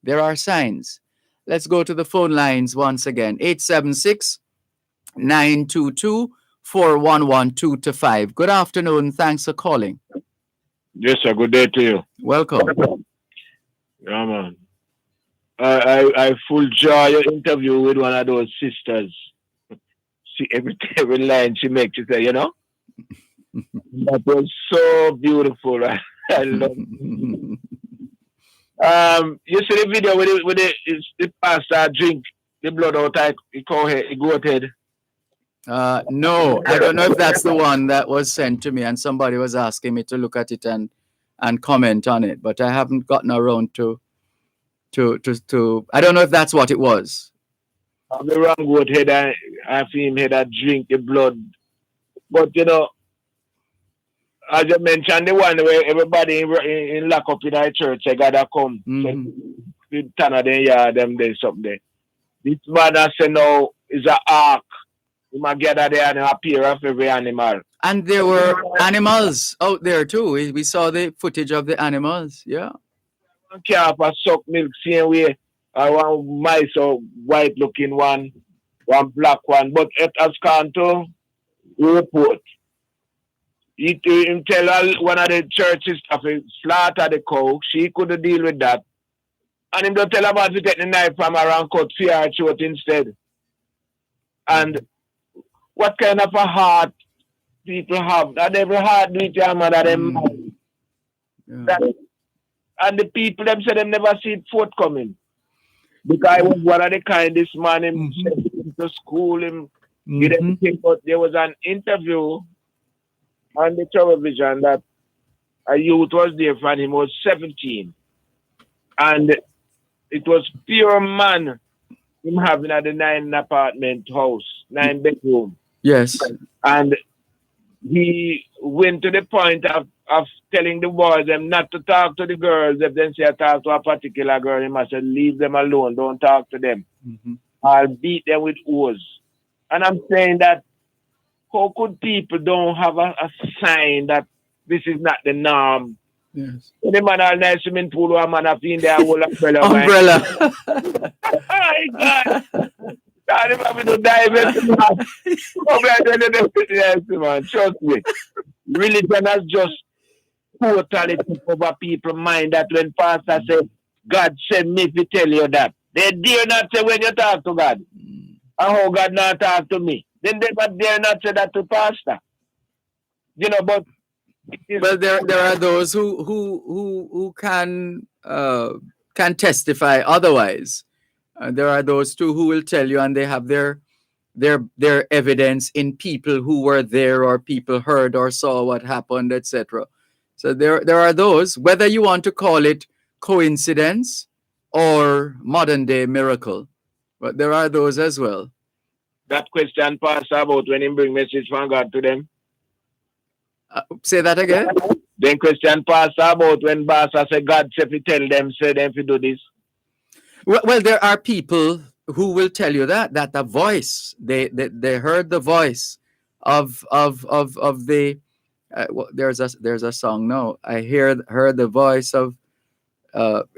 There are signs. Let's go to the phone lines once again. 876-922-4112-5. Good afternoon. Thanks for calling. Yes, sir. Good day to you. Welcome. Yeah, man. I full joy your interview with one of those sisters. See every line she makes, she say, you know? That was so beautiful. I love it. You see the video with the pastor drink the blood out of the goat head? No, I don't know if that's the one that was sent to me, and somebody was asking me to look at it and comment on it, but I haven't gotten around to I don't know if that's what it was. The wrong goat head, I see him head that drink the blood. But you know, as you mentioned, the one where everybody in lock up in our church, they gotta come. Mm-hmm. So, them yard, them there, something there. This man I say now is an ark You might gather there and appear of every animal. And there were animals out there too. We saw the footage of the animals. Yeah. One calf a suck milk same way. One mice or white looking one black one. But it has gone to report. He tell one of the churches to slaughter the cow. She couldn't deal with that. And him don't tell about to take the knife from her and cut her throat instead. And what kind of a heart people have? That every heart do it, man, that them. And the people them say them never see it forthcoming. Because I was one of the kindest man him sent him to school, him give them thing, but there was an interview on the television that a youth was there from him was 17. And it was pure man him having at the 9-apartment house, 9-bedroom. Yes. And he went to the point of telling the boys them not to talk to the girls. If they say talk to a particular girl, he must say leave them alone, don't talk to them. I'll beat them with oars. And I'm saying that how could people don't have a sign that this is not the norm? Yes. The man all nice swimming pool, one man up in there, whole umbrella. Umbrella. My God. God, if I'm to dive into that, man, trust me. Religion has just totally took over people's mind that when pastor say, God sent me to tell you that. They dare not say when you talk to God. And how God not talk to me. Then they but dare not say that to pastor. You know, but well, there are those who can testify otherwise. There are those too who will tell you, and they have their evidence in people who were there or people heard or saw what happened, etc. So there are those, whether you want to call it coincidence or modern day miracle, but there are those as well. That question pastor about when he bring message from God to them. Say that again. Then question pastor about when pastor say God say if tell them, say them if you do this. Well, there are people who will tell you that the voice they heard the voice of the well, there's a song. No, I heard the voice of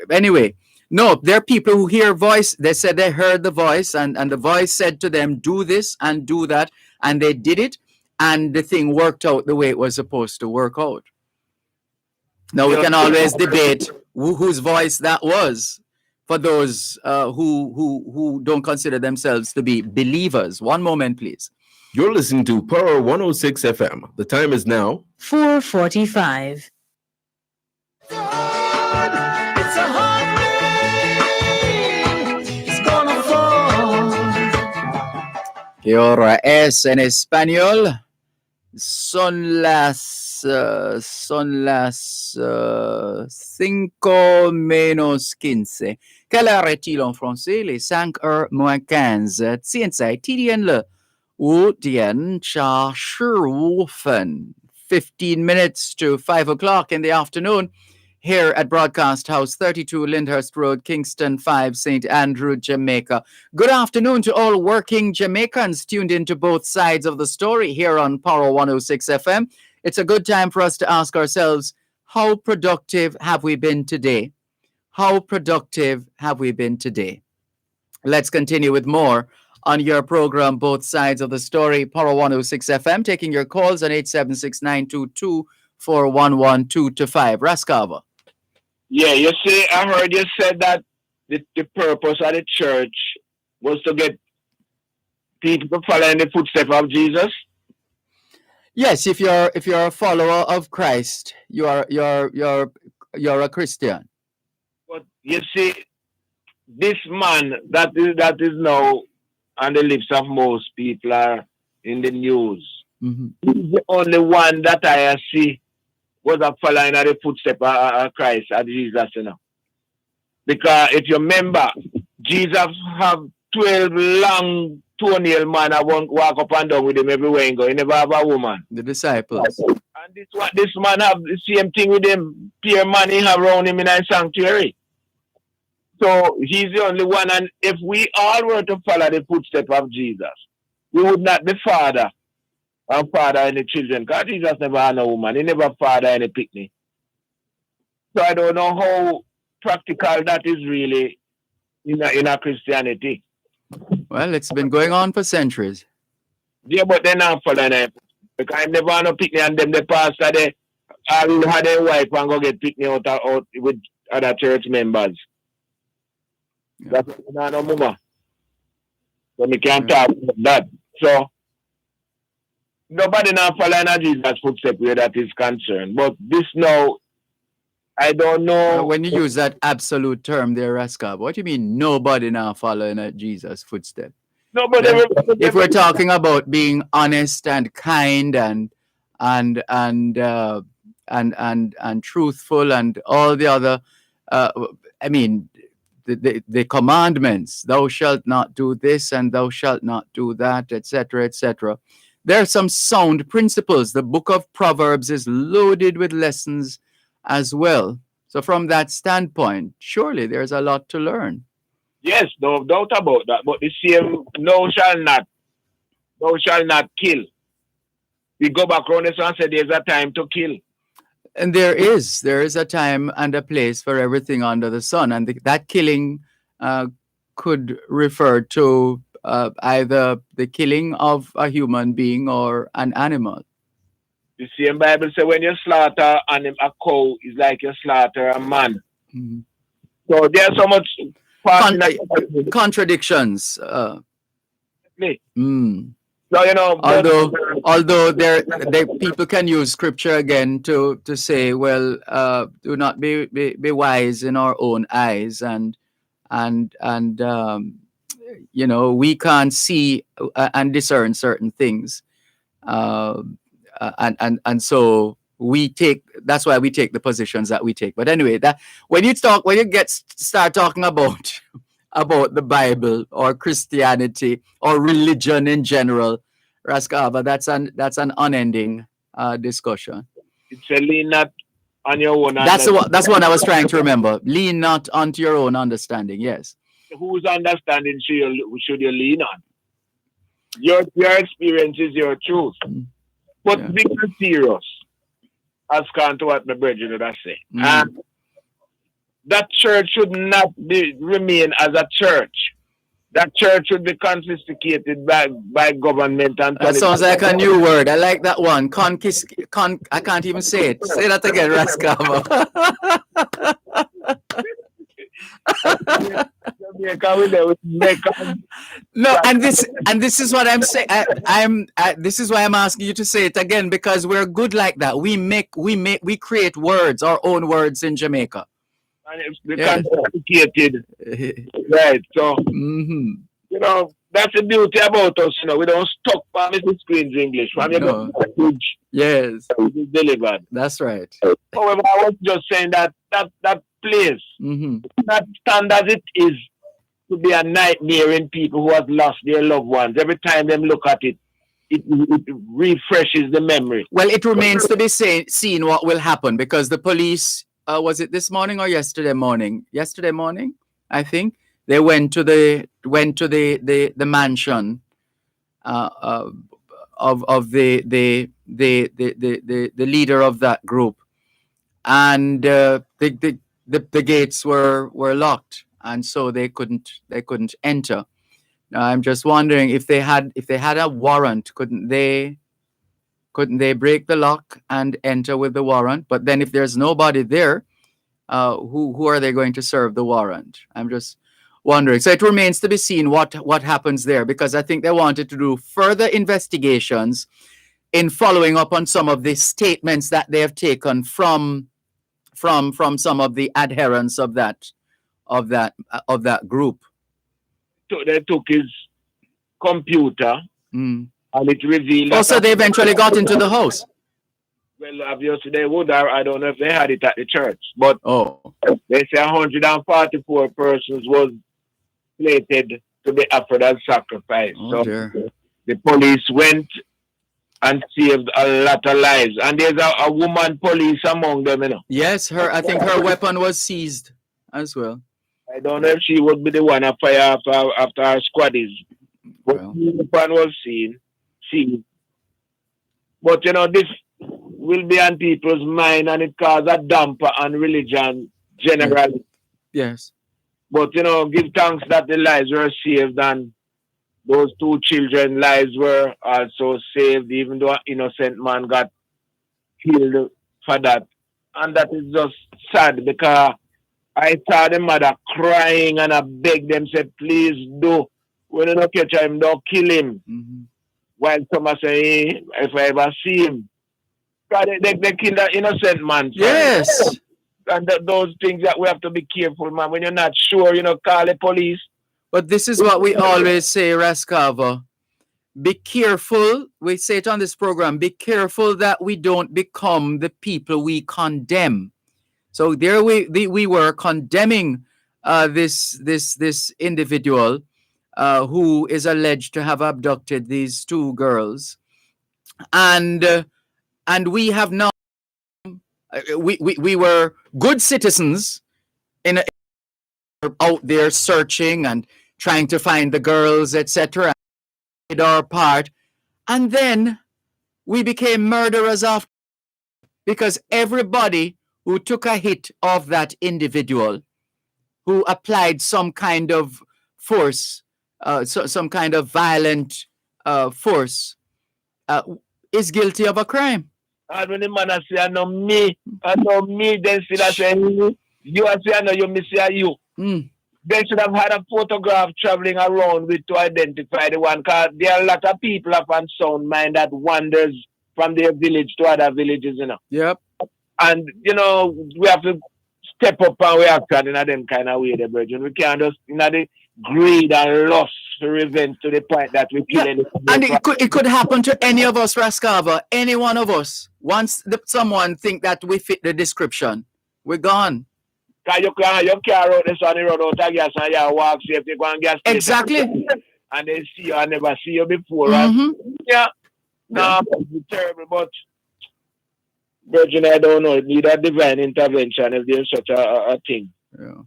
anyway. No, there are people who hear voice. They said they heard the voice, and the voice said to them, "Do this and do that," and they did it, and the thing worked out the way it was supposed to work out. Now we can always debate whose voice that was. For those who don't consider themselves to be believers. One moment, please. You're listening to Power 106 FM. The time is now 4:45. It's a hard rain. It's gonna fall. ¿Qué hora es en español? Son las 5 menos 15. Quelle heure est-il en français? Les 5h moins 15. 现在几点了？5点加15分. 15 minutes to 5 o'clock in the afternoon here at Broadcast House, 32 Lyndhurst Road, Kingston 5, St. Andrew, Jamaica. Good afternoon to all working Jamaicans tuned into both sides of the story here on Power 106 FM. It's a good time for us to ask ourselves, how productive have we been today? How productive have we been today? Let's continue with more on your program, Both Sides of the Story, Power 106 FM, taking your calls on 876-922-4112-5. Raskava. Yeah, you see, I heard you said that the purpose of the church was to get people to follow in the footsteps of Jesus. Yes, if you're a follower of Christ, you're a Christian. But you see, this man that is now on the lips of most people are in the news. Mm-hmm. He's the only one that I see was a following of the footsteps of Christ, of Jesus, you know. Because if you remember, Jesus have 12 long toenail man I won't walk up and down with him everywhere he go. He never have a woman. The disciples. And this man have the same thing with him. Peer man he have around him in a sanctuary. So he's the only one. And if we all were to follow the footsteps of Jesus, he would not be father and father any children. God, Jesus never had a woman. He never father any picnic. So I don't know how practical that is really in a Christianity. Well, it's been going on for centuries. Yeah, but they're not following it. Because I never had no picnic and them the pastor they all had their wife and go get picnic out with other church members. Yeah. That's not no mama. So we can't talk about that. So nobody now following Jesus' footsteps where that is concerned. But this now, I don't know. When you use that absolute term there, Raskab, what do you mean nobody now following Jesus' footsteps? Nobody. If we're talking about being honest and kind and truthful and all the other, I mean, the commandments, thou shalt not do this and thou shalt not do that, etc., etc. There are some sound principles. The book of Proverbs is loaded with lessons as well. So from that standpoint, surely there's a lot to learn. Yes, no doubt about that. But the same, thou shall not kill. We go back around this and say there's a time to kill. And there is a time and a place for everything under the sun. And that killing could refer to either the killing of a human being or an animal. The same Bible says when you slaughter a cow, it's like you slaughter a man. Mm-hmm. So there's so much contradictions. So, you know, although there people can use scripture again to say, well, do not be wise in our own eyes, and you know, we can't see and discern certain things, and so that's why we take the positions that we take. But anyway, that when you start talking about the Bible or Christianity or religion in general, Raskava, that's an unending discussion. It's a lean not on your own. That's what I was trying to remember. Lean not onto your own understanding. Yes. Whose understanding should you lean on? Your experience is your truth. But be serious. As to what my brethren would say. That church should not remain as a church. That church should be confiscated by government. And that sounds like a new word. I like that one. I can't even say it. Say that again, Raskava. No, and this is what I'm saying. This is why I'm asking you to say it again, because we're good like that. We create words, our own words in Jamaica. And it's complicated. Right. So you know, that's the beauty about us, you know. We don't stuck for Mrs. Queen's English. Yes. Delivered. That's right. However, I was just saying that place, that stand as it is to be a nightmare in people who have lost their loved ones. Every time them look at it, it refreshes the memory. Well, it remains to be seen what will happen, because the police, was it this morning or yesterday morning? Yesterday morning, I think. They went to the mansion of the leader of that group, and the gates were locked, and so they couldn't enter. Now I'm just wondering if they had a warrant, couldn't they break the lock and enter with the warrant? But then if there's nobody there, who are they going to serve the warrant? I'm just wondering. So it remains to be seen what happens there, because I think they wanted to do further investigations in following up on some of the statements that they have taken from some of the adherents of that group. So they took his computer and it revealed. Oh, so they eventually got into the house. Well, obviously they would. I don't know if they had it at the church, but they say 144 persons was slated to be offered as sacrifice. Oh, dear. The police went and saved a lot of lives. And there's a woman police among them, you know. Yes, I think her weapon was seized as well. I don't know if she would be the one to fire after our squaddies. But Japan was seen. But this will be on people's mind, and it causes a damper on religion generally. Yes. But give thanks that the lives were saved, and those 2 children lives were also saved, even though an innocent man got killed for that. And that is just sad, because I saw the mother crying, and I begged them, said, please do. When you don't catch him, don't kill him. Mm-hmm. While some are saying, if I ever see him, they kill that innocent man. Yes. And those things that we have to be careful, man. When you're not sure, call the police. But this is what we always say, Rascava. Be careful. We say it on this program. Be careful that we don't become the people we condemn. So there we were condemning this individual who is alleged to have abducted these 2 girls, and we have not. We were good citizens out there searching and trying to find the girls, etc. Did our part, and then we became murderers after, because everybody who took a hit of that individual, who applied some kind of force, some kind of violent force, is guilty of a crime. And when the man say, I know me, then still I say, you are saying, I know you, me say you. They should have had a photograph traveling around with to identify the one, because there are a lot of people up on sound mind that wanders from their village to other villages, Yep. And, we have to step up and we have to in them kind of way, the virgin. We can't just, the greed and lust for revenge to the point that we kill anything. And it could happen to any of us, Rascava, any one of us. Once someone think that we fit the description, we're gone. Because you can't out this on the road out of gas and you walk safe, you go and gas. Exactly. And they see you and never see you before. Mm-hmm. Yeah. No, it's terrible, but Virgin, I don't know. It need a divine intervention if there's such a thing. Yeah.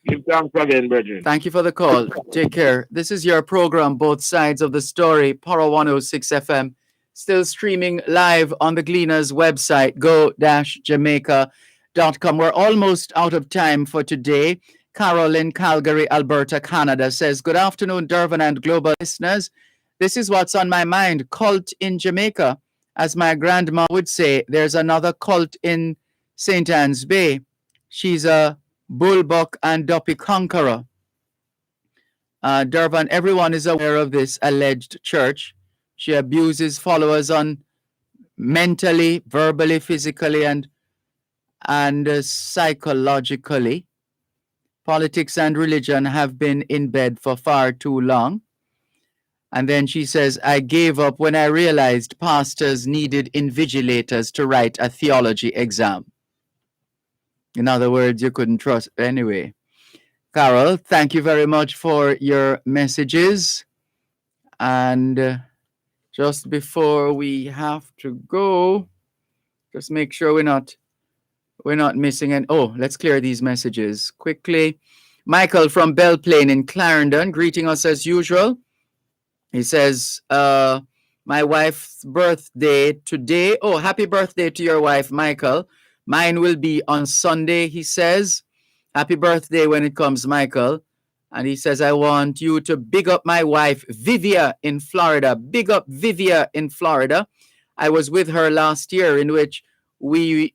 Give thanks again, Virgin. Thank you for the call. Take care. This is your program, Both Sides of the Story, Power 106 FM. Still streaming live on the Gleaners website, go-jamaica.com. We're almost out of time for today. Carol in Calgary, Alberta, Canada says, good afternoon, Dervan and global listeners. This is what's on my mind. Cult in Jamaica. As my grandma would say, there's another cult in St. Anne's Bay. She's a bullbuck and duppy conqueror. Dervan, everyone is aware of this alleged church. She abuses followers on mentally, verbally, physically, and psychologically. Politics and religion have been in bed for far too long. And then she says, I gave up when I realized pastors needed invigilators to write a theology exam. In other words, you couldn't trust anyway. Carol, thank you very much for your messages. And just before we have to go, just make sure we're not missing any. Oh, let's clear these messages quickly. Michael from Belle Plaine in Clarendon, greeting us as usual. He says, my wife's birthday today. Oh, happy birthday to your wife, Michael. Mine will be on Sunday, he says. Happy birthday when it comes, Michael. And he says, I want you to big up my wife, Vivia, in Florida. Big up Vivia in Florida. I was with her last year, in which we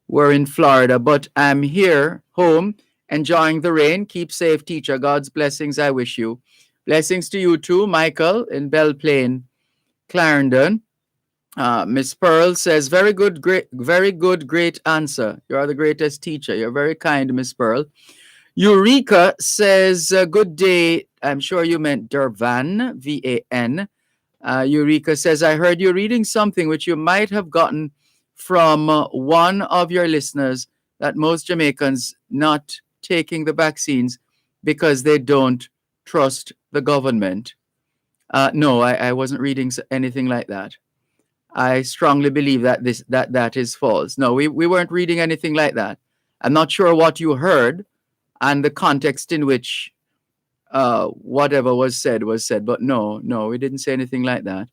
were in Florida, but I'm here, home, enjoying the rain. Keep safe, teacher. God's blessings I wish you. Blessings to you too, Michael, in Belle Plaine, Clarendon. Miss Pearl says, very good, great answer. You are the greatest teacher. You're very kind, Miss Pearl. Eureka says, good day. I'm sure you meant Dervan, V-A-N. Eureka says, I heard you reading something which you might have gotten from one of your listeners, that most Jamaicans not taking the vaccines because they don't trust the government. No, I wasn't reading anything like that. I strongly believe that that is false. No, we weren't reading anything like that. I'm not sure what you heard, and the context in which whatever was said was said. But no, we didn't say anything like that.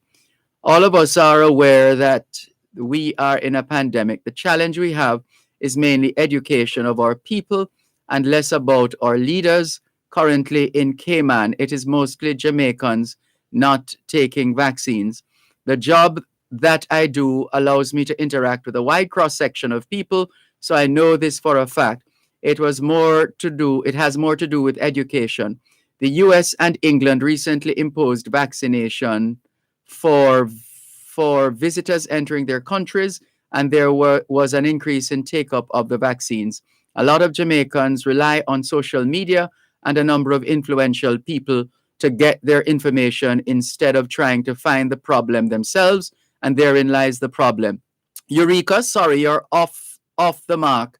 All of us are aware that we are in a pandemic. The challenge we have is mainly education of our people and less about our leaders. Currently in Cayman, it is mostly Jamaicans not taking vaccines. The job that I do allows me to interact with a wide cross section of people, so I know this for a fact. It has more to do with education. The US and England recently imposed vaccination for visitors entering their countries, and there was an increase in take-up of the vaccines. A lot of Jamaicans rely on social media and a number of influential people to get their information instead of trying to find the problem themselves, and therein lies the problem. Eureka, sorry, you're off the mark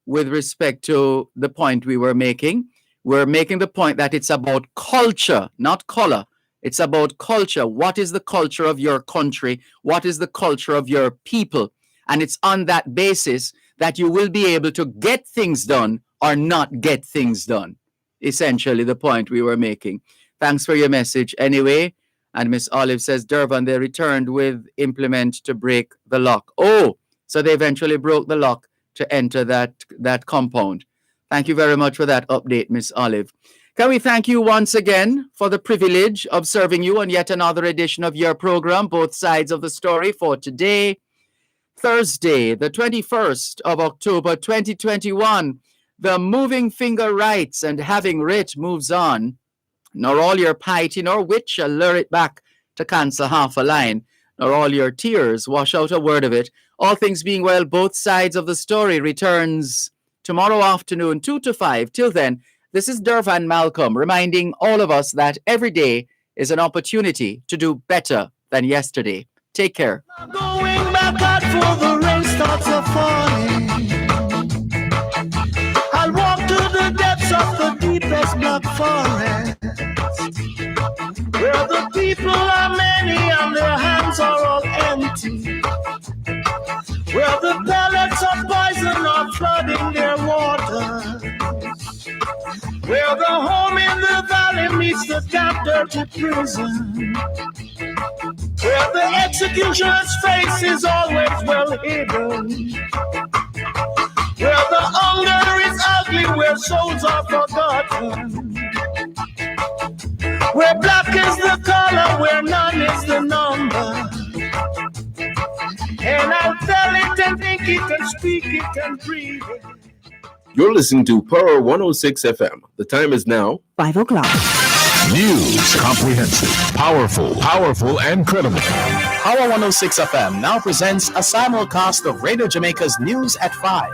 with respect to the point we were making. We're making the point that it's about culture, not color. It's about culture. What is the culture of your country? What is the culture of your people? And it's on that basis that you will be able to get things done or not get things done. Essentially the point we were making. Thanks for your message anyway. And Miss Olive says, Dervan, they returned with implement to break the lock. Oh, so they eventually broke the lock to enter that compound. Thank you very much for that update, Miss Olive. Can we thank you once again for the privilege of serving you on yet another edition of your program, Both Sides of the Story, for today, Thursday, the 21st of October, 2021. The moving finger writes, and having writ moves on. Nor all your piety nor wit shall lure it back to cancel half a line, nor all your tears wash out a word of it. All things being well, Both Sides of the Story returns tomorrow afternoon, 2 to 5. Till then, this is Dervan Malcolm reminding all of us that every day is an opportunity to do better than yesterday. Take care. Going back out for the rain starts a falling. I'll walk to the depths of the deepest black forest, where the people are many and their hands are all empty, where the pellets of poison are flooding their water, where the home in the valley meets the damp dirty prison, where the executioner's face is always well hidden, where the hunger is ugly, where souls are forgotten, where black is the color, where none is the number. And I'll tell it and think it and speak it and breathe it. You're listening to Power 106 FM. The time is now 5 o'clock. News, comprehensive, powerful, and credible. Power 106 FM now presents a simulcast of Radio Jamaica's News at 5.